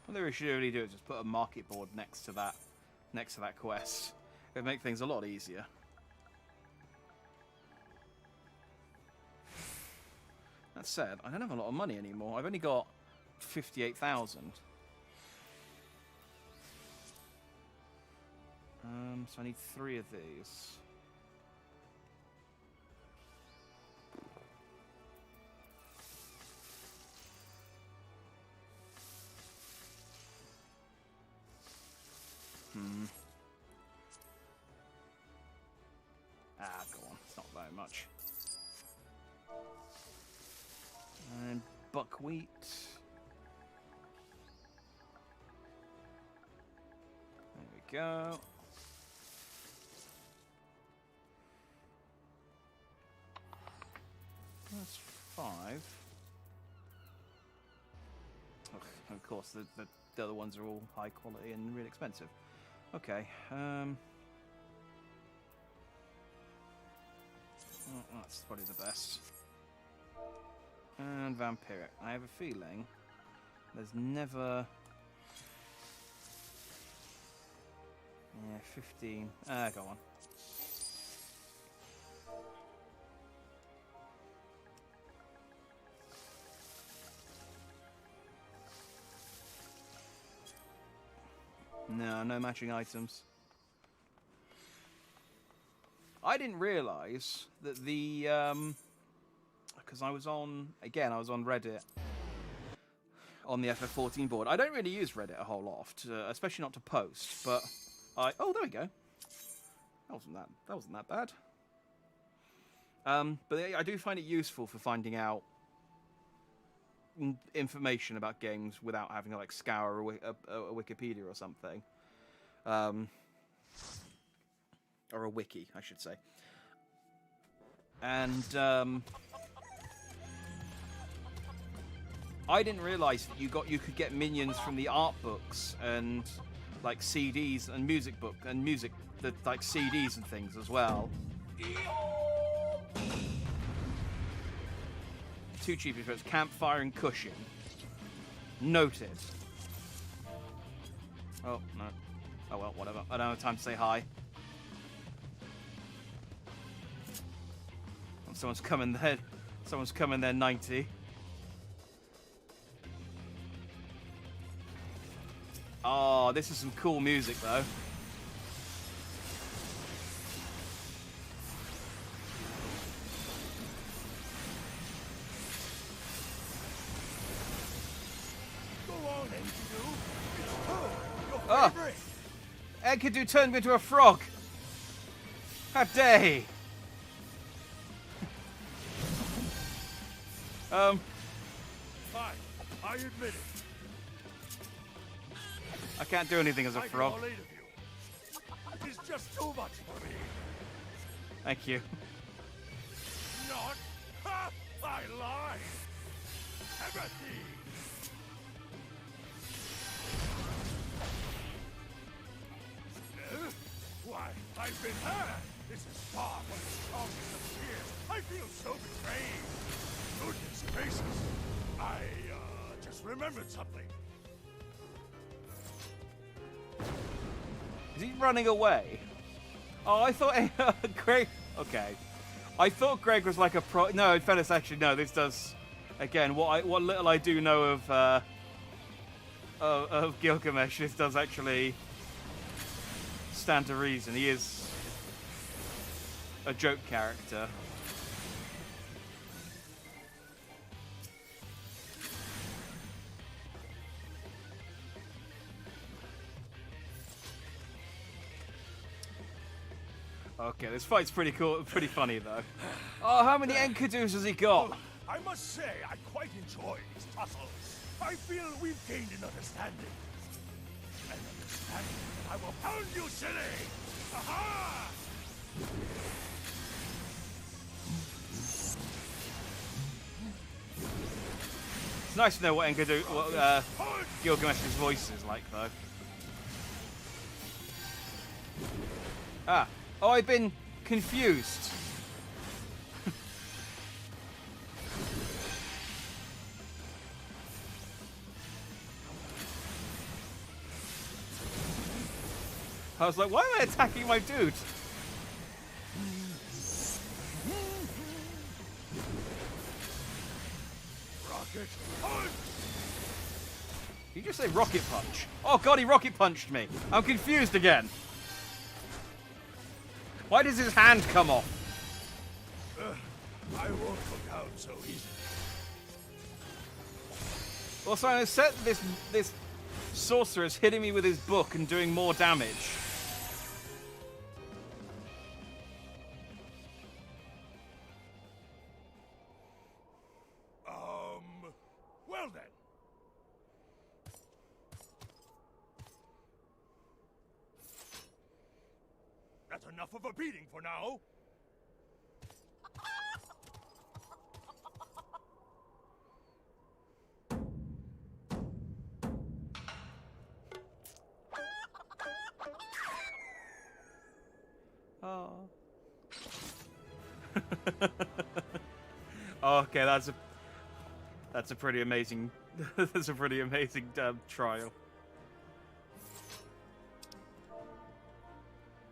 What they should really do is just put a market board next to that quest. It'd make things a lot easier. That said, I don't have a lot of money anymore. I've only got 58,000. So I need 3 of these. Go on. It's not very much. And buckwheat. There we go. That's 5. Ugh, of course, the other ones are all high quality and really expensive. Okay. That's probably the best. And vampiric. I have a feeling there's never... Yeah, 15. Go on. No, no matching items. I didn't realise that the... because I was on Reddit. On the FF14 board. I don't really use Reddit a whole lot, especially not to post, but... Oh, there we go. That wasn't that bad. But I do find it useful for finding out information about games without having to like scour a Wikipedia or something, or a wiki, I should say. And I didn't realise that you could get minions from the art books and like CDs and music like CDs and things as well. Two cheap effects, campfire and cushion. Noted. Oh, no. Oh well, whatever. I don't have time to say hi. Someone's coming there. Someone's coming there 90. Oh, this is some cool music though. Oh! Enkidu turned me into a frog! How dare he! Fine, I admit it. I can't do anything as a frog. All 8 of you. It's just too much for me. Thank you. Not? Ha! I lied! Empathy! Why, I've been hurt! This is far from the strongest of fears. I feel so betrayed. Goodness gracious. I, just remembered something. Is he running away? Oh, I thought Greg... Okay. I thought Greg was like a pro... No, in fairness, actually, no. This does... Again, what little I do know of Gilgamesh, this does actually stand to reason. He is a joke character. Okay, this fight's pretty cool, pretty funny though. Oh, how many Enkidus has he got? I must say, I quite enjoy these tussles. I feel we've gained an understanding. An understanding that I will pound you silly! Aha! It's nice to know what Gilgamesh's voice is like though. Ah. Oh, I've been confused. I was like, why am I attacking my dude? Rocket punch! Did you just say rocket punch? Oh god, he rocket punched me. I'm confused again. Why does his hand come off? I won't look out so easily. Also, I set this sorceress hitting me with his book and doing more damage. Well then. That's enough of a beating for now. Oh. Okay, that's a pretty amazing that's a pretty amazing trial.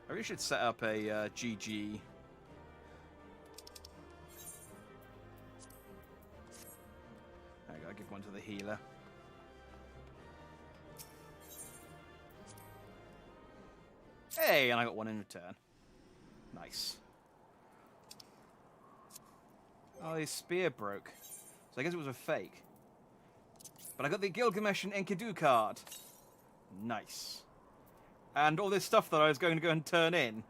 I really should set up a GG. I gotta give one to the healer. Hey, and I got one in return. Nice. Oh, his spear broke. So I guess it was a fake. But I got the Gilgamesh and Enkidu card. Nice. And all this stuff that I was going to go and turn in.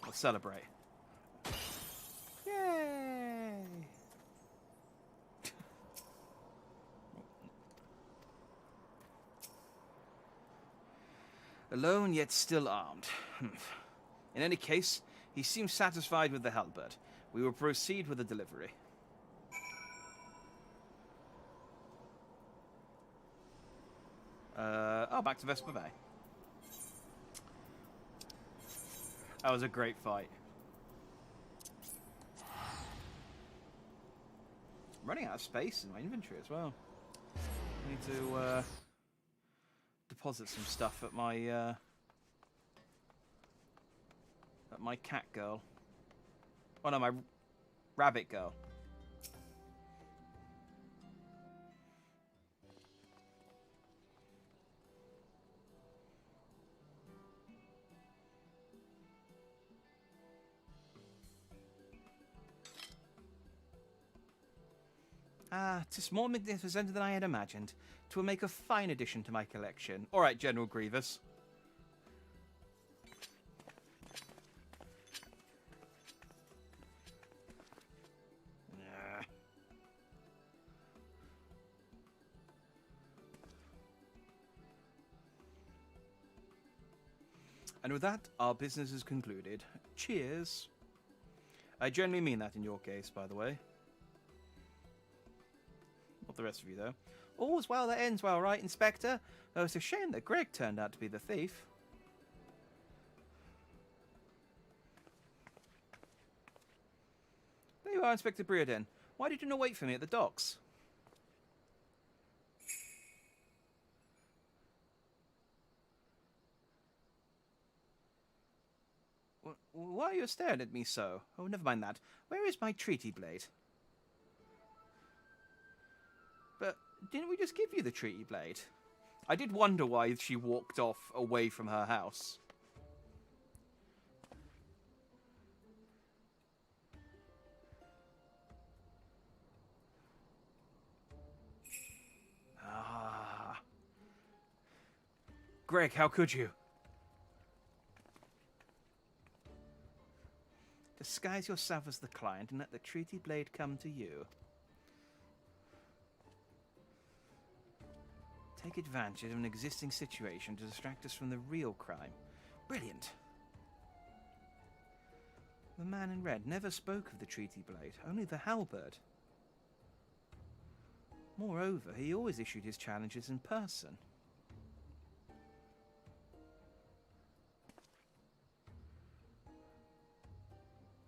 Let's celebrate. Yay! Alone yet still armed. In any case, he seems satisfied with the halberd. We will proceed with the delivery. Back to Vesper Bay. That was a great fight. I'm running out of space in my inventory as well. I need to deposit some stuff at my cat girl. Oh no, my rabbit girl. Ah, 'tis more magnificent than I had imagined. 'Twill make a fine addition to my collection. All right, General Grievous. And with that, our business is concluded. Cheers. I generally mean that in your case, by the way. Not the rest of you, though. All's well that ends well, right, Inspector? Oh, it's a shame that Greg turned out to be the thief. There you are, Inspector Brereton. Why did you not wait for me at the docks? Why are you staring at me so? Oh, never mind that. Where is my treaty blade? But didn't we just give you the treaty blade? I did wonder why she walked off away from her house. Ah. Greg, how could you? Disguise yourself as the client and let the treaty blade come to you. Take advantage of an existing situation to distract us from the real crime. Brilliant. The man in red never spoke of the treaty blade, only the halberd. Moreover, he always issued his challenges in person.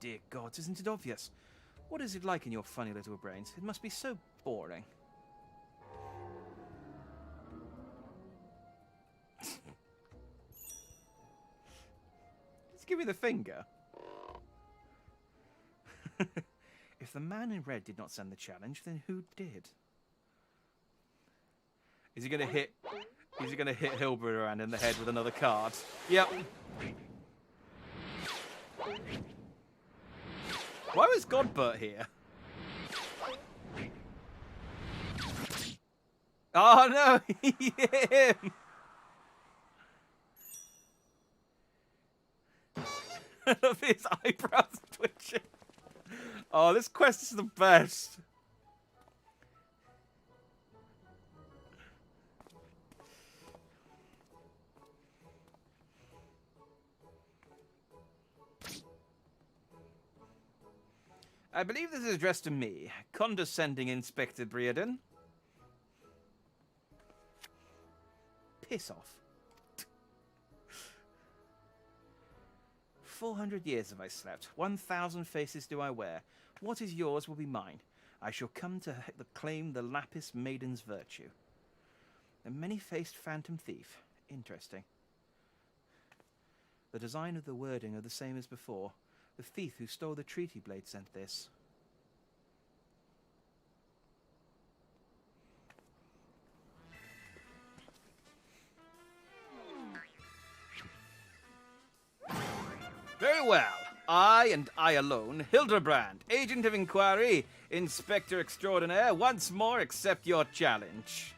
Dear gods, isn't it obvious? What is it like in your funny little brains? It must be so boring. Just give me the finger. If the man in red did not send the challenge, then who did? Is he gonna hit Hildebrand in the head with another card? Yep. Why was Godbert here? Oh no, he hit him! I love his eyebrows twitching. Oh, this quest is the best. I believe this is addressed to me, condescending Inspector Brereton. Piss off. 400 years have I slept. 1,000 faces do I wear. What is yours will be mine. I shall come to claim the Lapis Maiden's virtue. A many-faced phantom thief. Interesting. The design of the wording are the same as before. The thief who stole the treaty blade sent this. Very well. I, and I alone, Hildebrand, Agent of Inquiry, Inspector Extraordinaire, once more accept your challenge.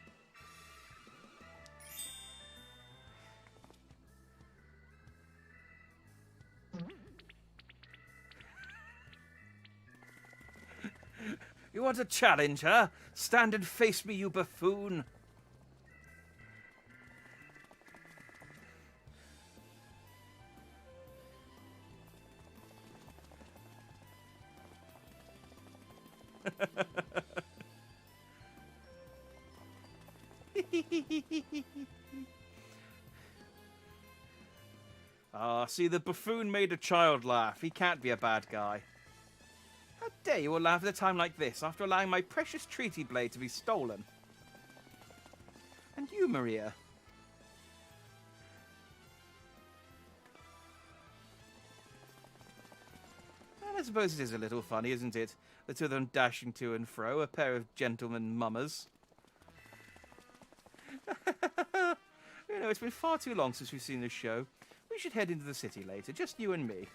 You want a challenge, huh? Stand and face me, you buffoon. Ah, see, the buffoon made a child laugh. He can't be a bad guy. How dare you all laugh at a time like this, after allowing my precious treaty blade to be stolen? And you, Maria? Well, I suppose it is a little funny, isn't it? The two of them dashing to and fro, a pair of gentlemen mummers. You know, it's been far too long since we've seen this show. We should head into the city later, just you and me.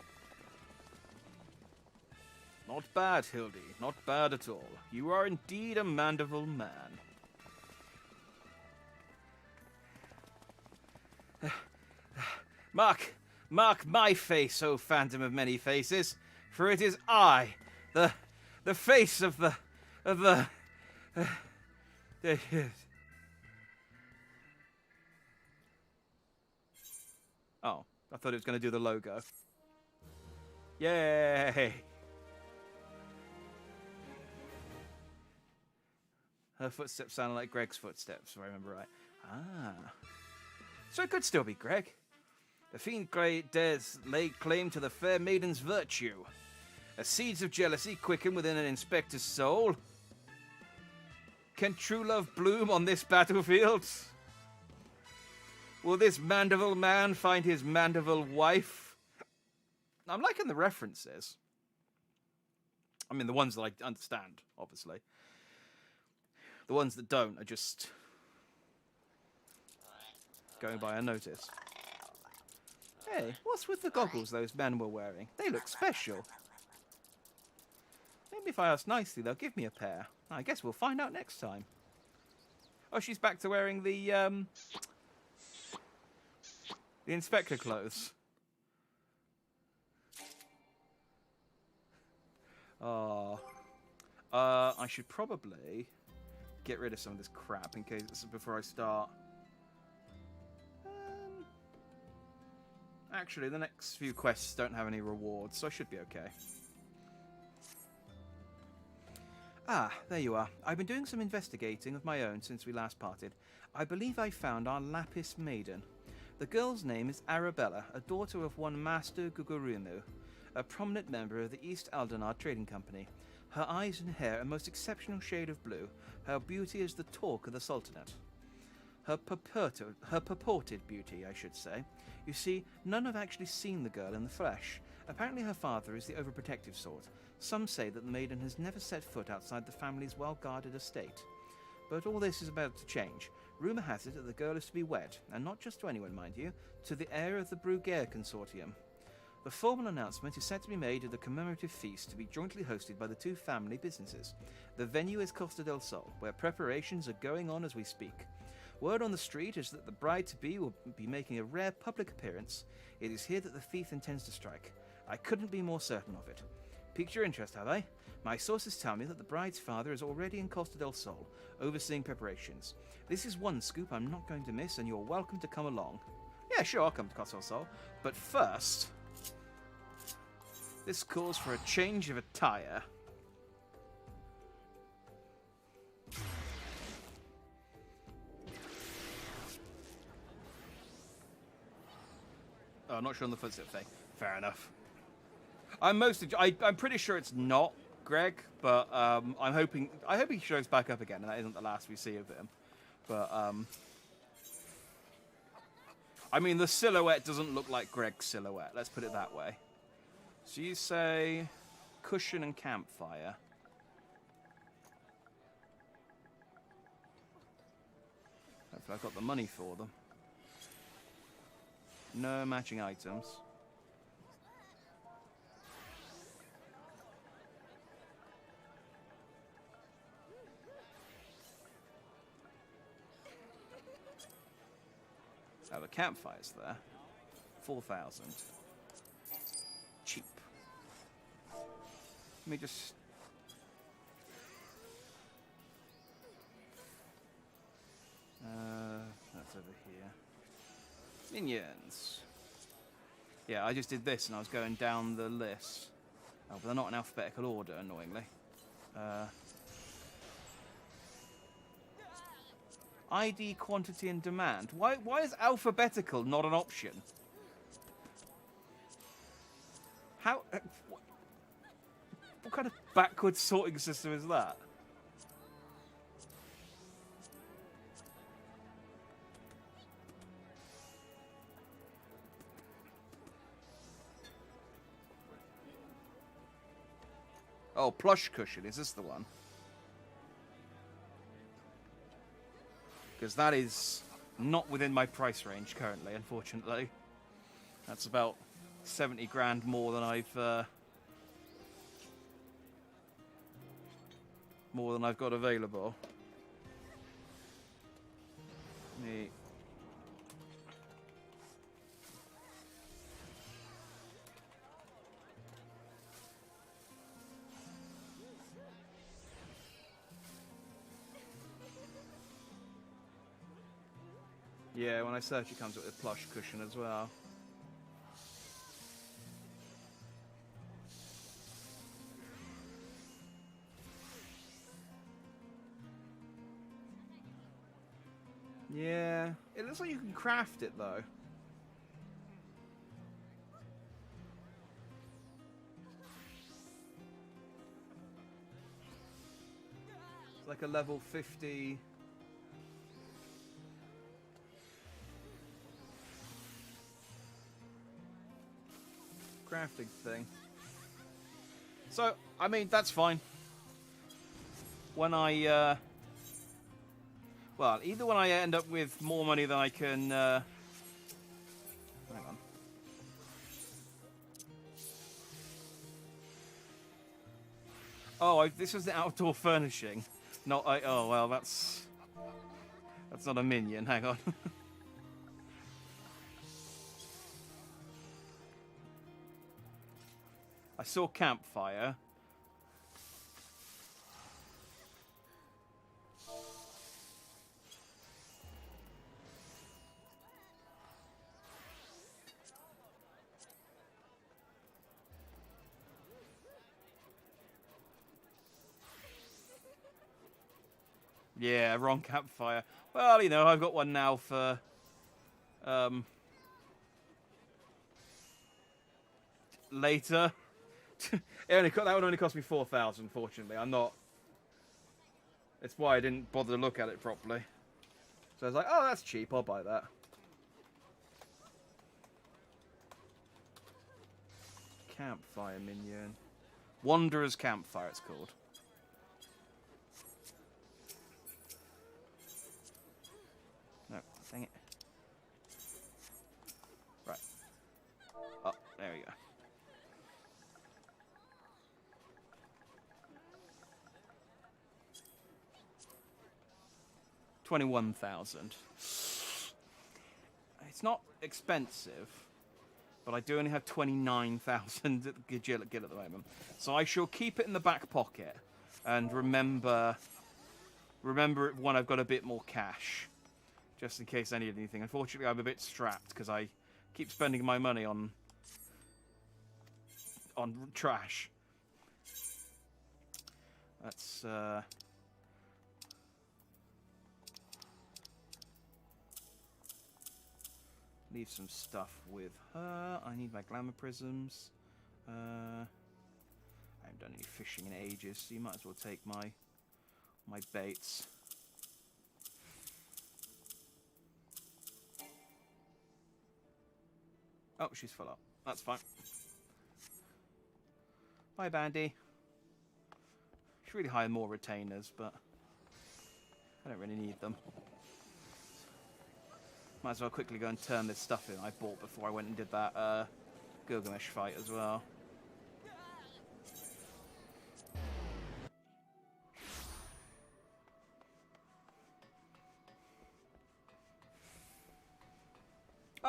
Not bad, Hildy. Not bad at all. You are indeed a mandeville man. Mark my face, O phantom of many faces, for it is I, the face of the. Oh, I thought it was going to do the logo. Yay! Her footsteps sounded like Greg's footsteps, if I remember right. Ah. So it could still be Greg. The fiend dares lay claim to the fair maiden's virtue. As seeds of jealousy quicken within an inspector's soul. Can true love bloom on this battlefield? Will this Mandeville man find his Mandeville wife? I'm liking the references. I mean, the ones that I understand, obviously. The ones that don't are just going by unnoticed. Hey, what's with the goggles those men were wearing? They look special. Maybe if I ask nicely, they'll give me a pair. I guess we'll find out next time. Oh, she's back to wearing the inspector clothes. Oh. I should probably get rid of some of this crap in case before I start. Actually, the next few quests don't have any rewards, so I should be okay. Ah, there you are. I've been doing some investigating of my own since we last parted. I believe I found our Lapis Maiden. The girl's name is Arabella, a daughter of one Master Gugurumu, a prominent member of the East Aldenar Trading Company. Her eyes and hair a most exceptional shade of blue. Her beauty is the talk of the Sultanate. Her purported beauty, I should say. You see, none have actually seen the girl in the flesh. Apparently her father is the overprotective sort. Some say that the maiden has never set foot outside the family's well-guarded estate. But all this is about to change. Rumour has it that the girl is to be wed, and not just to anyone, mind you, to the heir of the Bruguiere Consortium. The formal announcement is set to be made at the commemorative feast to be jointly hosted by the two family businesses. The venue is Costa del Sol, where preparations are going on as we speak. Word on the street is that the bride-to-be will be making a rare public appearance. It is here that the thief intends to strike. I couldn't be more certain of it. Piqued your interest, have I? My sources tell me that the bride's father is already in Costa del Sol, overseeing preparations. This is one scoop I'm not going to miss, and you're welcome to come along. Yeah, sure, I'll come to Costa del Sol. But first, this calls for a change of attire. Oh, I'm not sure on the footstep thing. Fair enough. I'm pretty sure it's not Greg, but I hope he shows back up again, and that isn't the last we see of him. But I mean, the silhouette doesn't look like Greg's silhouette. Let's put it that way. So you say cushion and campfire. Hopefully I've got the money for them. No matching items. Oh, the campfire's there. 4,000. Cheap. Let me just... that's over here. Minions. Yeah, I just did this and I was going down the list. Oh, but they're not in alphabetical order, annoyingly. ID, quantity, and demand. Why is alphabetical not an option? How... what kind of backwards sorting system is that? Oh, plush cushion. Is this the one? Because that is not within my price range currently, unfortunately. That's about 70 grand more than I've got available. Me. Yeah, when I search it comes up with a plush cushion as well. Yeah, it looks like you can craft it though. It's like a level 50... crafting thing. So, I mean, that's fine. When I, well, either when I end up with more money than I can, hang on. Oh, this was the outdoor furnishing. Not, oh, well, that's not a minion, hang on. I saw campfire. Yeah, wrong campfire. Well, you know, I've got one now for later. That would only cost me 4,000, fortunately. I'm not... It's why I didn't bother to look at it properly. So I was like, oh, that's cheap, I'll buy that. Campfire minion. Wanderer's Campfire, it's called. No, dang it. Right. Oh, there we go. $21,000. It's not expensive, but I do only have 29,000 at the Gil at the moment. So I shall keep it in the back pocket and remember it when I've got a bit more cash, just in case I need anything. Unfortunately, I'm a bit strapped because I keep spending my money on trash. That's leave some stuff with her. I need my glamour prisms. I haven't done any fishing in ages, so you might as well take my baits. Oh, she's full up. That's fine. Bye, Bandy. Should really hire more retainers, but I don't really need them. Might as well quickly go and turn this stuff in I bought before I went and did that Gilgamesh fight as well.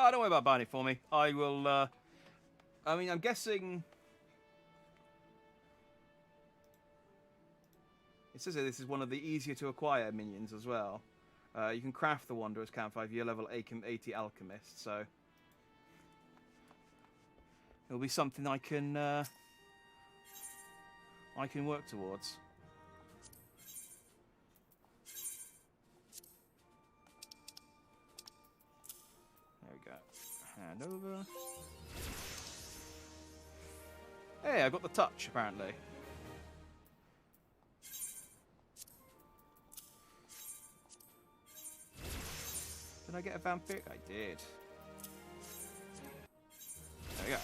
Oh, don't worry about buying it for me. I will, I mean, I'm guessing... It says that this is one of the easier to acquire minions as well. You can craft the Wanderer's Campfire year level 80 Alchemist, so... It'll be something I can work towards. There we go. Hand over. Hey, I got the touch, apparently. Did I get a vampire? I did. There we go.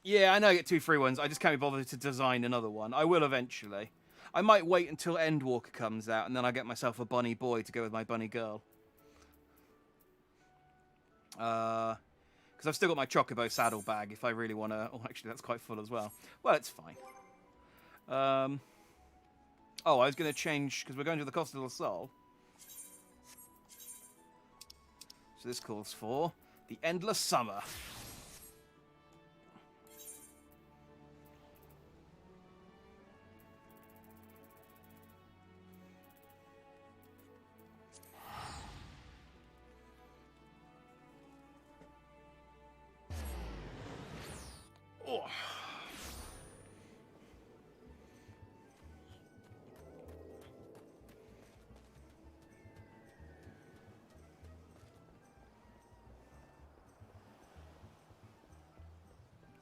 Yeah, I know I get 2 free ones. I just can't be bothered to design another one. I will eventually. I might wait until Endwalker comes out, and then I'll get myself a bunny boy to go with my bunny girl. Because I've still got my Chocobo saddlebag if I really want to... Oh, actually, that's quite full as well. Well, it's fine. Oh, I was going to change, because we're going to the Costa del Sol. So this calls for the Endless Summer. Oh.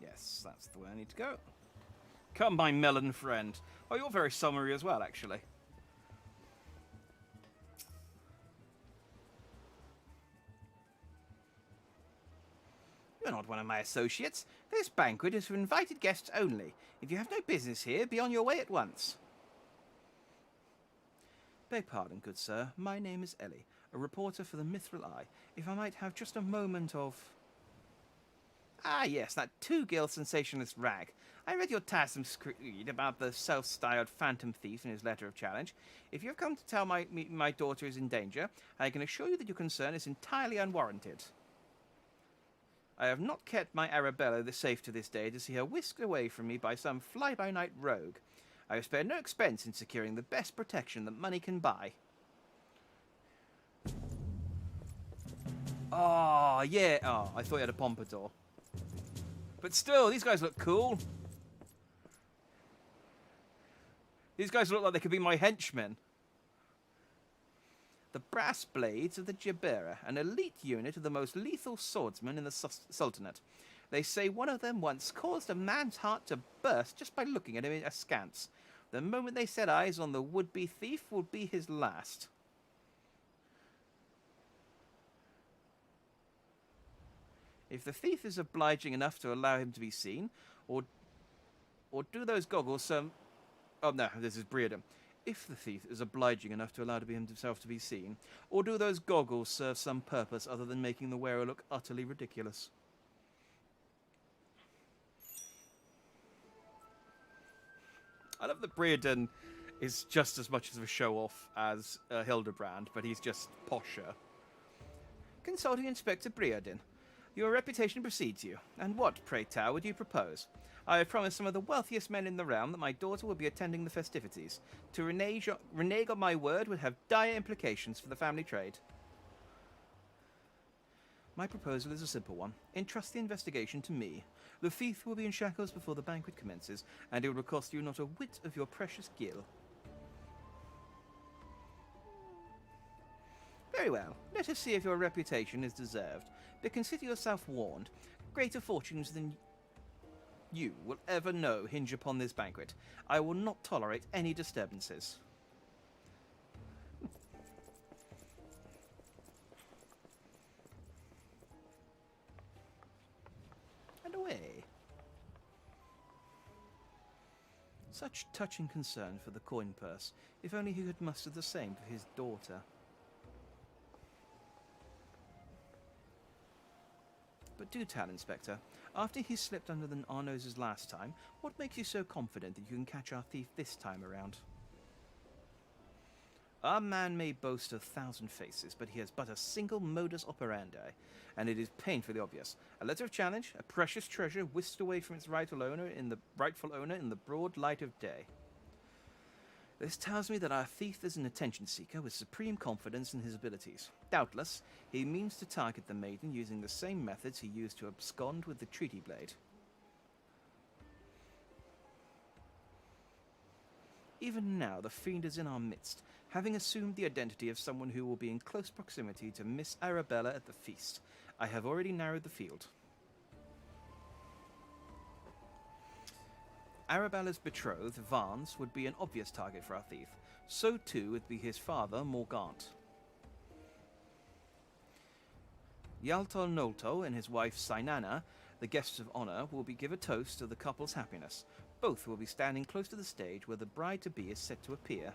Yes, that's the way I need to go. Come, my melon friend. Oh, you're very summery as well, actually. You're not one of my associates. This banquet is for invited guests only. If you have no business here, be on your way at once. Beg pardon, good sir. My name is Ellie, a reporter for the Mithril Eye. If I might have just a moment of... Ah, yes, that two-gill sensationalist rag. I read your tiresome screed about the self-styled phantom thief in his letter of challenge. If you have come to tell my daughter is in danger, I can assure you that your concern is entirely unwarranted. I have not kept my Arabella safe to this day to see her whisked away from me by some fly-by-night rogue. I have spared no expense in securing the best protection that money can buy. Oh, yeah. Oh, I thought you had a pompadour. But still, these guys look cool. These guys look like they could be my henchmen. The Brass Blades of the Jabera, an elite unit of the most lethal swordsmen in the Sultanate. They say one of them once caused a man's heart to burst just by looking at him askance. The moment they set eyes on the would-be thief will be his last. If the thief is obliging enough to allow him to be seen, or do those goggles some... Oh, no, this is Breedon. If the thief is obliging enough to allow himself to be seen, or do those goggles serve some purpose other than making the wearer look utterly ridiculous? I love that Breedon is just as much of a show-off as Hildebrand, but he's just posher. Consulting Inspector Breedon. Your reputation precedes you. And what, pray tell, would you propose? I have promised some of the wealthiest men in the realm that my daughter will be attending the festivities. To renege on my word would have dire implications for the family trade. My proposal is a simple one. Entrust the investigation to me. The thief will be in shackles before the banquet commences, and it will cost you not a whit of your precious gil. Very well. Let us see if your reputation is deserved. But consider yourself warned. Greater fortunes than you will ever know hinge upon this banquet. I will not tolerate any disturbances. And away. Such touching concern for the coin purse. If only he could muster the same for his daughter. But do tell, Inspector, after he slipped under our noses last time, what makes you so confident that you can catch our thief this time around? Our man may boast 1,000 faces, but he has but a single modus operandi, and it is painfully obvious. A letter of challenge, a precious treasure whisked away from its rightful owner in the broad light of day. This tells me that our thief is an attention seeker with supreme confidence in his abilities. Doubtless, he means to target the maiden using the same methods he used to abscond with the treaty blade. Even now, the fiend is in our midst, having assumed the identity of someone who will be in close proximity to Miss Arabella at the feast. I have already narrowed the field. Arabella's betrothed, Vance, would be an obvious target for our thief. So too would be his father, Morgant. Yaltol Nolto and his wife, Sainana, the guests of honor, will give a toast to the couple's happiness. Both will be standing close to the stage where the bride-to-be is set to appear.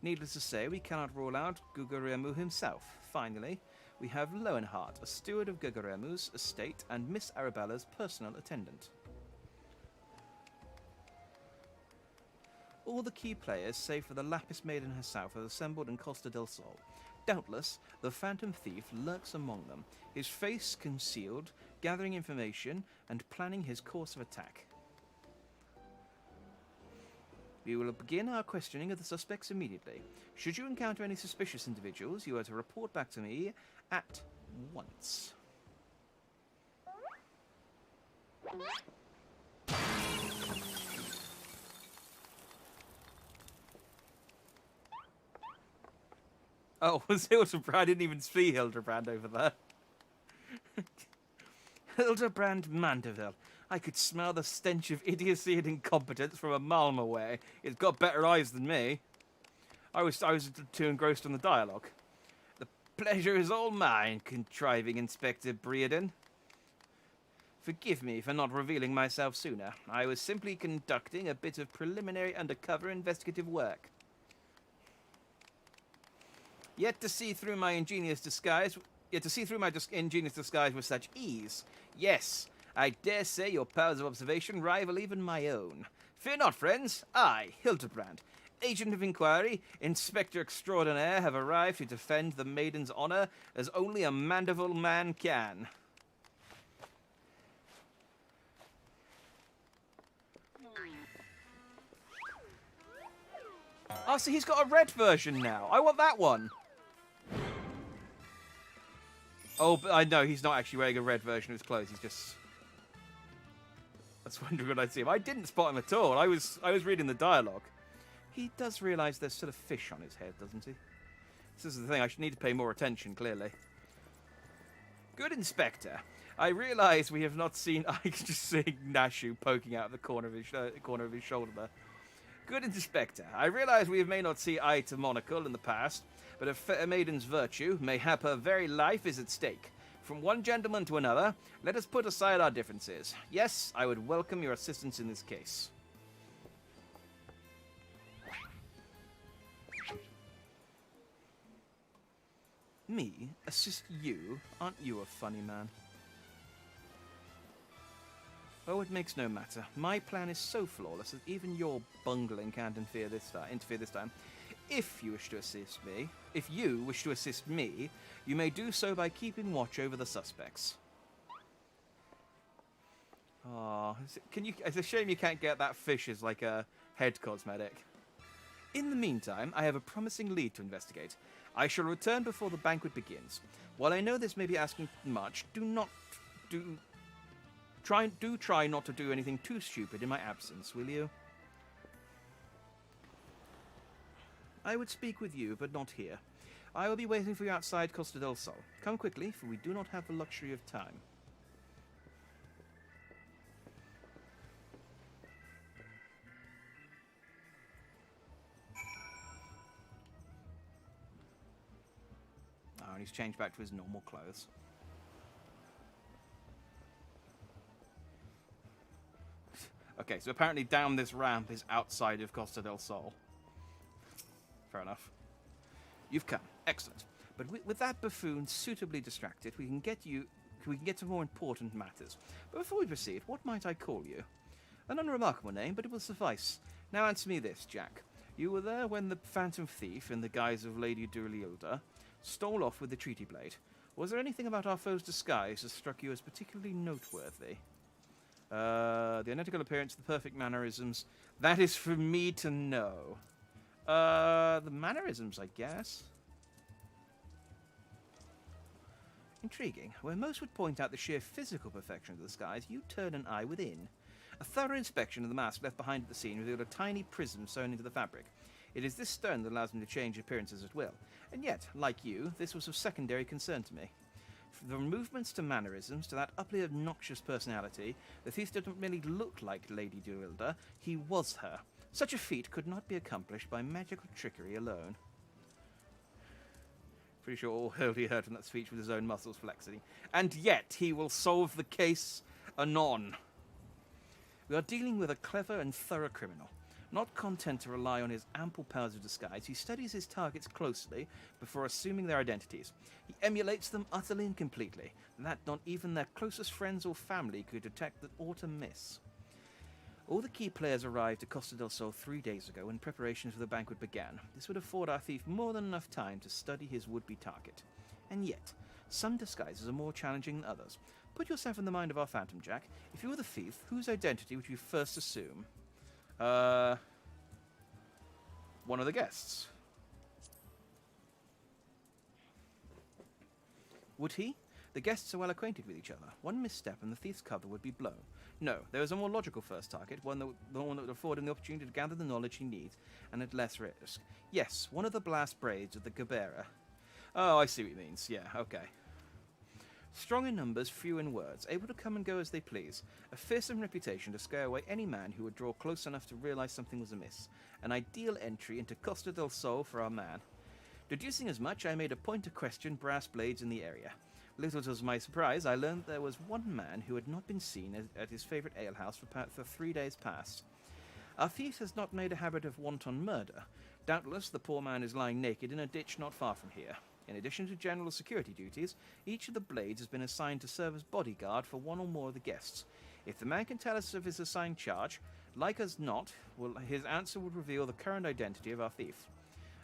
Needless to say, we cannot rule out Guguremu himself. Finally, we have Lowenhart, a steward of Guguremu's estate and Miss Arabella's personal attendant. All the key players, save for the Lapis Maiden herself, have assembled in Costa del Sol. Doubtless, the Phantom Thief lurks among them, his face concealed, gathering information and planning his course of attack. We will begin our questioning of the suspects immediately. Should you encounter any suspicious individuals, you are to report back to me at once. Oh, was Hildebrand? I didn't even see Hildebrand over there. Hildebrand Mandeville. I could smell the stench of idiocy and incompetence from a mile away. It's got better eyes than me. I was too engrossed on the dialogue. The pleasure is all mine, contriving Inspector Breeden. Forgive me for not revealing myself sooner. I was simply conducting a bit of preliminary undercover investigative work. Yet to see through my ingenious disguise with such ease. Yes, I dare say your powers of observation rival even my own. Fear not, friends. I, Hildibrand, agent of inquiry, Inspector Extraordinaire, have arrived to defend the maiden's honor as only a Mandeville man can. Oh, so he's got a red version now. I want that one. Oh, but I know he's not actually wearing a red version of his clothes. He's just... I was wondering when I'd see him. I didn't spot him at all. I was reading the dialogue. He does realise there's still a fish on his head, doesn't he? This is the thing. I should need to pay more attention, clearly. Good Inspector. I realise we have not seen... I can just see Nashu poking out of the corner of his shoulder there. Good Inspector, I realise we may not see eye to monocle in the past, but a fair maiden's virtue, mayhap her very life, is at stake. From one gentleman to another, let us put aside our differences. Yes, I would welcome your assistance in this case. Me? Assist you? Aren't you a funny man? Oh, it makes no matter. My plan is so flawless that even your bungling can't interfere this time. If you wish to assist me, you may do so by keeping watch over the suspects. Oh, it's a shame you can't get that fish as like a head cosmetic. In the meantime, I have a promising lead to investigate. I shall return before the banquet begins. While I know this may be asking much, try not to do anything too stupid in my absence, will you? I would speak with you, but not here. I will be waiting for you outside Costa del Sol. Come quickly, for we do not have the luxury of time. Oh, and he's changed back to his normal clothes. Okay, so apparently down this ramp is outside of Costa del Sol. Fair enough. You've come. Excellent. But with that buffoon suitably distracted, we can get to more important matters. But before we proceed, what might I call you? An unremarkable name, but it will suffice. Now answer me this, Jack. You were there when the Phantom Thief, in the guise of Lady Durlilda, stole off with the Treaty Blade. Was there anything about our foe's disguise that struck you as particularly noteworthy? The identical appearance, the perfect mannerisms. That is for me to know. The mannerisms, I guess. Intriguing. Where most would point out the sheer physical perfection of the disguise, you turn an eye within. A thorough inspection of the mask left behind at the scene revealed a tiny prism sewn into the fabric. It is this stone that allows me to change appearances at will. And yet, like you, this was of secondary concern to me. From movements to mannerisms to that utterly obnoxious personality, the thief did not merely look like Lady Durlilda, he was her. Such a feat could not be accomplished by magical trickery alone. Pretty sure all Hildy heard from that speech with his own muscles flexing. And yet he will solve the case anon. We are dealing with a clever and thorough criminal. Not content to rely on his ample powers of disguise, he studies his targets closely before assuming their identities. He emulates them utterly and completely, that not even their closest friends or family could detect the aught amiss. All the key players arrived at Costa del Sol 3 days ago when preparations for the banquet began. This would afford our thief more than enough time to study his would-be target. And yet, some disguises are more challenging than others. Put yourself in the mind of our Phantom, Jack. If you were the thief, whose identity would you first assume? One of the guests. Would he? The guests are well acquainted with each other. One misstep and the thief's cover would be blown. No, there is a more logical first target, the one that would afford him the opportunity to gather the knowledge he needs, and at less risk. Yes, one of the blast braids of the Gabera. Oh, I see what he means. Yeah, okay. Strong in numbers, few in words, able to come and go as they please. A fearsome reputation to scare away any man who would draw close enough to realize something was amiss. An ideal entry into Costa del Sol for our man. Deducing as much, I made a point to question brass blades in the area. Little to my surprise, I learned there was one man who had not been seen at his favourite alehouse for 3 days past. Our thief has not made a habit of wanton murder. Doubtless the poor man is lying naked in a ditch not far from here. In addition to general security duties, each of the blades has been assigned to serve as bodyguard for one or more of the guests. If the man can tell us of his assigned charge, like as not, his answer would reveal the current identity of our thief.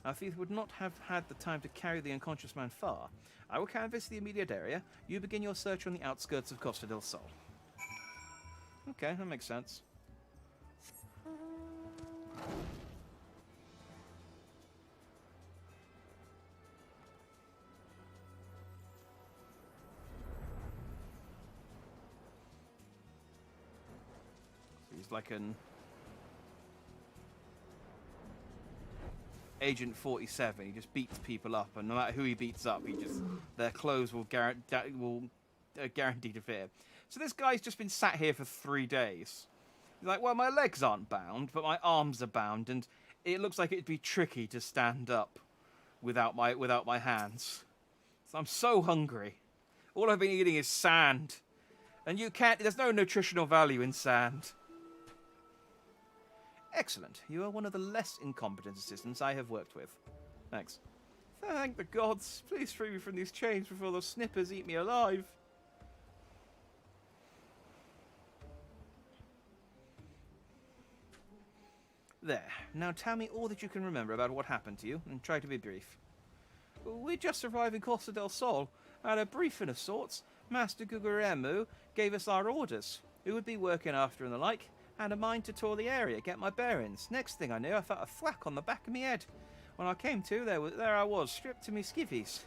Our thief would not have had the time to carry the unconscious man far. I will canvass the immediate area. You begin your search on the outskirts of Costa del Sol. Okay, that makes sense. He's like an Agent 47. He just beats people up, and no matter who he beats up, their clothes will guaranteed to fit. So this guy's just been sat here for 3 days. He's like, well, my legs aren't bound, but my arms are bound, and it looks like it'd be tricky to stand up without my hands. So I'm so hungry. All I've been eating is sand, and there's no nutritional value in sand. Excellent. You are one of the less incompetent assistants I have worked with. Thanks. Thank the gods. Please free me from these chains before those snippers eat me alive. There. Now tell me all that you can remember about what happened to you, and try to be brief. We just arrived in Costa del Sol. Had a briefing of sorts. Master Gugueremu gave us our orders. Who would be working after and the like. Had a mind to tour the area, get my bearings. Next thing I knew, I felt a thwack on the back of my head. When I came to, there I was, stripped to me skivvies.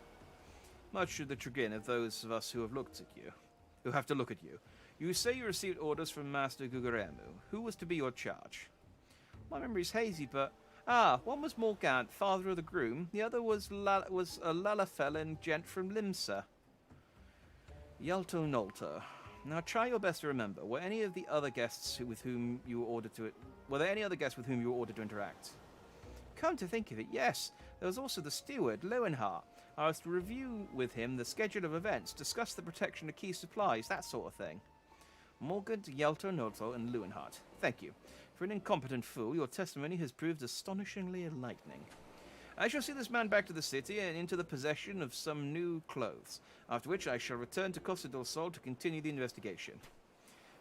Much to the chagrin of those of us who have to look at you. You say you received orders from Master Gugueremu. Who was to be your charge? My memory's hazy, but Ah, one was Morgant, father of the groom. The other was a Lalafellan gent from Limsa. Yalto Nolto. Now try your best to remember. Were there any other guests with whom you were ordered to interact? Come to think of it, yes. There was also the steward, Lowenhart. I was to review with him the schedule of events, discuss the protection of key supplies, that sort of thing. Morgant, Yalto Nolto, and Lowenhart. Thank you. For an incompetent fool, your testimony has proved astonishingly enlightening. I shall see this man back to the city and into the possession of some new clothes, after which I shall return to Costa del Sol to continue the investigation.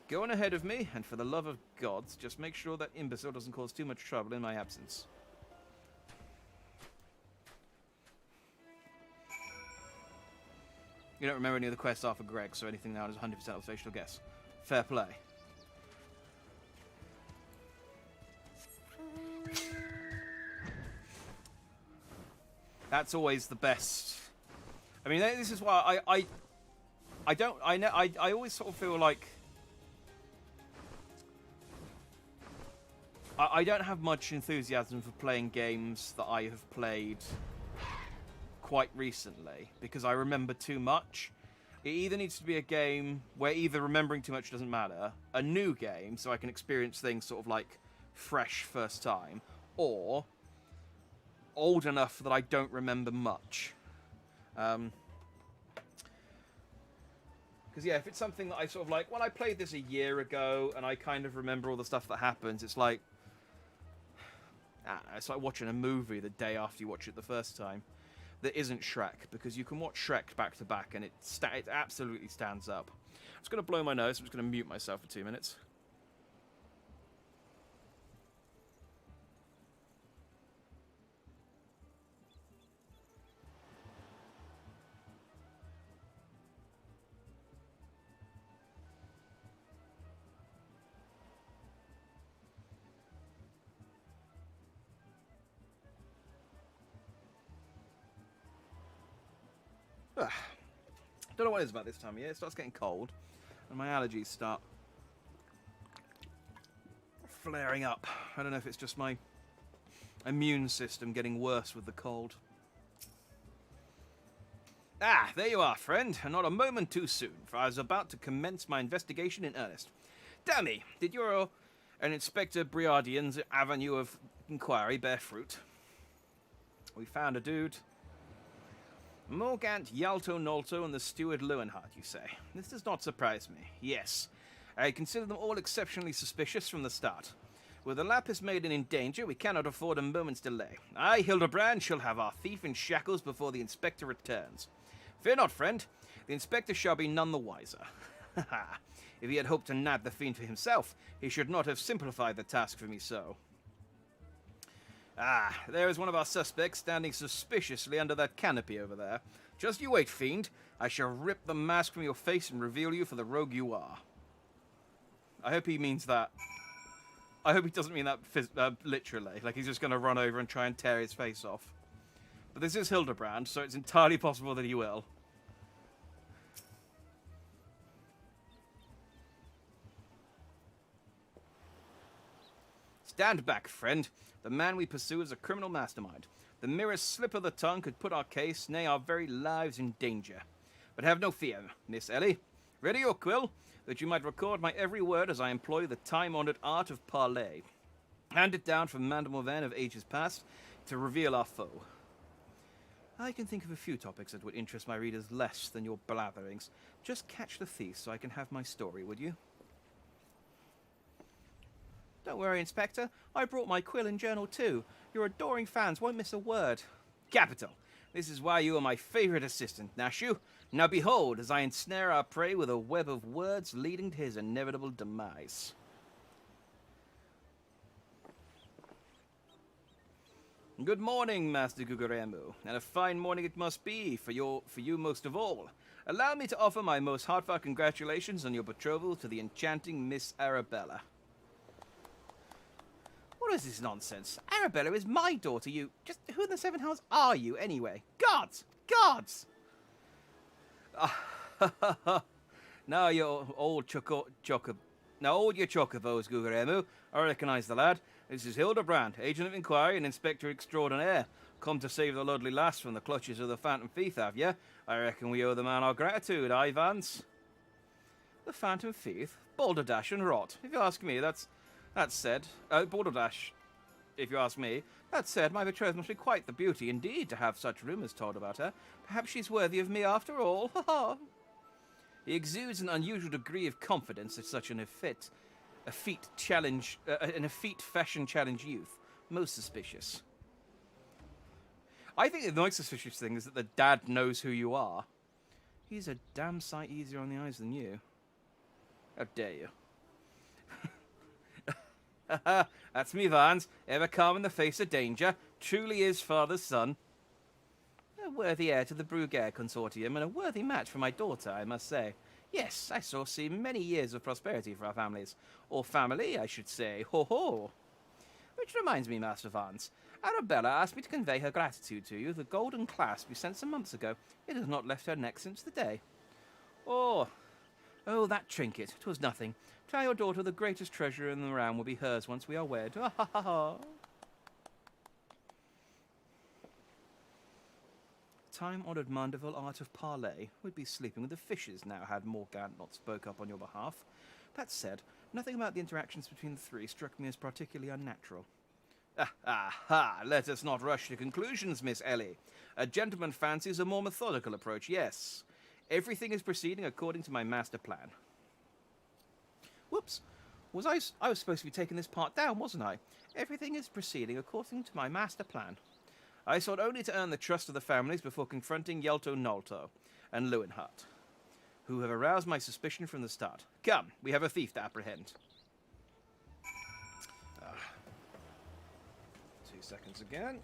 Go on ahead of me, and for the love of gods, just make sure that imbecile doesn't cause too much trouble in my absence. You don't remember any of the quests after Greg, so anything now is 100% observational guess. Fair play. That's always the best. I mean, this is why I always sort of feel like I don't have much enthusiasm for playing games that I have played quite recently because I remember too much. It either needs to be a game where either remembering too much doesn't matter, a new game so I can experience things sort of like fresh first time, or old enough that I don't remember much. Because, yeah, if it's something that I sort of like, well, I played this a year ago, and I kind of remember all the stuff that happens, it's like watching a movie the day after you watch it the first time that isn't Shrek, because you can watch Shrek back to back, and it absolutely stands up. I'm just going to blow my nose, I'm just going to mute myself for 2 minutes. Don't know what it is about this time of year. It starts getting cold, and my allergies start flaring up. I don't know if it's just my immune system getting worse with the cold. Ah, there you are, friend, and not a moment too soon, for I was about to commence my investigation in earnest. Tell me, did your and Inspector Briardian's avenue of inquiry bear fruit? We found a dude. Morgant, Yalto Nolto, and the steward Lowenhart, you say? This does not surprise me. Yes, I consider them all exceptionally suspicious from the start. With the Lapis Maiden in danger, we cannot afford a moment's delay. I, Hildebrand, shall have our thief in shackles before the Inspector returns. Fear not, friend. The Inspector shall be none the wiser. If he had hoped to nab the fiend for himself, he should not have simplified the task for me so. Ah, there is one of our suspects standing suspiciously under that canopy over there. Just you wait, fiend. I shall rip the mask from your face and reveal you for the rogue you are. I hope he means that. I hope he doesn't mean that literally. Like he's just going to run over and try and tear his face off. But this is Hildebrand, so it's entirely possible that he will. Stand back, friend. The man we pursue is a criminal mastermind. The merest slip of the tongue could put our case, nay, our very lives in danger. But have no fear, Miss Ellie. Ready your quill, that you might record my every word as I employ the time-honored art of parley. Hand it down from Mandemorven of ages past to reveal our foe. I can think of a few topics that would interest my readers less than your blatherings. Just catch the thief so I can have my story, would you? Don't worry, Inspector. I brought my quill and journal too. Your adoring fans won't miss a word. Capital. This is why you are my favorite assistant, Nashu. Now behold, as I ensnare our prey with a web of words leading to his inevitable demise. Good morning, Master Guguremu, and a fine morning it must be for you most of all. Allow me to offer my most heartfelt congratulations on your betrothal to the enchanting Miss Arabella. What is this nonsense? Arabella is my daughter, you... Just who in the seven hells are you, anyway? Gods! Gods! Now your old chocobos, Guguremu. I recognize the lad. This is Hildebrand, agent of inquiry and inspector extraordinaire. Come to save the lovely lass from the clutches of the Phantom Thief, have you? I reckon we owe the man our gratitude, aye, Vance? The Phantom Thief? Balderdash and rot. If you ask me, that's said. Balderdash, if you ask me. That said, my betrothed must be quite the beauty indeed to have such rumours told about her. Perhaps she's worthy of me after all. Ha ha! He exudes an unusual degree of confidence at such an effete fashion challenge youth. Most suspicious. I think the most suspicious thing is that the dad knows who you are. He's a damn sight easier on the eyes than you. How dare you? That's me, Vance. Ever calm in the face of danger. Truly is father's son. A worthy heir to the Bruguiere consortium and a worthy match for my daughter, I must say. Yes, I foresee many years of prosperity for our families. Or family, I should say. Ho ho! Which reminds me, Master Vance. Arabella asked me to convey her gratitude to you. The golden clasp you sent some months ago. It has not left her neck since the day. Oh, that trinket. 'Twas nothing. Tell your daughter the greatest treasure in the realm will be hers once we are wed. Ha ha ha ha! Time-honoured Mandeville art of parley would be sleeping with the fishes now had Morgant not spoke up on your behalf. That said, nothing about the interactions between the three struck me as particularly unnatural. Let us not rush to conclusions, Miss Ellie. A gentleman fancies a more methodical approach, yes. Everything is proceeding according to my master plan. Whoops. I was supposed to be taking this part down, wasn't I? Everything is proceeding according to my master plan. I sought only to earn the trust of the families before confronting Yelto Nolto and Lewenhart, who have aroused my suspicion from the start. Come, we have a thief to apprehend. 2 seconds again.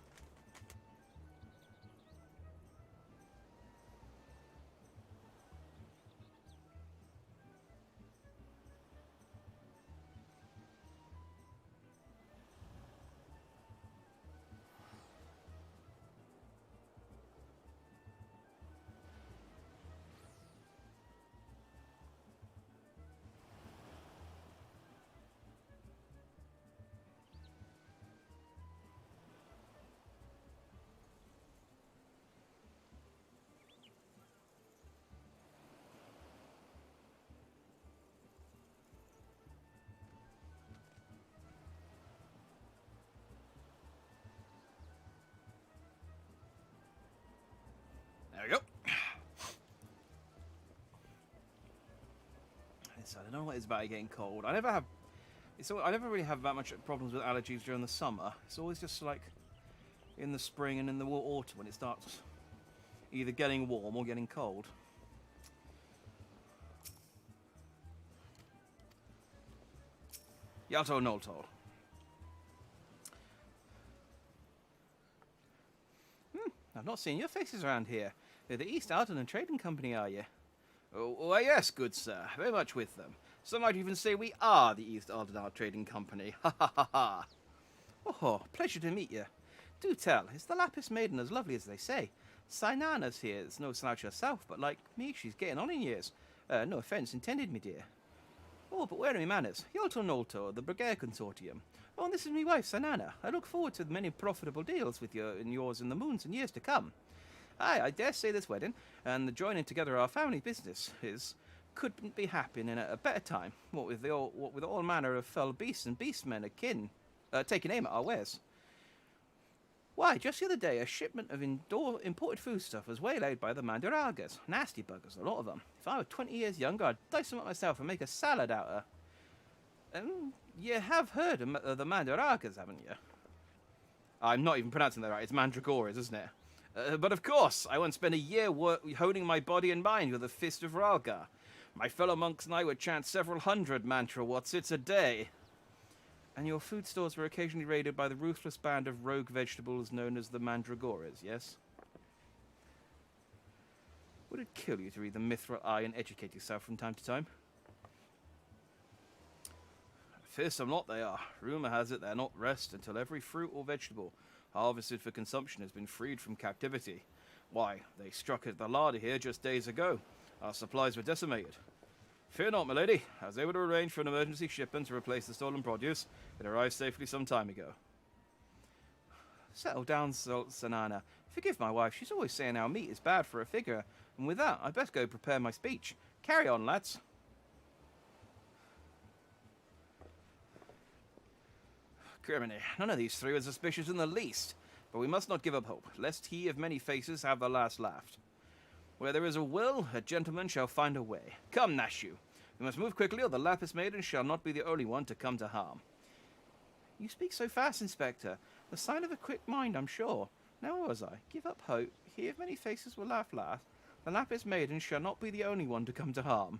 There we go. So I don't know what it's about getting cold. I never really have that much problems with allergies during the summer. It's always just like in the spring and in the autumn when it starts either getting warm or getting cold. Yalto Nolto. I've not seen your faces around here. They're the East Alton and Trading Company, are you? Oh, yes, good sir. Very much with them. Some might even say we are the East Alton Trading Company. Ha ha ha ha. Oh, pleasure to meet you. Do tell, is the Lapis Maiden as lovely as they say? Sinana's here is no slouch herself, but like me, she's getting on in years. No offence intended, me dear. Oh, but where are my manners? Yolto Nolto, the Bruguiere Consortium. Oh, and this is my wife, Sinana. I look forward to many profitable deals with you and yours in the moons and years to come. Aye, I dare say this wedding, and the joining together of our family business couldn't be happening in a better time. What with all manner of fell beasts and beastmen akin, taking aim at our wares. Why, just the other day, a shipment of imported foodstuff was waylaid by the Mandaragas. Nasty buggers, a lot of them. If I were 20 years younger, I'd dice them up myself and make a salad out of her. You have heard of the Mandaragas, haven't you? I'm not even pronouncing that right. It's Mandragoras, isn't it? But of course, I once spent a year honing my body and mind with the Fist of Ralgar. My fellow monks and I would chant several hundred mantra watsits a day. And your food stores were occasionally raided by the ruthless band of rogue vegetables known as the Mandragoras, yes? Would it kill you to read the Mithril Eye and educate yourself from time to time? Fearsome lot they are. Rumour has it they're not rest until every fruit or vegetable harvested for consumption has been freed from captivity. Why, they struck at the larder here just days ago. Our supplies were decimated. Fear not, milady. I was able to arrange for an emergency shipment to replace the stolen produce. It arrived safely some time ago. Settle down, Sanana. Forgive my wife. She's always saying our meat is bad for her figure. And with that, I'd best go prepare my speech. Carry on, lads. Criminy, none of these three are suspicious in the least. But we must not give up hope, lest he of many faces have the last laugh. Where there is a will, a gentleman shall find a way. Come, Nashu. We must move quickly, or the Lapis Maiden shall not be the only one to come to harm. You speak so fast, Inspector. The sign of a quick mind, I'm sure. Now where was I? Give up hope. He of many faces will laugh last. The Lapis Maiden shall not be the only one to come to harm.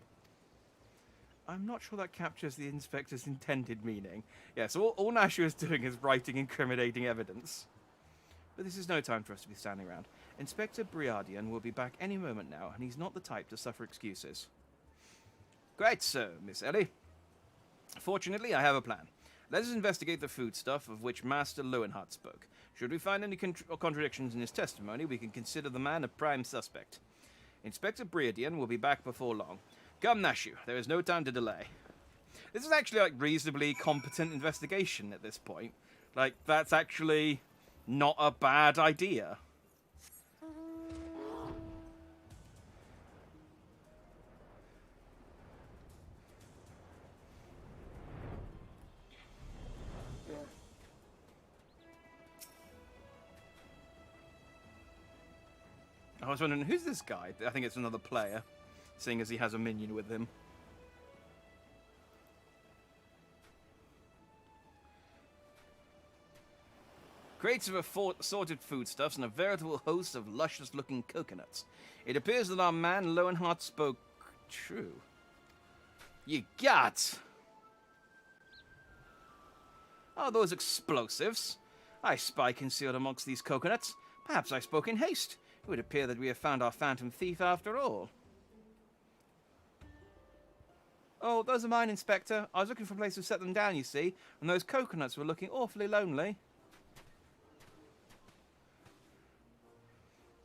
I'm not sure that captures the Inspector's intended meaning. Yes, all Nashu is doing is writing incriminating evidence. But this is no time for us to be standing around. Inspector Briardian will be back any moment now, and he's not the type to suffer excuses. Great so, Miss Ellie. Fortunately, I have a plan. Let us investigate the foodstuff of which Master Lowenhart spoke. Should we find any contradictions in his testimony, we can consider the man a prime suspect. Inspector Briardian will be back before long. Come, Nashu, there is no time to delay. This is actually like reasonably competent investigation at this point. Like, that's actually not a bad idea. I was wondering, who's this guy? I think it's another player, seeing as he has a minion with him. Crates of assorted foodstuffs and a veritable host of luscious-looking coconuts. It appears that our man Lowenhart spoke true. You got! Oh, those explosives. I spy concealed amongst these coconuts. Perhaps I spoke in haste. It would appear that we have found our phantom thief after all. Oh, those are mine, Inspector. I was looking for a place to set them down, you see, and those coconuts were looking awfully lonely.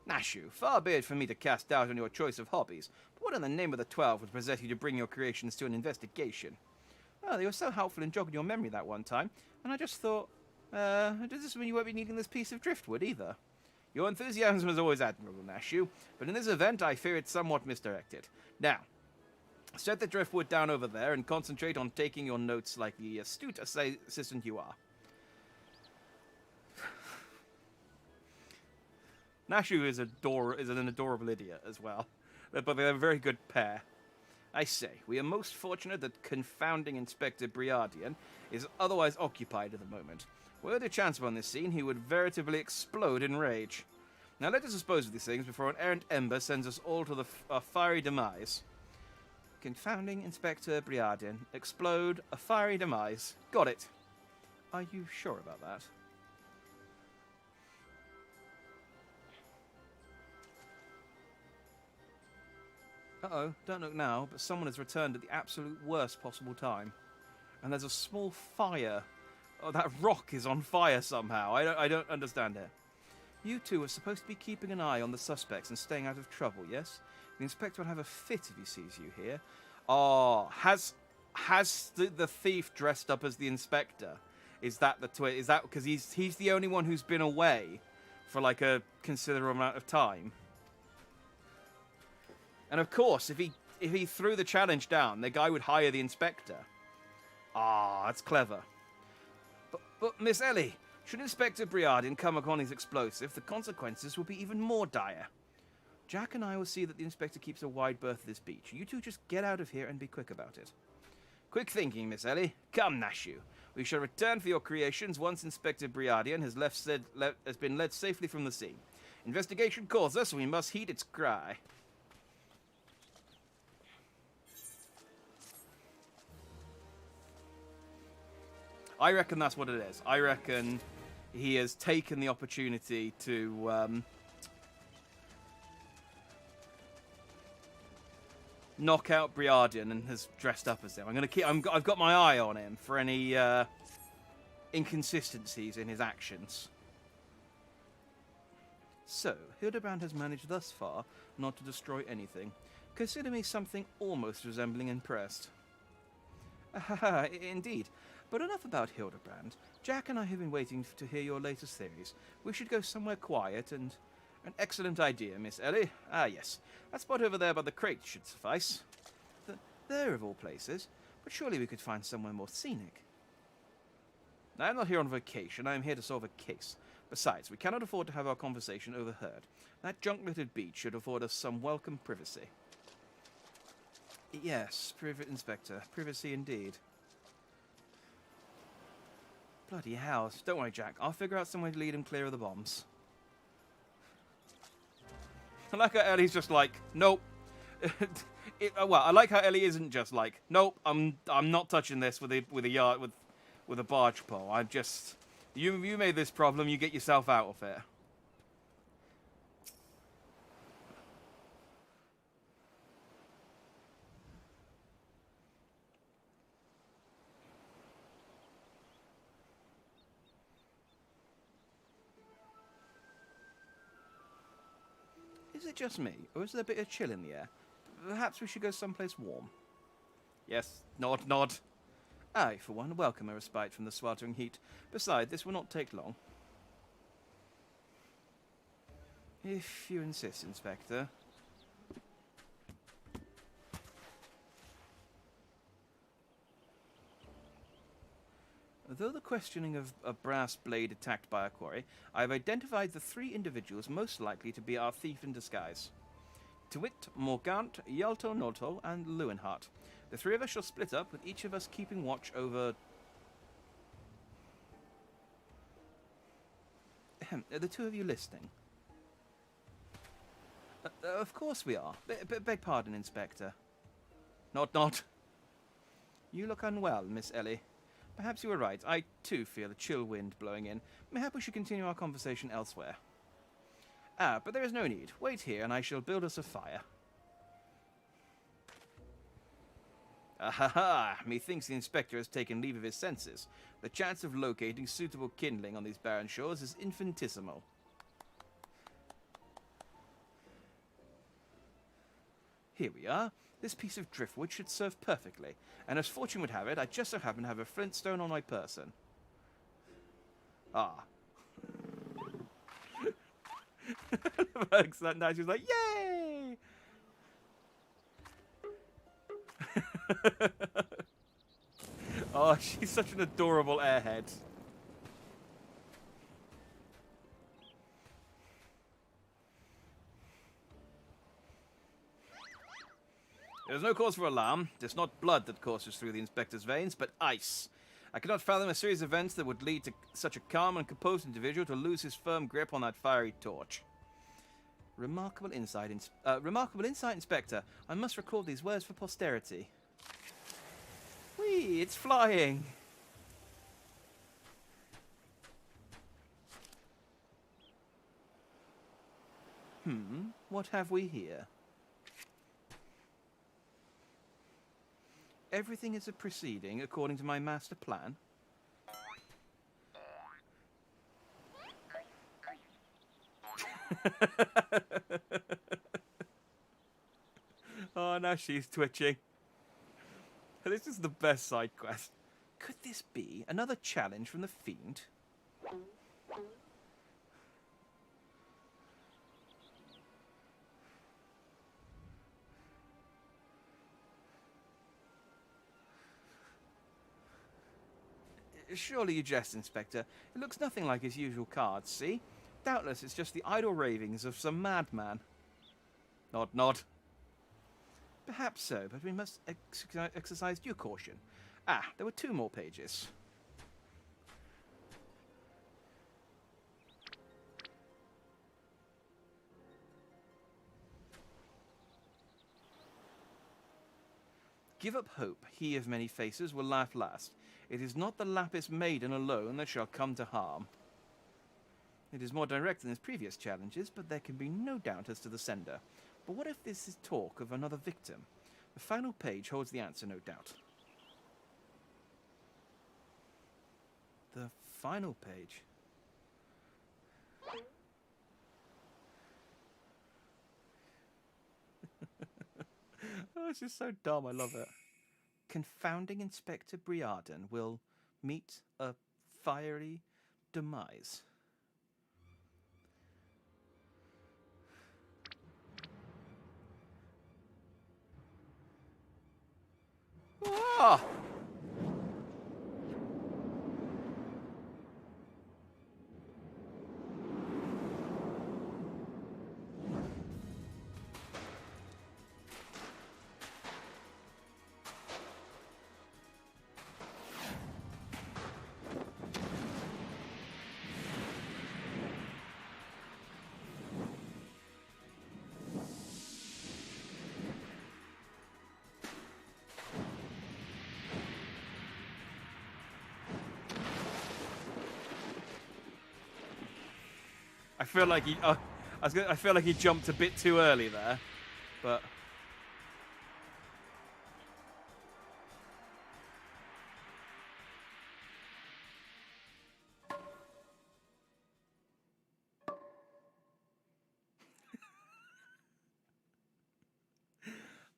Nashu, far be it from me to cast doubt on your choice of hobbies, but what in the name of the 12 would possess you to bring your creations to an investigation? Well, they were so helpful in jogging your memory that one time, and I just thought, does this mean you won't be needing this piece of driftwood either? Your enthusiasm is always admirable, Nashu, but in this event I fear it's somewhat misdirected. Now, set the driftwood down over there and concentrate on taking your notes like the astute assistant you are. Nashu is an adorable idiot as well, but they're a very good pair. I say, we are most fortunate that confounding Inspector Briardian is otherwise occupied at the moment. Were there chance upon this scene, he would veritably explode in rage. Now let us dispose of these things before an errant ember sends us all to a fiery demise. Confounding Inspector Briardian. Explode, a fiery demise. Got it. Are you sure about that? Uh-oh, don't look now, but someone has returned at the absolute worst possible time. And there's a small fire. Oh, that rock is on fire somehow. I don't understand it. You two are supposed to be keeping an eye on the suspects and staying out of trouble, yes? The inspector will have a fit if he sees you here. Oh, has the thief dressed up as the inspector? Is that the twist? Is that because he's the only one who's been away for like a considerable amount of time? And of course, if he threw the challenge down, the guy would hire the inspector. Ah, that's clever. But Miss Ellie, should Inspector Briardian come upon his explosive, the consequences will be even more dire. Jack and I will see that the inspector keeps a wide berth at this beach. You two just get out of here and be quick about it. Quick thinking, Miss Ellie. Come, Nashu. We shall return for your creations once Inspector Briardian has been led safely from the scene. Investigation calls us, and we must heed its cry. I reckon that's what it is. I reckon he has taken the opportunity to knock out Briardian and has dressed up as him. I've got my eye on him for any inconsistencies in his actions. So, Hildebrand has managed thus far not to destroy anything. Consider me something almost resembling impressed. Ah, indeed. But enough about Hildebrand. Jack and I have been waiting to hear your latest theories. We should go somewhere quiet and... An excellent idea, Miss Ellie. Ah, yes. That spot over there by the crate should suffice. There, of all places. But surely we could find somewhere more scenic. I'm not here on vacation. I am here to solve a case. Besides, we cannot afford to have our conversation overheard. That junk-littered beach should afford us some welcome privacy. Yes, Inspector. Privacy indeed. Bloody hell. Don't worry, Jack. I'll figure out some way to lead him clear of the bombs. I like how Ellie's just like, nope. Well, I like how Ellie isn't just like, nope, I'm not touching this with a barge pole. I'm just, you made this problem. You get yourself out of it. Is it just me, or is there a bit of chill in the air? Perhaps we should go someplace warm. Yes, nod. I, for one, welcome a respite from the sweltering heat. Besides, this will not take long. If you insist, Inspector. Though the questioning of a brass blade attacked by a quarry, I have identified the 3 individuals most likely to be our thief in disguise. To wit, Morgant, Yalto Nolto, and Lewinhart. The 3 of us shall split up, with each of us keeping watch over... Are the 2 of you listening? Of course we are. Beg pardon, Inspector. Not. You look unwell, Miss Ellie. Perhaps you were right. I, too, feel a chill wind blowing in. Mayhap we should continue our conversation elsewhere. Ah, but there is no need. Wait here, and I shall build us a fire. Ahaha! Methinks the Inspector has taken leave of his senses. The chance of locating suitable kindling on these barren shores is infinitesimal. Here we are. This piece of driftwood should serve perfectly, and as fortune would have it, I just so happen to have a flintstone on my person. Ah. That night she was like, yay! Oh, she's such an adorable airhead. There is no cause for alarm. It is not blood that courses through the Inspector's veins, but ice. I cannot fathom a series of events that would lead to such a calm and composed individual to lose his firm grip on that fiery torch. Remarkable insight, Inspector. I must record these words for posterity. Whee! It's flying! What have we here? Everything is proceeding according to my master plan. Oh, now she's twitching. This is the best side quest. Could this be another challenge from the Fiend? Surely you jest, Inspector. It looks nothing like his usual cards, see? Doubtless it's just the idle ravings of some madman. Nod. Perhaps so, but we must exercise due caution. Ah, there were 2 more pages. Give up hope, he of many faces will laugh last. It is not the lapis maiden alone that shall come to harm. It is more direct than his previous challenges, but there can be no doubt as to the sender. But what if this is talk of another victim? The final page holds the answer, no doubt. The final page. Oh, this is so dumb. I love it. Confounding Inspector Briarden will meet a fiery demise. Ah! I feel like he. I feel like he jumped a bit too early there, but.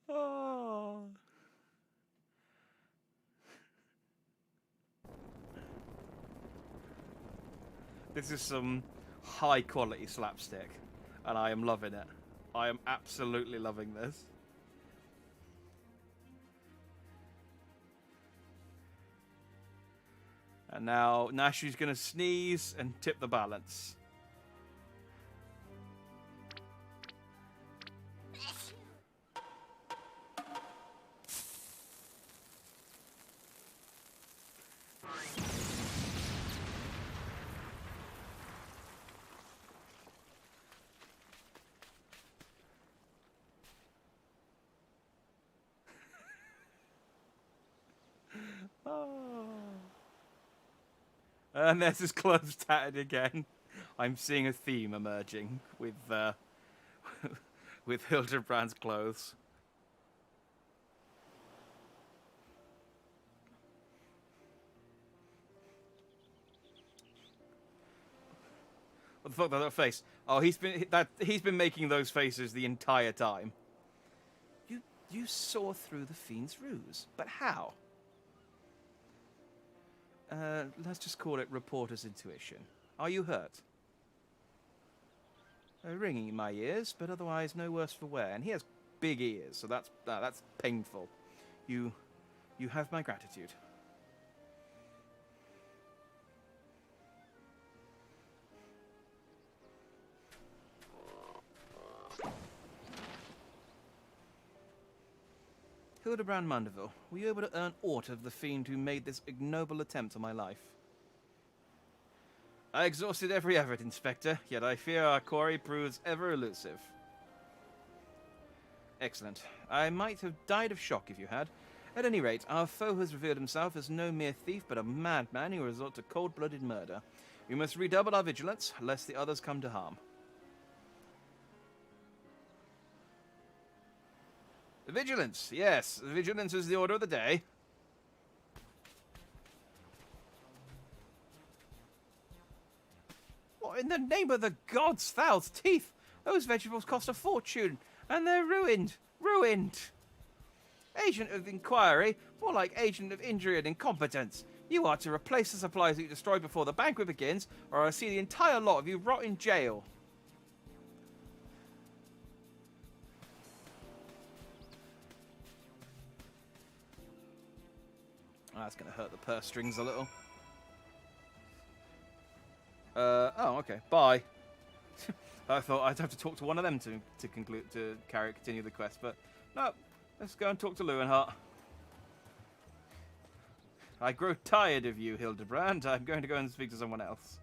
Oh. This is some high quality slapstick, and I am loving it. I am absolutely loving this. And now Nashu's going to sneeze and tip the balance. Oh. And there's his clothes tattered again. I'm seeing a theme emerging with with Hildebrand's clothes. What the fuck, that little face? Oh, he's been making those faces the entire time. You saw through the fiend's ruse, but how? Let's just call it reporter's intuition. Are you hurt? Ringing in my ears, but otherwise no worse for wear. And he has big ears, so that's painful. You have my gratitude. Hildebrand Mandeville, were you able to earn aught of the fiend who made this ignoble attempt on my life? I exhausted every effort, Inspector, yet I fear our quarry proves ever elusive. Excellent. I might have died of shock if you had. At any rate, our foe has revealed himself as no mere thief, but a madman who resort to cold-blooded murder. We must redouble our vigilance, lest the others come to harm. Vigilance, yes. Vigilance is the order of the day. What in the name of the gods, Thal's teeth? Those vegetables cost a fortune, and they're ruined. Ruined! Agent of inquiry, more like agent of injury and incompetence. You are to replace the supplies that you destroyed before the banquet begins, or I'll see the entire lot of you rot in jail. That's going to hurt the purse strings a little. Oh, okay. Bye. I thought I'd have to talk to one of them to continue the quest, but no. Let's go and talk to Lewinhart. I grow tired of you, Hildebrand. I'm going to go and speak to someone else.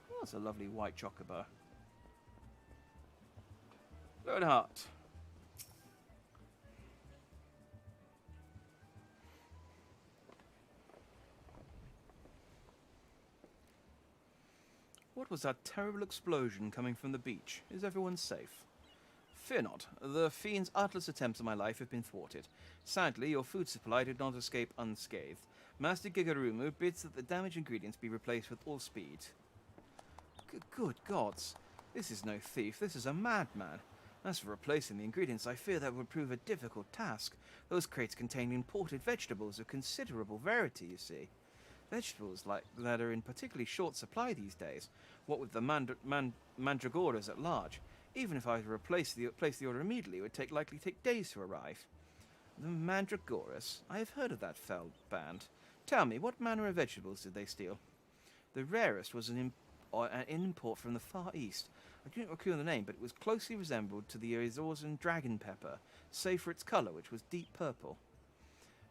Oh, that's a lovely white chocobo. Lewinhart. What was that terrible explosion coming from the beach? Is everyone safe? Fear not. The fiend's artless attempts on my life have been thwarted. Sadly, your food supply did not escape unscathed. Master Gigarumu bids that the damaged ingredients be replaced with all speed. Good gods. This is no thief. This is a madman. As for replacing the ingredients, I fear that would prove a difficult task. Those crates contain imported vegetables of considerable rarity, you see. Vegetables like that are in particularly short supply these days, what with the mandragoras at large. Even if I were to place the order immediately, it would likely take days to arrive. The mandragoras? I have heard of that fell band. Tell me, what manner of vegetables did they steal? The rarest was an import from the Far East. I do not recall the name, but it was closely resembled to the Azorsan dragon pepper, save for its colour, which was deep purple.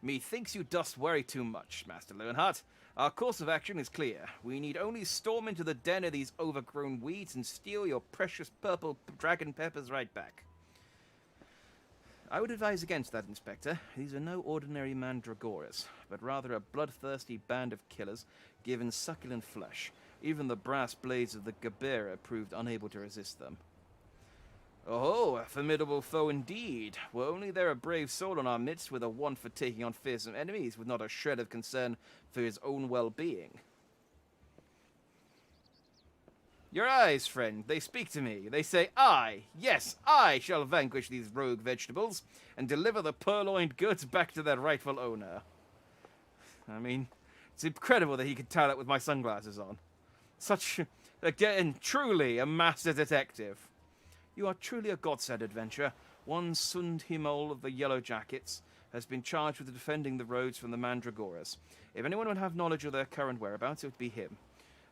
Methinks you dost worry too much, Master Leonhardt. Our course of action is clear. We need only storm into the den of these overgrown weeds and steal your precious purple dragon peppers right back. I would advise against that, Inspector. These are no ordinary mandragoras, but rather a bloodthirsty band of killers given succulent flesh. Even the brass blades of the Gabera proved unable to resist them. Oh, a formidable foe indeed. Were only there a brave soul in our midst with a want for taking on fearsome enemies, with not a shred of concern for his own well-being. Your eyes, friend, they speak to me. They say, yes, I shall vanquish these rogue vegetables and deliver the purloined goods back to their rightful owner. I mean, it's incredible that he could tell it with my sunglasses on. Again, truly a master detective. You are truly a godsend, adventurer. One Sundhimol of the Yellow Jackets has been charged with defending the roads from the Mandragoras. If anyone would have knowledge of their current whereabouts, it would be him.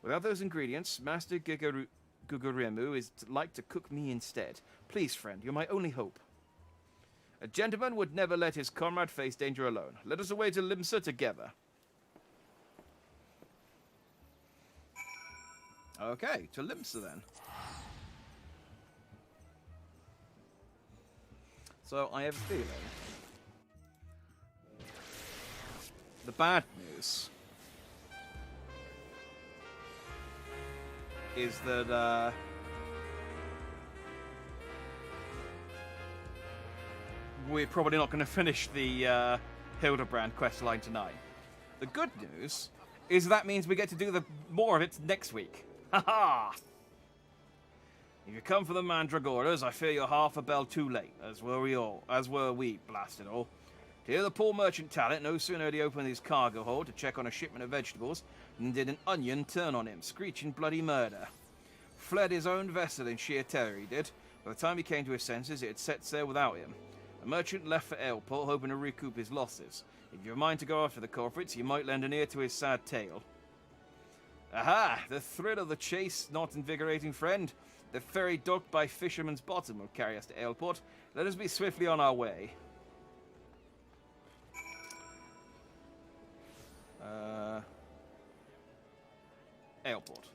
Without those ingredients, Master Guguremu is like to cook me instead. Please, friend, you're my only hope. A gentleman would never let his comrade face danger alone. Let us away to Limsa together. Okay, to Limsa then. So I have a feeling the bad news is that we're probably not going to finish the Hildebrand quest line tonight. The good news is that means we get to do more of it next week. Ha-ha! If you come for the Mandragoras, I fear you're half a bell too late, as were we, blast it all. To hear the poor merchant talent, no sooner had he opened his cargo hold to check on a shipment of vegetables than did an onion turn on him, screeching bloody murder. Fled his own vessel in sheer terror, he did. By the time he came to his senses, it had set sail without him. The merchant left for Aleport, hoping to recoup his losses. If you're mind to go after the culprits, you might lend an ear to his sad tale. Aha! The thrill of the chase, not invigorating friend. The ferry docked by Fisherman's Bottom will carry us to Aleport. Let us be swiftly on our way. Aleport.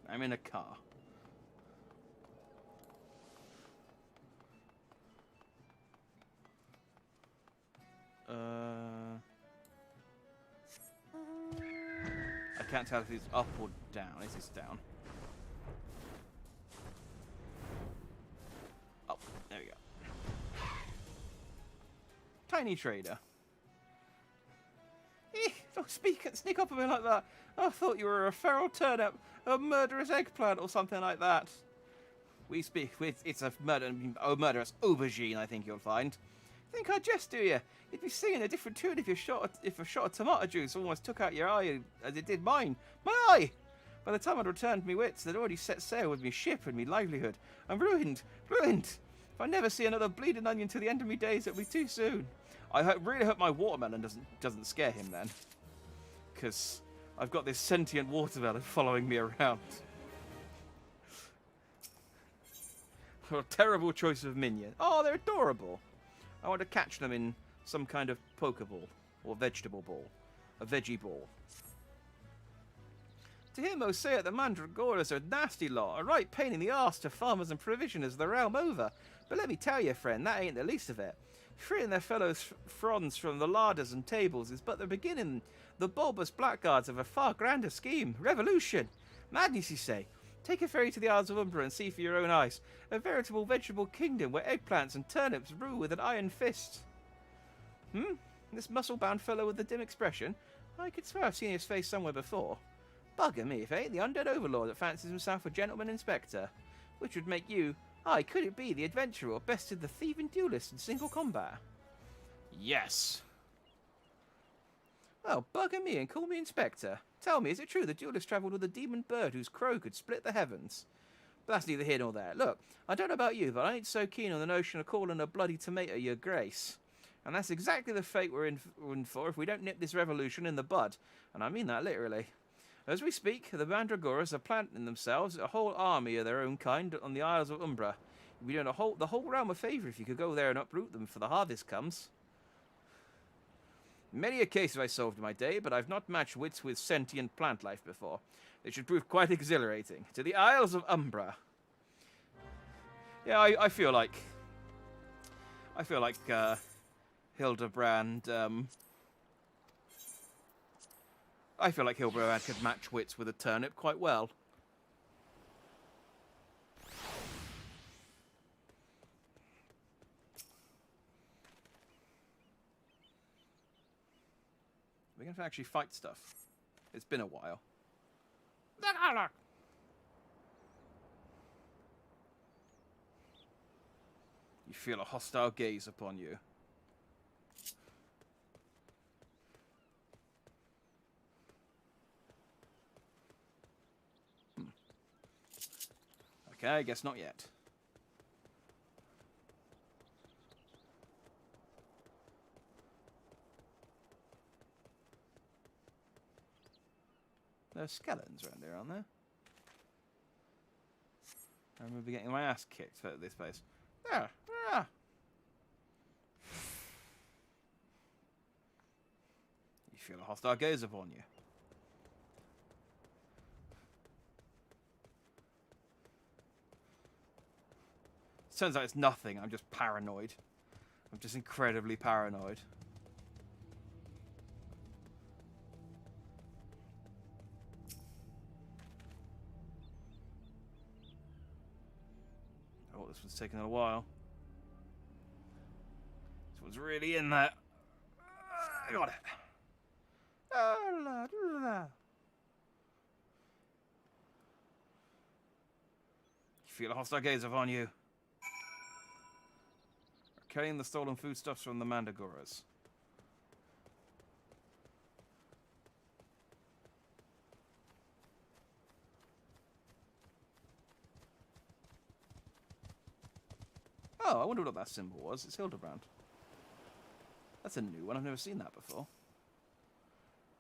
I'm in a car. I can't tell if it's up or down. Is this down? Oh, there we go. Tiny trader. Don't sneak up on me like that. I thought you were a feral turnip, a murderous eggplant, or something like that. We speak. It's a murderous aubergine, I think you'll find. Think I jest, do you? You'd be singing a different tune if a shot of tomato juice almost took out your eye as it did mine. My eye! By the time I'd returned me wits, they'd already set sail with me ship and me livelihood. I'm ruined. If I never see another bleeding onion till the end of me days, it'll be too soon. I really hope my watermelon doesn't scare him then. Because I've got this sentient watermelon following me around. A terrible choice of minion. Oh, they're adorable. I want to catch them in some kind of Pokeball or vegetable ball. A veggie ball. To hear most say it, the Mandragoras are a nasty lot, a right pain in the arse to farmers and provisioners the realm over. But let me tell you, friend, that ain't the least of it. Freeing their fellow fronds from the larders and tables is but the beginning. The bulbous blackguards of a far grander scheme. Revolution! Madness, you say? Take a ferry to the Isles of Umbra and see for your own eyes. A veritable vegetable kingdom where eggplants and turnips rule with an iron fist. This muscle-bound fellow with the dim expression? I could swear I've seen his face somewhere before. Bugger me if it ain't the undead overlord that fancies himself a gentleman inspector. Which would make you... Aye, could it be the adventurer or bested the thieving duelist in single combat? Yes. Well, bugger me and call me inspector. Tell me, is it true the duelist travelled with a demon bird whose crow could split the heavens? But that's neither here nor there. Look, I don't know about you, but I ain't so keen on the notion of calling a bloody tomato your grace. And that's exactly the fate we're in for if we don't nip this revolution in the bud. And I mean that literally. As we speak, the Mandragoras are planting themselves a whole army of their own kind on the Isles of Umbra. You'd be doing the whole realm a favour if you could go there and uproot them before the harvest comes. Many a case have I solved in my day, but I've not matched wits with sentient plant life before. They should prove quite exhilarating. To the Isles of Umbra. Yeah, I feel like Hildebrand. I feel like Hildebrand could match wits with a turnip quite well. We're going to actually fight stuff. It's been a while. You feel a hostile gaze upon you. Okay, I guess not yet. There are skeletons around there, aren't there? I remember getting my ass kicked at this place. There! Ah. You feel a hostile gaze upon you. Turns out it's nothing. I'm just paranoid. I'm just incredibly paranoid. Oh, this one's taking a while. This one's really in there. I got it. You feel a hostile gaze upon you. Carrying the stolen foodstuffs from the Mandragoras. Oh, I wonder what that symbol was. It's Hildebrand. That's a new one. I've never seen that before.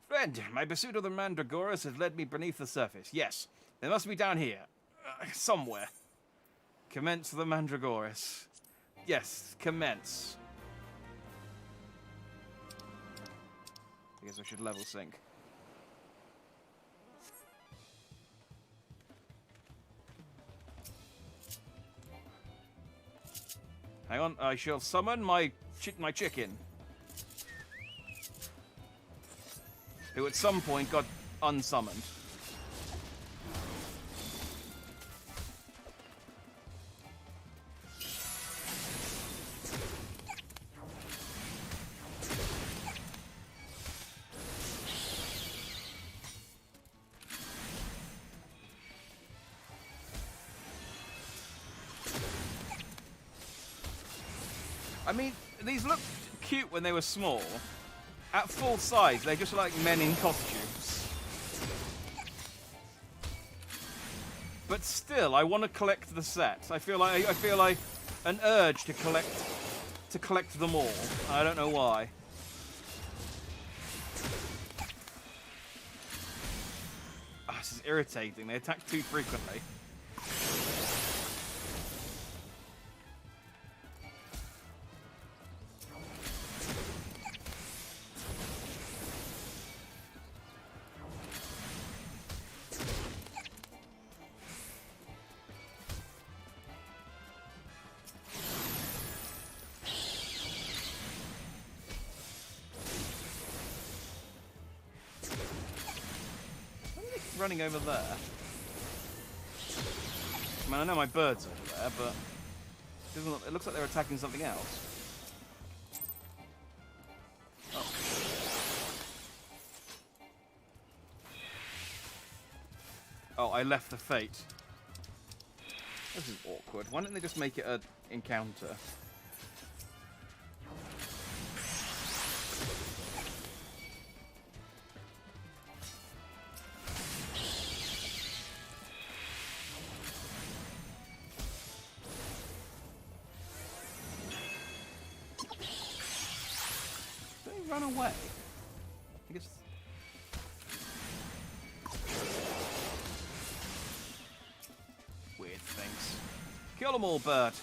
Friend, my pursuit of the Mandragoras has led me beneath the surface. Yes, they must be down here. Somewhere. Commence the Mandragoras. Yes, commence. I guess I should level sync. Hang on, I shall summon my chicken. Who at some point got unsummoned. I mean, these looked cute when they were small. At full size, they're just like men in costumes. But still, I want to collect the set. I feel like an urge to collect them all. I don't know why. Ah, this is irritating. They attack too frequently. running over there? I mean, I know my bird's over there, but it looks like they're attacking something else. Oh. Oh, I left the fate. This is awkward. Why don't they just make it an encounter? Run away. I guess. Weird things. Kill them all, bird.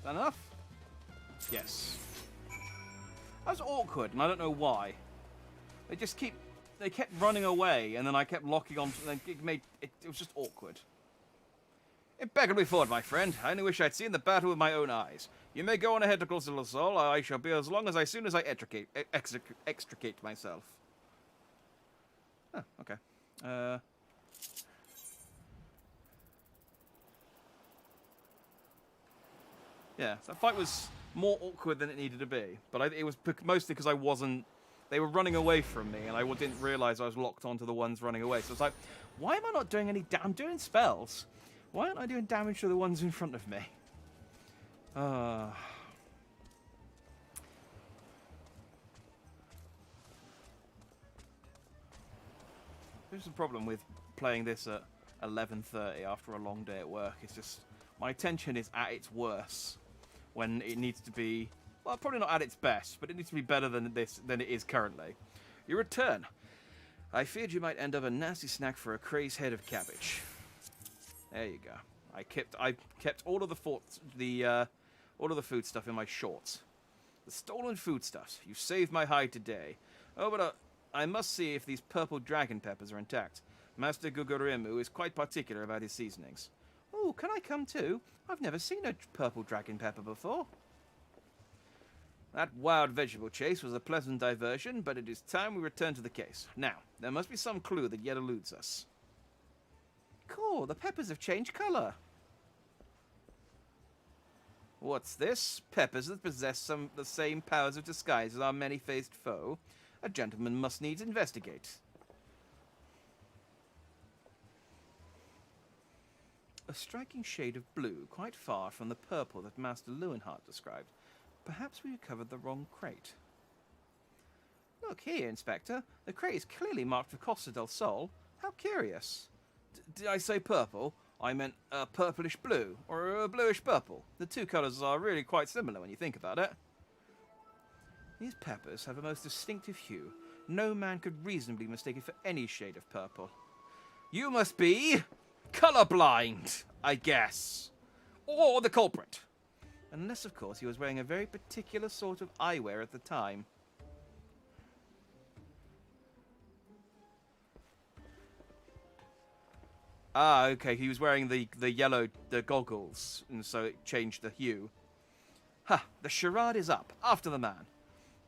Enough? Yes. That was awkward, and I don't know why. They kept running away, and then I kept locking on. And it was just awkward. Impeccably fought, my friend. I only wish I'd seen the battle with my own eyes. You may go on ahead to close the soul. I shall be as long as soon as I extricate myself. Oh, okay. Yeah, that fight was more awkward than it needed to be, but it was mostly because I wasn't. They were running away from me, and I didn't realize I was locked onto the ones running away. So it's like, why am I not doing any? I'm doing spells. Why aren't I doing damage to the ones in front of me? There's the problem with playing this at 11:30 after a long day at work. It's just my attention is at its worst when it needs to be, well, probably not at its best, but it needs to be better than it is currently. You return. I feared you might end up a nasty snack for a crazed head of cabbage. There you go. I kept all of the food stuff in my shorts. The stolen foodstuffs. You saved my hide today. Oh, but I must see if these purple dragon peppers are intact. Master Gugurimu is quite particular about his seasonings. Oh, can I come too? I've never seen a purple dragon pepper before. That wild vegetable chase was a pleasant diversion, but it is time we return to the case. Now, there must be some clue that yet eludes us. Cool, the peppers have changed colour. What's this? Peppers that possess the same powers of disguise as our many-faced foe? A gentleman must needs investigate. A striking shade of blue, quite far from the purple that Master Lewinhart described. Perhaps we recovered the wrong crate. Look here, Inspector. The crate is clearly marked for Costa del Sol. How curious. Did I say purple? I meant a purplish blue, or a bluish purple. The two colours are really quite similar when you think about it. These peppers have a most distinctive hue. No man could reasonably mistake it for any shade of purple. You must be colorblind, I guess. Or the culprit. Unless, of course, he was wearing a very particular sort of eyewear at the time. Ah, okay, he was wearing the goggles, and so it changed the hue. Ha, the charade is up, after the man.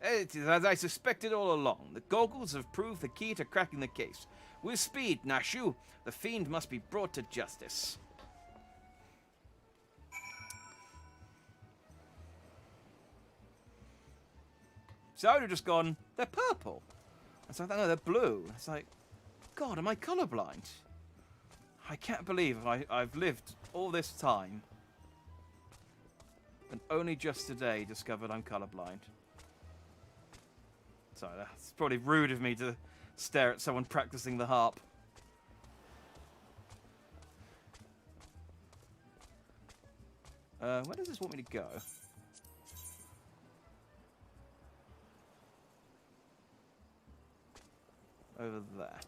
It is as I suspected all along. The goggles have proved the key to cracking the case. With speed, Nashu, the fiend must be brought to justice. So I would have just gone, they're purple. It's like, no, they're blue. It's like, God, am I colorblind? I can't believe I've lived all this time and only just today discovered I'm colorblind. Sorry, that's probably rude of me to stare at someone practicing the harp. Where does this want me to go? over there.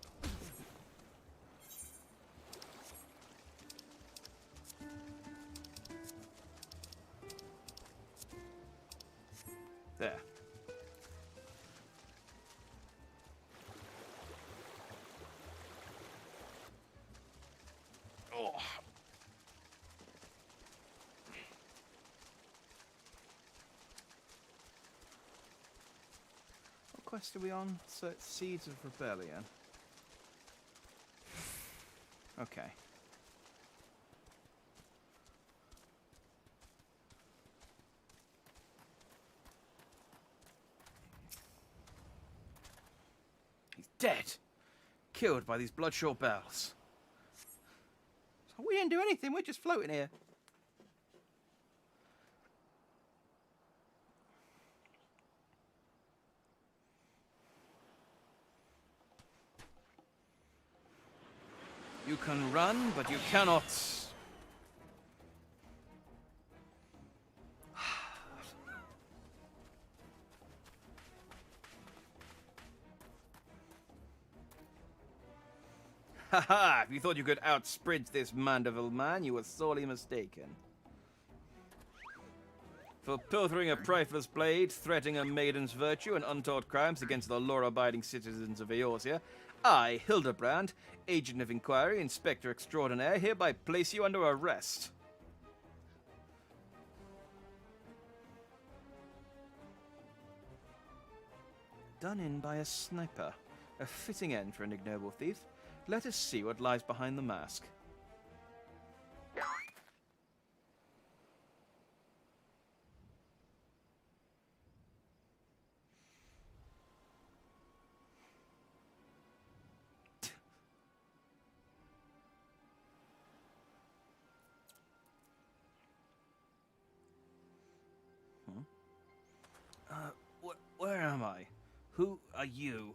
There. Oh. What quest are we on? So it's Seeds of Rebellion. Okay. He's dead. Killed by these bloodshot bells. So we didn't do anything, we're just floating here. You can run, but you cannot. Haha! If you thought you could outsprint this Mandeville man, you were sorely mistaken. For pilfering a priceless blade, threatening a maiden's virtue, and untaught crimes against the law-abiding citizens of Eorzea, I, Hildebrand, Agent of Inquiry, Inspector Extraordinaire, hereby place you under arrest. Done in by a sniper. A fitting end for an ignoble thief. Let us see what lies behind the mask. Where am I? Who are you?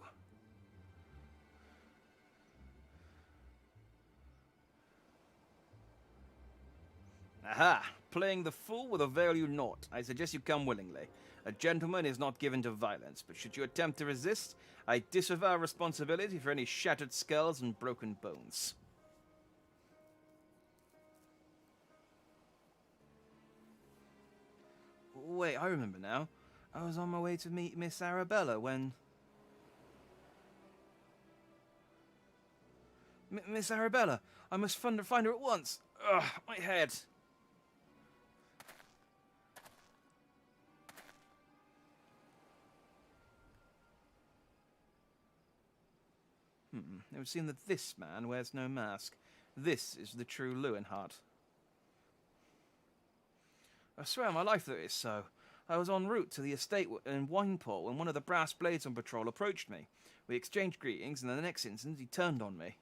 Aha! Playing the fool will avail you naught. I suggest you come willingly. A gentleman is not given to violence, but should you attempt to resist, I disavow responsibility for any shattered skulls and broken bones. Wait, I remember now. I was on my way to meet Miss Arabella when... Miss Arabella! I must find her at once! Ugh, my head! It would seem that this man wears no mask. This is the true Lewinhart. I swear on my life that it is so. I was en route to the estate in Wineport when one of the brass blades on patrol approached me. We exchanged greetings, and in the next instant he turned on me.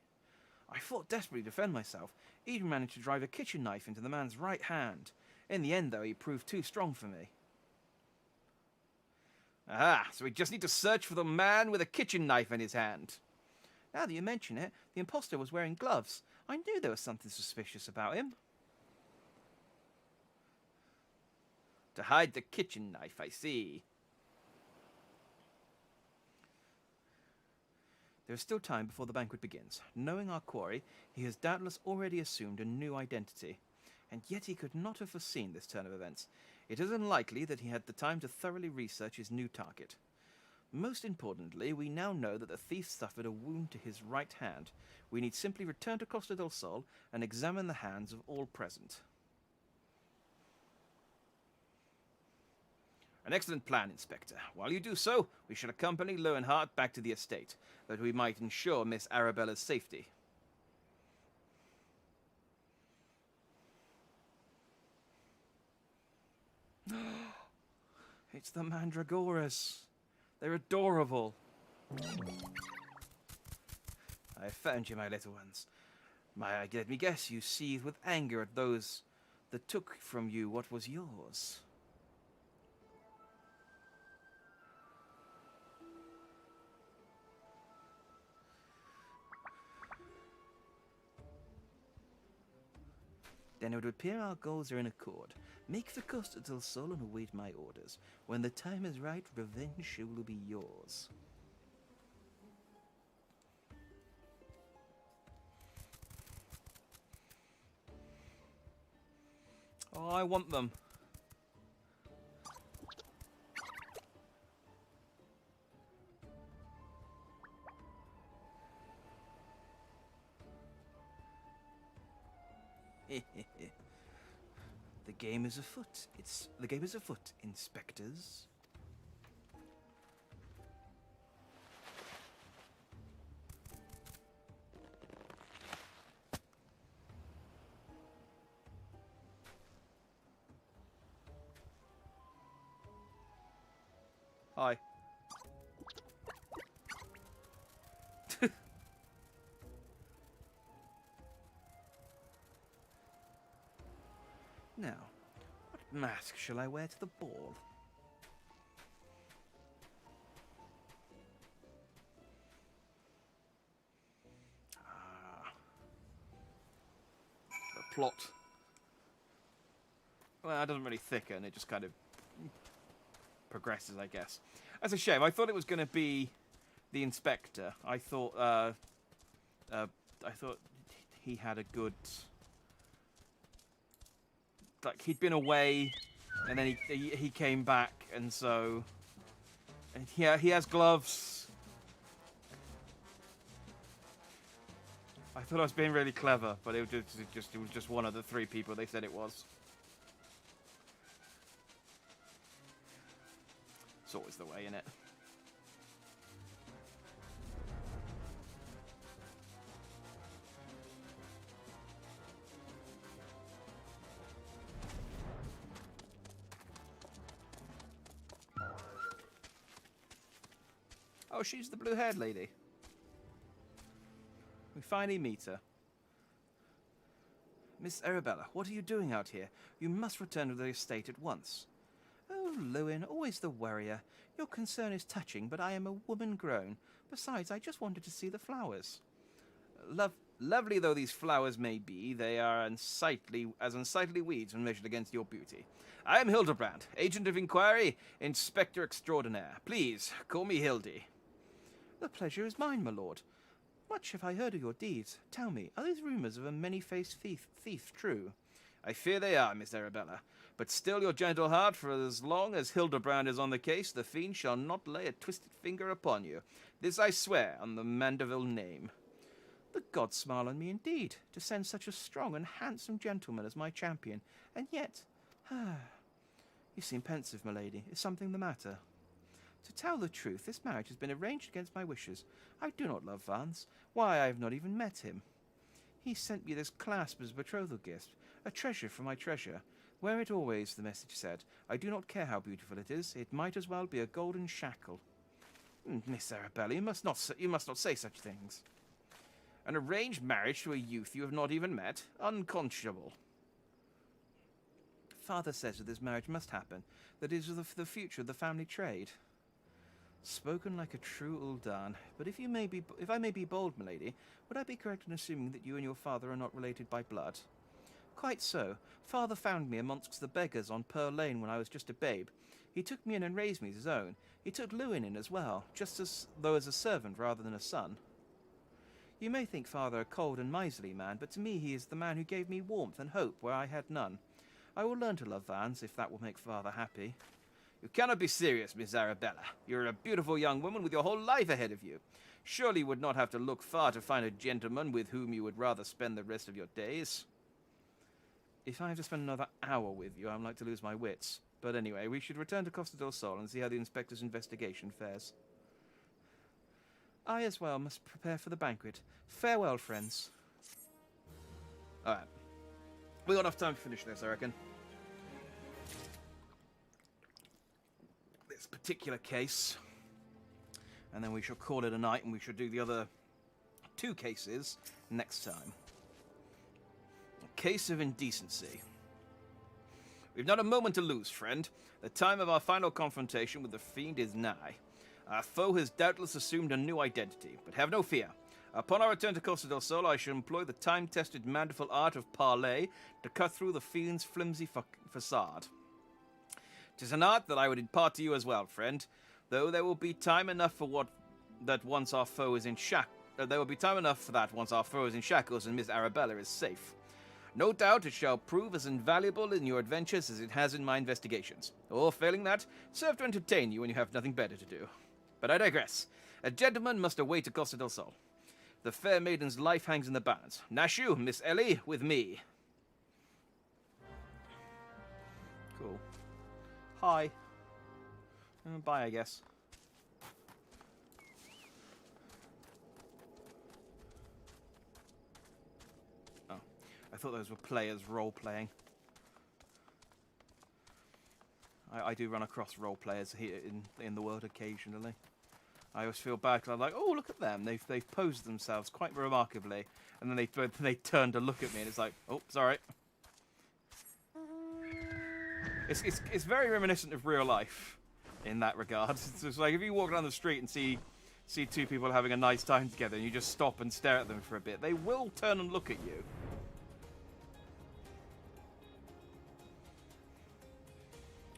I fought desperately to defend myself, even managed to drive a kitchen knife into the man's right hand. In the end, though, he proved too strong for me. Aha, so we just need to search for the man with a kitchen knife in his hand. Now that you mention it, the imposter was wearing gloves. I knew there was something suspicious about him. To hide the kitchen knife, I see. There is still time before the banquet begins. Knowing our quarry, he has doubtless already assumed a new identity. And yet he could not have foreseen this turn of events. It is unlikely that he had the time to thoroughly research his new target. Most importantly, we now know that the thief suffered a wound to his right hand. We need simply return to Costa del Sol and examine the hands of all present. An excellent plan, Inspector. While you do so, we shall accompany Lewinhart back to the estate, that we might ensure Miss Arabella's safety. It's the Mandragoras. They're adorable. I have found you, my little ones. Let me guess, you seethe with anger at those that took from you what was yours. Then it would appear our goals are in accord. Make for Costa del Sol and await my orders. When the time is right, revenge will be yours. Oh, I want them. The game is afoot. The game is afoot, inspectors. Hi. Now, what mask shall I wear to the ball? The plot. Well, it doesn't really thicken, it just kind of progresses, I guess. That's a shame. I thought it was going to be the inspector. I thought he had a good... Like, he'd been away, and then he came back, and so... And yeah, he has gloves. I thought I was being really clever, but it was just one of the three people they said it was. It's always the way, innit? Oh, she's the blue-haired lady. We finally meet her. Miss Arabella, what are you doing out here? You must return to the estate at once. Oh, Lewin, always the worrier. Your concern is touching, but I am a woman grown. Besides, I just wanted to see the flowers. Lovely though these flowers may be, they are unsightly weeds when measured against your beauty. I am Hildebrand, agent of inquiry, inspector extraordinaire. Please, call me Hildy. The pleasure is mine, my lord. Much have I heard of your deeds. Tell me, are these rumours of a many-faced thief true? I fear they are, Miss Arabella. But still your gentle heart, for as long as Hildebrand is on the case, the fiend shall not lay a twisted finger upon you. This I swear on the Mandeville name. The gods smile on me indeed, to send such a strong and handsome gentleman as my champion. And yet... You seem pensive, my lady. Is something the matter? To tell the truth, this marriage has been arranged against my wishes. I do not love Vance. Why, I have not even met him. He sent me this clasp as a betrothal gift, a treasure for my treasure. Wear it always, the message said. I do not care how beautiful it is. It might as well be a golden shackle. Miss Arabella, you must not say such things. An arranged marriage to a youth you have not even met? Unconscionable. Father says that this marriage must happen, that it is the future of the family trade. Spoken like a true Uldan, but if I may be bold, milady, would I be correct in assuming that you and your father are not related by blood? Quite so. Father found me amongst the beggars on Pearl Lane when I was just a babe. He took me in and raised me as his own. He took Lewin in as well, though as a servant rather than a son. You may think father a cold and miserly man, but to me he is the man who gave me warmth and hope where I had none. I will learn to love Vance, if that will make father happy. You cannot be serious, Miss Arabella. You're a beautiful young woman with your whole life ahead of you. Surely you would not have to look far to find a gentleman with whom you would rather spend the rest of your days. If I have to spend another hour with you, I'm like to lose my wits. But anyway, we should return to Costa del Sol and see how the inspector's investigation fares. I as well must prepare for the banquet. Farewell, friends. Alright. We got enough time to finish this, I reckon. This particular case. And then we shall call it a night, and we shall do the other two cases next time. A case of indecency. We've not a moment to lose, friend. The time of our final confrontation with the fiend is nigh. Our foe has doubtless assumed a new identity, but have no fear. Upon our return to Costa del Sol, I shall employ the time-tested mandible art of parley to cut through the fiend's flimsy facade. 'Tis an art that I would impart to you as well, friend, though there will be time enough for that once our foe is in shackles and Miss Arabella is safe. No doubt it shall prove as invaluable in your adventures as it has in my investigations. Or, failing that, serve to entertain you when you have nothing better to do. But I digress. A gentleman must await to Costa del Sol. The fair maiden's life hangs in the balance. Nashu, Miss Ellie, with me. Cool. Hi. Bye, I guess. Oh, I thought those were players role-playing. I do run across role-players here in the world occasionally. I always feel bad because I'm like, oh, look at them. They've posed themselves quite remarkably. And then they turn to look at me and it's like, oh, sorry. It's very reminiscent of real life in that regard. It's like if you walk down the street and see two people having a nice time together and you just stop and stare at them for a bit, they will turn and look at you.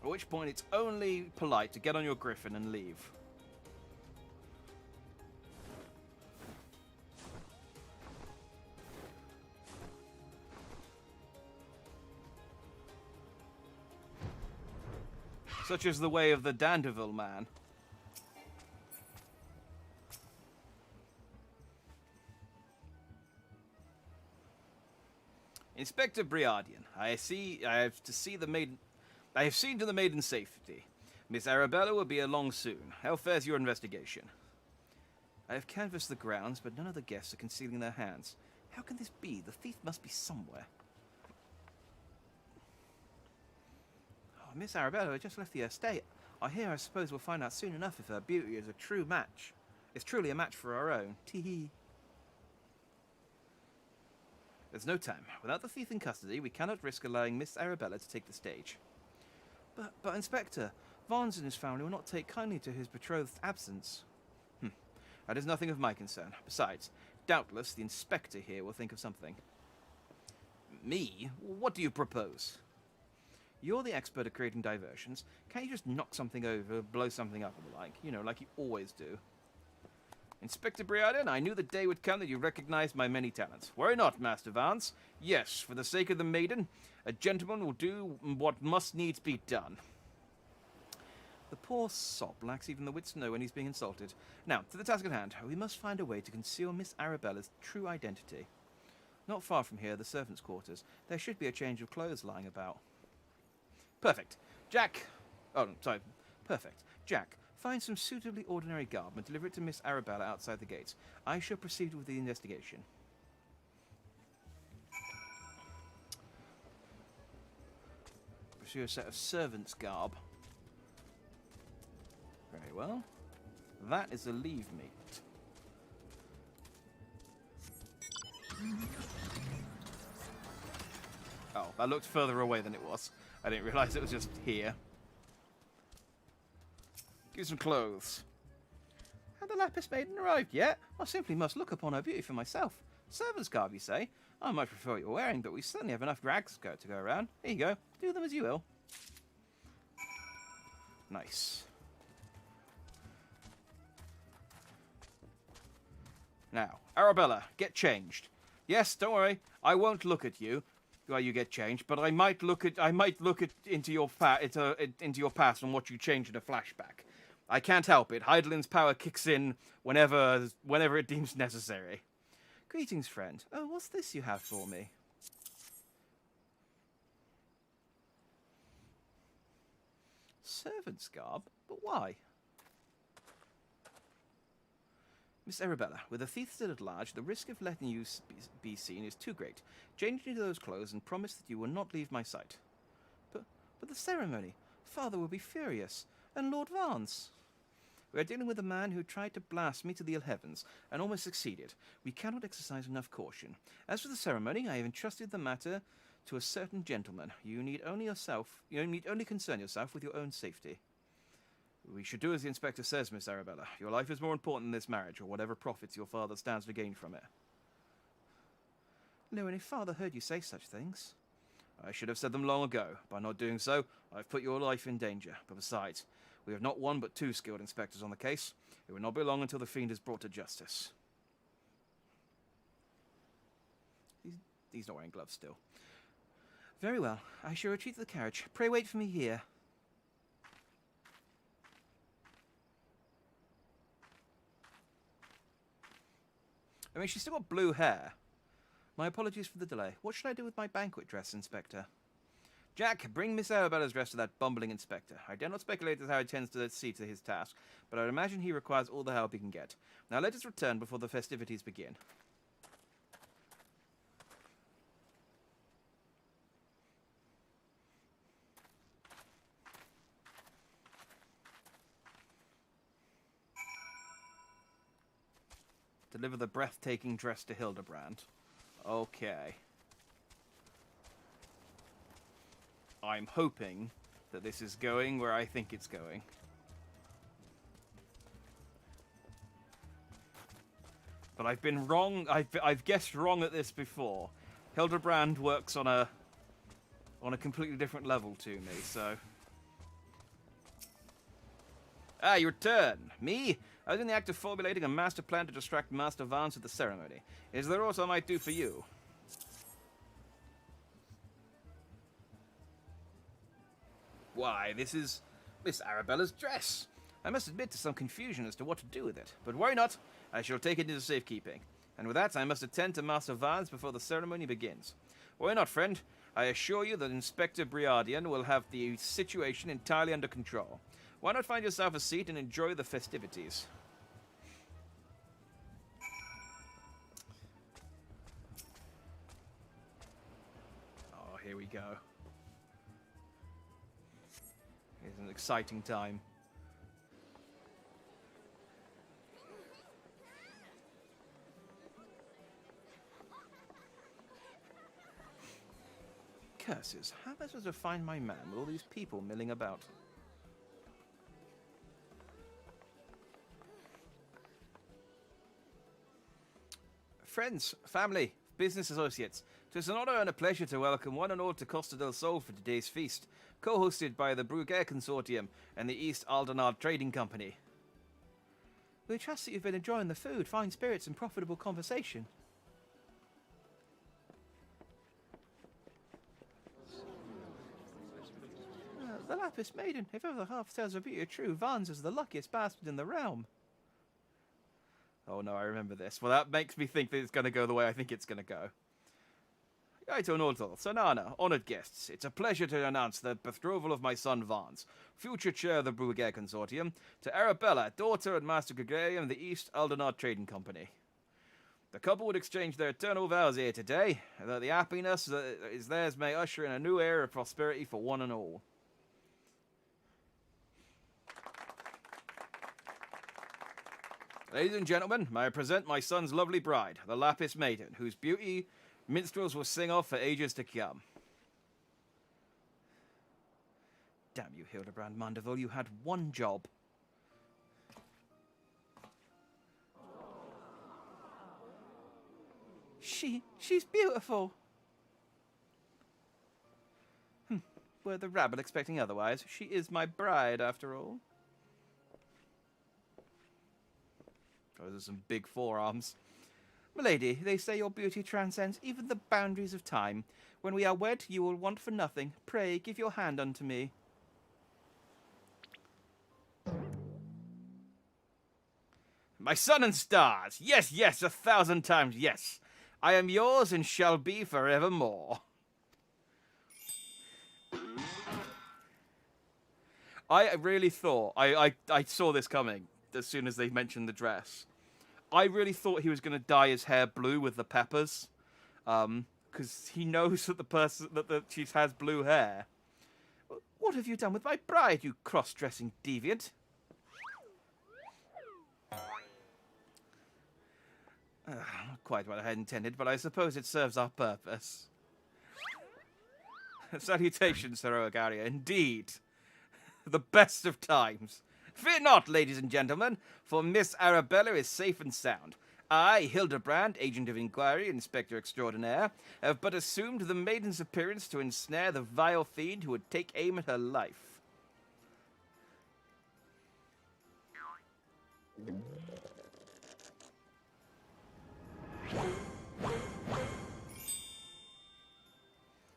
At which point it's only polite to get on your griffin and leave. Such is the way of the Dandeville man. Inspector Briardian, I have seen to the maiden's safety. Miss Arabella will be along soon. How fares your investigation? I have canvassed the grounds, but none of the guests are concealing their hands. How can this be? The thief must be somewhere. Miss Arabella just left the estate. I suppose we'll find out soon enough if her beauty is a true match. It's truly a match for our own. Tee-hee. There's no time. Without the thief in custody, we cannot risk allowing Miss Arabella to take the stage. But Inspector, Vons and his family will not take kindly to his betrothed's absence. That is nothing of my concern. Besides, doubtless the Inspector here will think of something. Me? What do you propose? You're the expert at creating diversions. Can't you just knock something over, blow something up and the like? You know, like you always do. Inspector Briarden, I knew the day would come that you recognized my many talents. Worry not, Master Vance. Yes, for the sake of the maiden, a gentleman will do what must needs be done. The poor sop lacks even the wits to know when he's being insulted. Now, to the task at hand. We must find a way to conceal Miss Arabella's true identity. Not far from here, the servants' quarters. There should be a change of clothes lying about. Perfect. Jack. Oh, sorry. Perfect. Jack, find some suitably ordinary garb and deliver it to Miss Arabella outside the gates. I shall proceed with the investigation. Pursue a set of servants' garb. Very well. That is a leave meet. Oh, that looked further away than it was. I didn't realise it was just here. Give some clothes. Had the Lapis maiden arrived yet? I simply must look upon her beauty for myself. Servant's garb, you say? I might prefer what you're wearing, but we certainly have enough rags to go around. Here you go. Do them as you will. Nice. Now, Arabella, get changed. Yes, don't worry. I won't look at you while you get changed, but I might look into your past and watch you change in a flashback. I can't help it. Heidelin's power kicks in whenever it deems necessary. Greetings, friend. Oh, what's this you have for me? Servant's garb? But why? Miss Arabella, with a thief still at large, the risk of letting you be seen is too great. Change into those clothes and promise that you will not leave my sight. But the ceremony. Father will be furious. And Lord Vance. We are dealing with a man who tried to blast me to the ill heavens, and almost succeeded. We cannot exercise enough caution. As for the ceremony, I have entrusted the matter to a certain gentleman. You need only concern yourself with your own safety. We should do as the inspector says, Miss Arabella. Your life is more important than this marriage, or whatever profits your father stands to gain from it. No, and if father heard you say such things... I should have said them long ago. By not doing so, I've put your life in danger. But besides, we have not one but two skilled inspectors on the case. It will not be long until the fiend is brought to justice. he's not wearing gloves still. Very well. I shall retreat to the carriage. Pray wait for me here. I mean, she's still got blue hair. My apologies for the delay. What should I do with my banquet dress, Inspector? Jack, bring Miss Arabella's dress to that bumbling inspector. I dare not speculate as how he tends to see to his task, but I imagine he requires all the help he can get. Now let us return before the festivities begin. Deliver the breathtaking dress to Hildebrand. Okay. I'm hoping that this is going where I think it's going. But I've been wrong. I've guessed wrong at this before. Hildebrand works on a completely different level to me, so. Ah, you return. Me? I was in the act of formulating a master plan to distract Master Vance at the ceremony. Is there aught I might do for you? Why, this is Miss Arabella's dress. I must admit to some confusion as to what to do with it, but worry not. I shall take it into safekeeping. And with that, I must attend to Master Vance before the ceremony begins. Worry not, friend. I assure you that Inspector Briardian will have the situation entirely under control. Why not find yourself a seat and enjoy the festivities? Oh, here we go. It's an exciting time. Curses, how am I supposed to find my man with all these people milling about? Friends, family, business associates, 'tis an honor and a pleasure to welcome one and all to Costa del Sol for today's feast, co-hosted by the Bruguer Consortium and the East Aldenard Trading Company. We trust that you've been enjoying the food, fine spirits, and profitable conversation. The Lapis Maiden, if ever the half-tales of beauty are true, Vance is the luckiest bastard in the realm. Oh no, I remember this. Well, that makes me think that it's going to go the way I think it's going to go. Gaito Nordal, Sanana, honoured guests, it's a pleasure to announce the betrothal of my son Vance, future chair of the Bruguer Consortium, to Arabella, daughter and Master Gregarium of the East Aldenard Trading Company. The couple would exchange their eternal vows here today, and that the happiness that is theirs may usher in a new era of prosperity for one and all. Ladies and gentlemen, may I present my son's lovely bride, the Lapis Maiden, whose beauty minstrels will sing of for ages to come. Damn you, Hildebrand Mandeville, you had one job. She's beautiful. Were the rabble expecting otherwise? She is my bride, after all. Oh, those are some big forearms. Milady, they say your beauty transcends even the boundaries of time. When we are wed, you will want for nothing. Pray, give your hand unto me. My sun and stars! Yes, yes, 1,000 times yes! I am yours and shall be forevermore. I really thought, I saw this coming as soon as they mentioned the dress. I really thought he was going to dye his hair blue with the peppers, because he knows that the person that she has blue hair. What have you done with my bride, you cross-dressing deviant? Not quite what I had intended, but I suppose it serves our purpose. Salutations, Sir Oagaria, indeed. The best of times. Fear not, ladies and gentlemen, for Miss Arabella is safe and sound. I, Hildebrand, Agent of Inquiry, Inspector Extraordinaire, have but assumed the maiden's appearance to ensnare the vile fiend who would take aim at her life.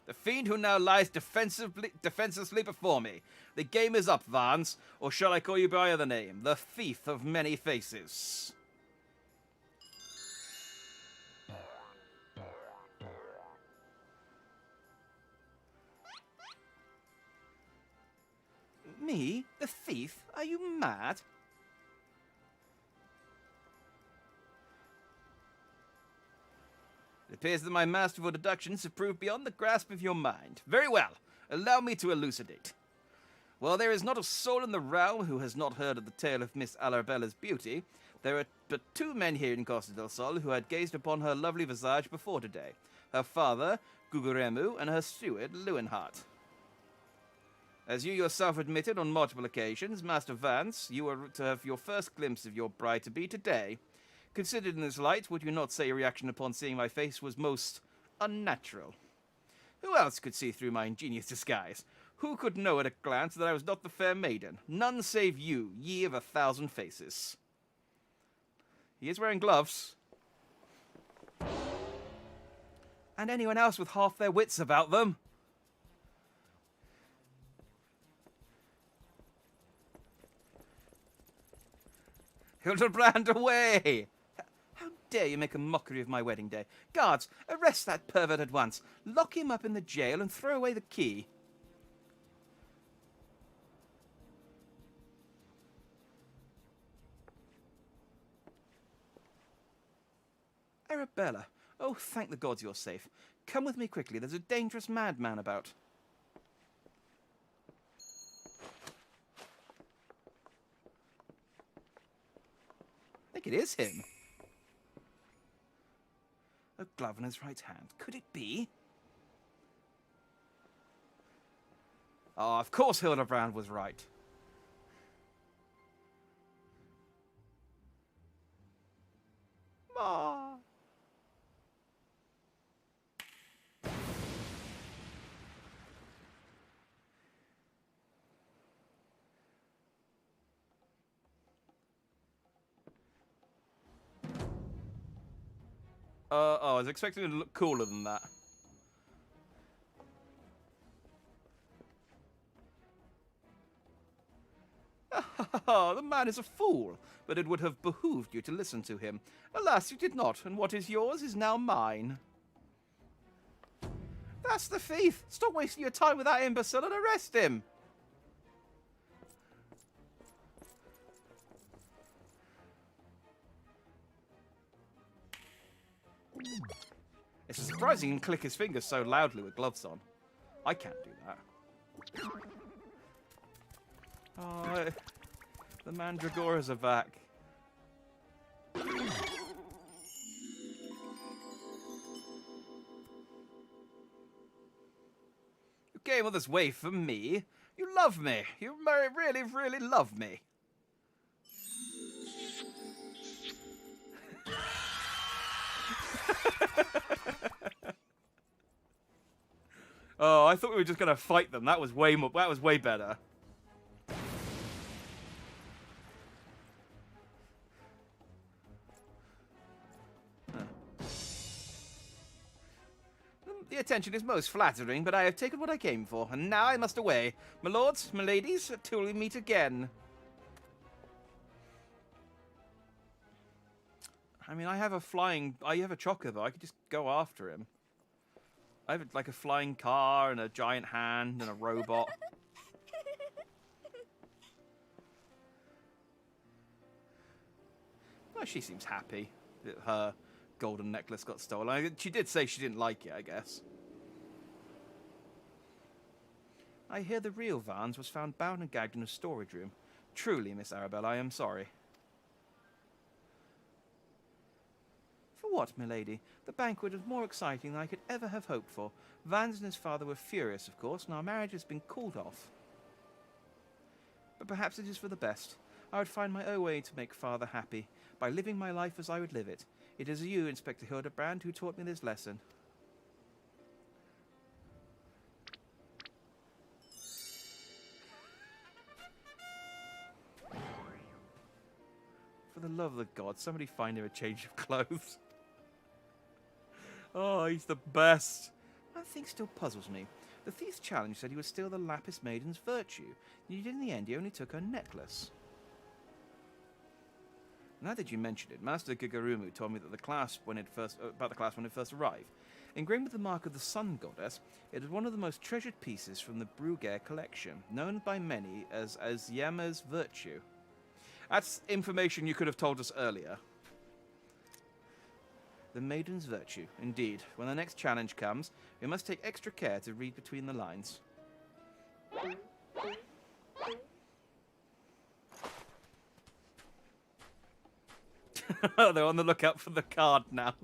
The fiend who now lies defenselessly before me. The game is up, Vance, or shall I call you by other name? The Thief of Many Faces. Me? The thief? Are you mad? It appears that my masterful deductions have proved beyond the grasp of your mind. Very well. Allow me to elucidate. While there is not a soul in the realm who has not heard of the tale of Miss Arabella's beauty, there are but 2 men here in Costa del Sol who had gazed upon her lovely visage before today. Her father, Guguremu, and her steward, Lewinhart. As you yourself admitted on multiple occasions, Master Vance, you are to have your first glimpse of your bride-to-be today. Considered in this light, would you not say your reaction upon seeing my face was most unnatural? Who else could see through my ingenious disguise? Who could know at a glance that I was not the fair maiden? None save you, ye of 1,000 faces. He is wearing gloves. And anyone else with half their wits about them. Hildebrand, away! How dare you make a mockery of my wedding day? Guards, arrest that pervert at once. Lock him up in the jail and throw away the key. Arabella, oh, thank the gods you're safe. Come with me quickly, there's a dangerous madman about. I think it is him. A glove in his right hand. Could it be? Oh, of course Hildebrand was right. Ah. Oh, I was expecting it to look cooler than that. The man is a fool, but it would have behooved you to listen to him. Alas, you did not, and what is yours is now mine. That's the thief! Stop wasting your time with that imbecile and arrest him! It's surprising he can click his fingers so loudly with gloves on. I can't do that. Oh, the Mandragoras are back. You came all this way for me. You love me. You really, really love me. Oh, I thought we were just gonna fight them. That was way more. That was way better. The attention is most flattering, but I have taken what I came for, and now I must away. My lords, my ladies, till we meet again. I mean, I have a chocobo. I could just go after him. I have like a flying car and a giant hand and a robot. Well, she seems happy that her golden necklace got stolen. She did say she didn't like it, I guess. I hear the real Vance was found bound and gagged in a storage room. Truly, Miss Arabella, I am sorry. For what, milady? The banquet was more exciting than I could ever have hoped for. Vance and his father were furious, of course, and our marriage has been called off. But perhaps it is for the best. I would find my own way to make father happy, by living my life as I would live it. It is you, Inspector Hildebrand, who taught me this lesson. For the love of the gods, somebody find him a change of clothes. Oh, he's the best. One thing still puzzles me. The thief's challenge said he would steal the Lapis Maiden's virtue, yet in the end he only took her necklace. Now that you mention it, Master Gigarumu told me that the class when it first arrived. Engraved with the mark of the Sun Goddess, it is one of the most treasured pieces from the Bruguer collection, known by many as Yama's virtue. That's information you could have told us earlier. The Maiden's virtue, indeed. When the next challenge comes, we must take extra care to read between the lines. They're on the lookout for the card now.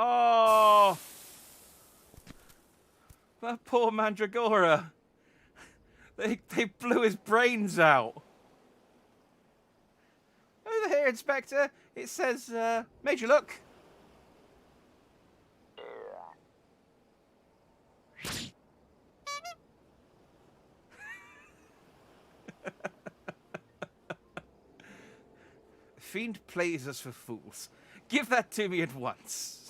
Oh! That poor Mandragora. They blew his brains out. Over here, Inspector. It says, Major, look. The fiend plays us for fools. Give that to me at once.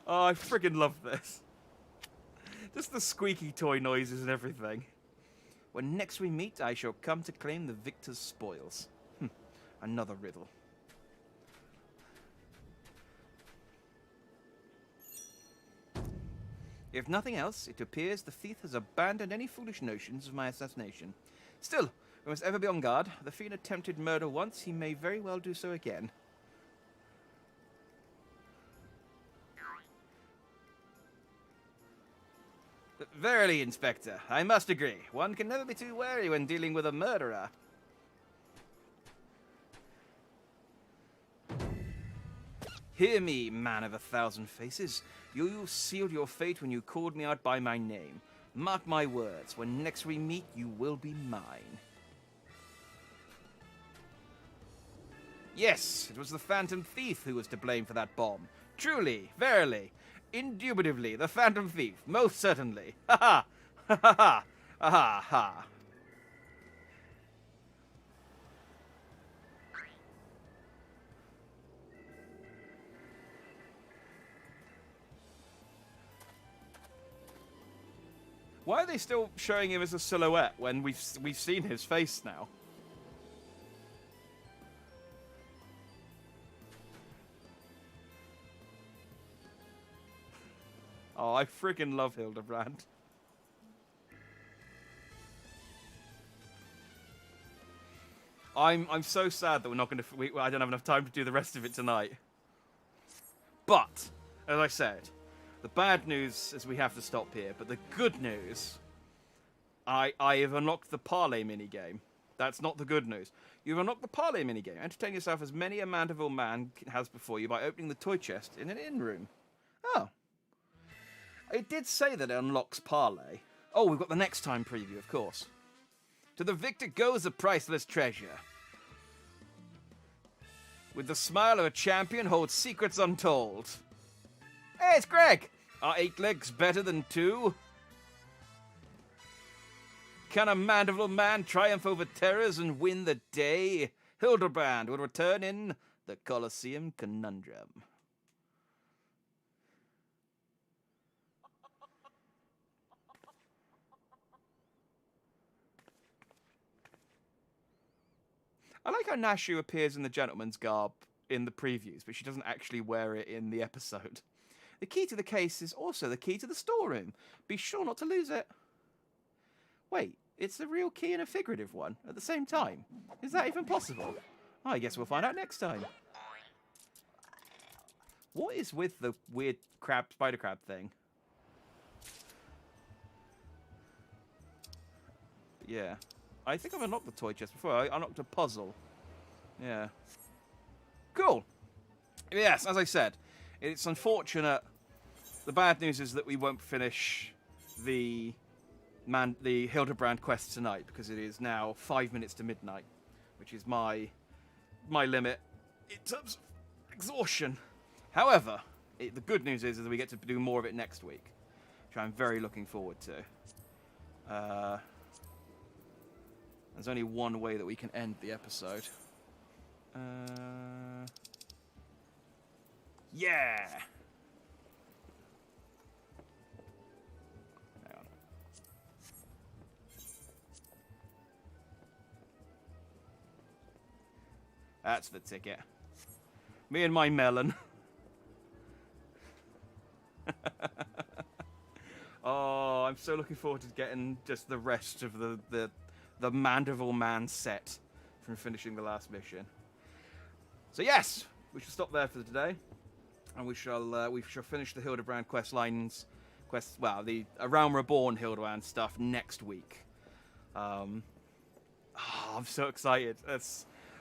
Oh, I friggin' love this. Just the squeaky toy noises and everything. When next we meet, I shall come to claim the victor's spoils. Another riddle. If nothing else, it appears the thief has abandoned any foolish notions of my assassination. Still, we must ever be on guard. The fiend attempted murder once, he may very well do so again. Verily, Inspector, I must agree. One can never be too wary when dealing with a murderer. Hear me, man of 1,000 faces. You sealed your fate when you called me out by my name. Mark my words, when next we meet, you will be mine. Yes, it was the Phantom Thief who was to blame for that bomb. Truly, verily, indubitably, the Phantom Thief, most certainly. Ha ha! Ha ha ha! Ha ha ha! Why are they still showing him as a silhouette when we've seen his face now? Oh, I freaking love Hildebrand. I'm so sad that we're not going to. I don't have enough time to do the rest of it tonight. But as I said, the bad news is we have to stop here. But the good news, I have unlocked the parlay minigame. That's not the good news. You've unlocked the parlay minigame. Entertain yourself as many a Mandeville man has before you by opening the toy chest in an inn room. Oh. It did say that it unlocks parlay. Oh, we've got the next time preview, of course. To the victor goes a priceless treasure. With the smile of a champion holds secrets untold. Hey, it's Greg! Are 8 legs better than 2? Can a Mandeville man triumph over terrors and win the day? Hildebrand will return in the Colosseum Conundrum. I like how Nashu appears in the gentleman's garb in the previews, but she doesn't actually wear it in the episode. The key to the case is also the key to the storeroom. Be sure not to lose it. Wait, it's a real key and a figurative one at the same time. Is that even possible? I guess we'll find out next time. What is with the weird spider crab thing? But yeah. I think I've unlocked the toy chest before. I unlocked a puzzle. Yeah. Cool. Yes, as I said, it's unfortunate. The bad news is that we won't finish the Hildebrand Quest tonight because it is now 5 minutes to midnight. which is my limit in terms of exhaustion. However, the good news is that we get to do more of it next week, which I'm very looking forward to. There's only one way that we can end the episode. Yeah! Hang on. That's the ticket. Me and my melon. Oh, I'm so looking forward to getting just the rest of the Mandible Man set from finishing the last mission. So yes, we shall stop there for today, and we shall finish the Hildebrand quest lines, the A Realm Reborn Hildebrand stuff next week. I'm so excited.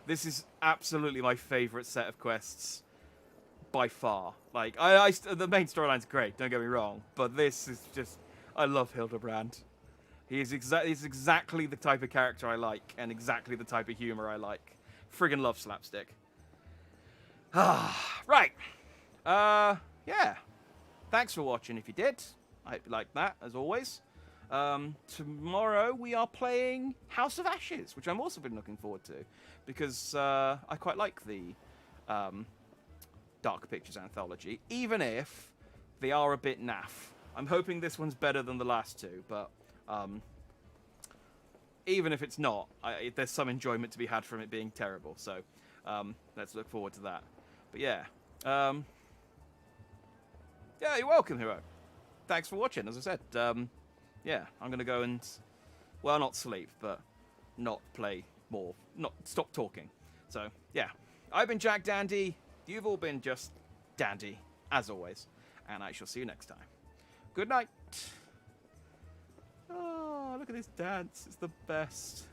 This is absolutely my favourite set of quests by far. Like the main storyline's great, don't get me wrong, but this is just, I love Hildebrand. He's exactly the type of character I like, and exactly the type of humor I like. Friggin' love slapstick. Right. Yeah. Thanks for watching if you did. I hope you liked that, as always. Tomorrow we are playing House of Ashes, which I'm also been looking forward to, because I quite like the Dark Pictures anthology, even if they are a bit naff. I'm hoping this one's better than the last two, but even if it's not, there's some enjoyment to be had from it being terrible. So let's look forward to that. But yeah, yeah, you're welcome, Hero. Thanks for watching. As I said, yeah, I'm gonna go and, well, not sleep, but not play more, not stop talking. So yeah, I've been Jack Dandy. You've all been just dandy, as always, and I shall see you next time. Good night. Oh, look at this dance. It's the best.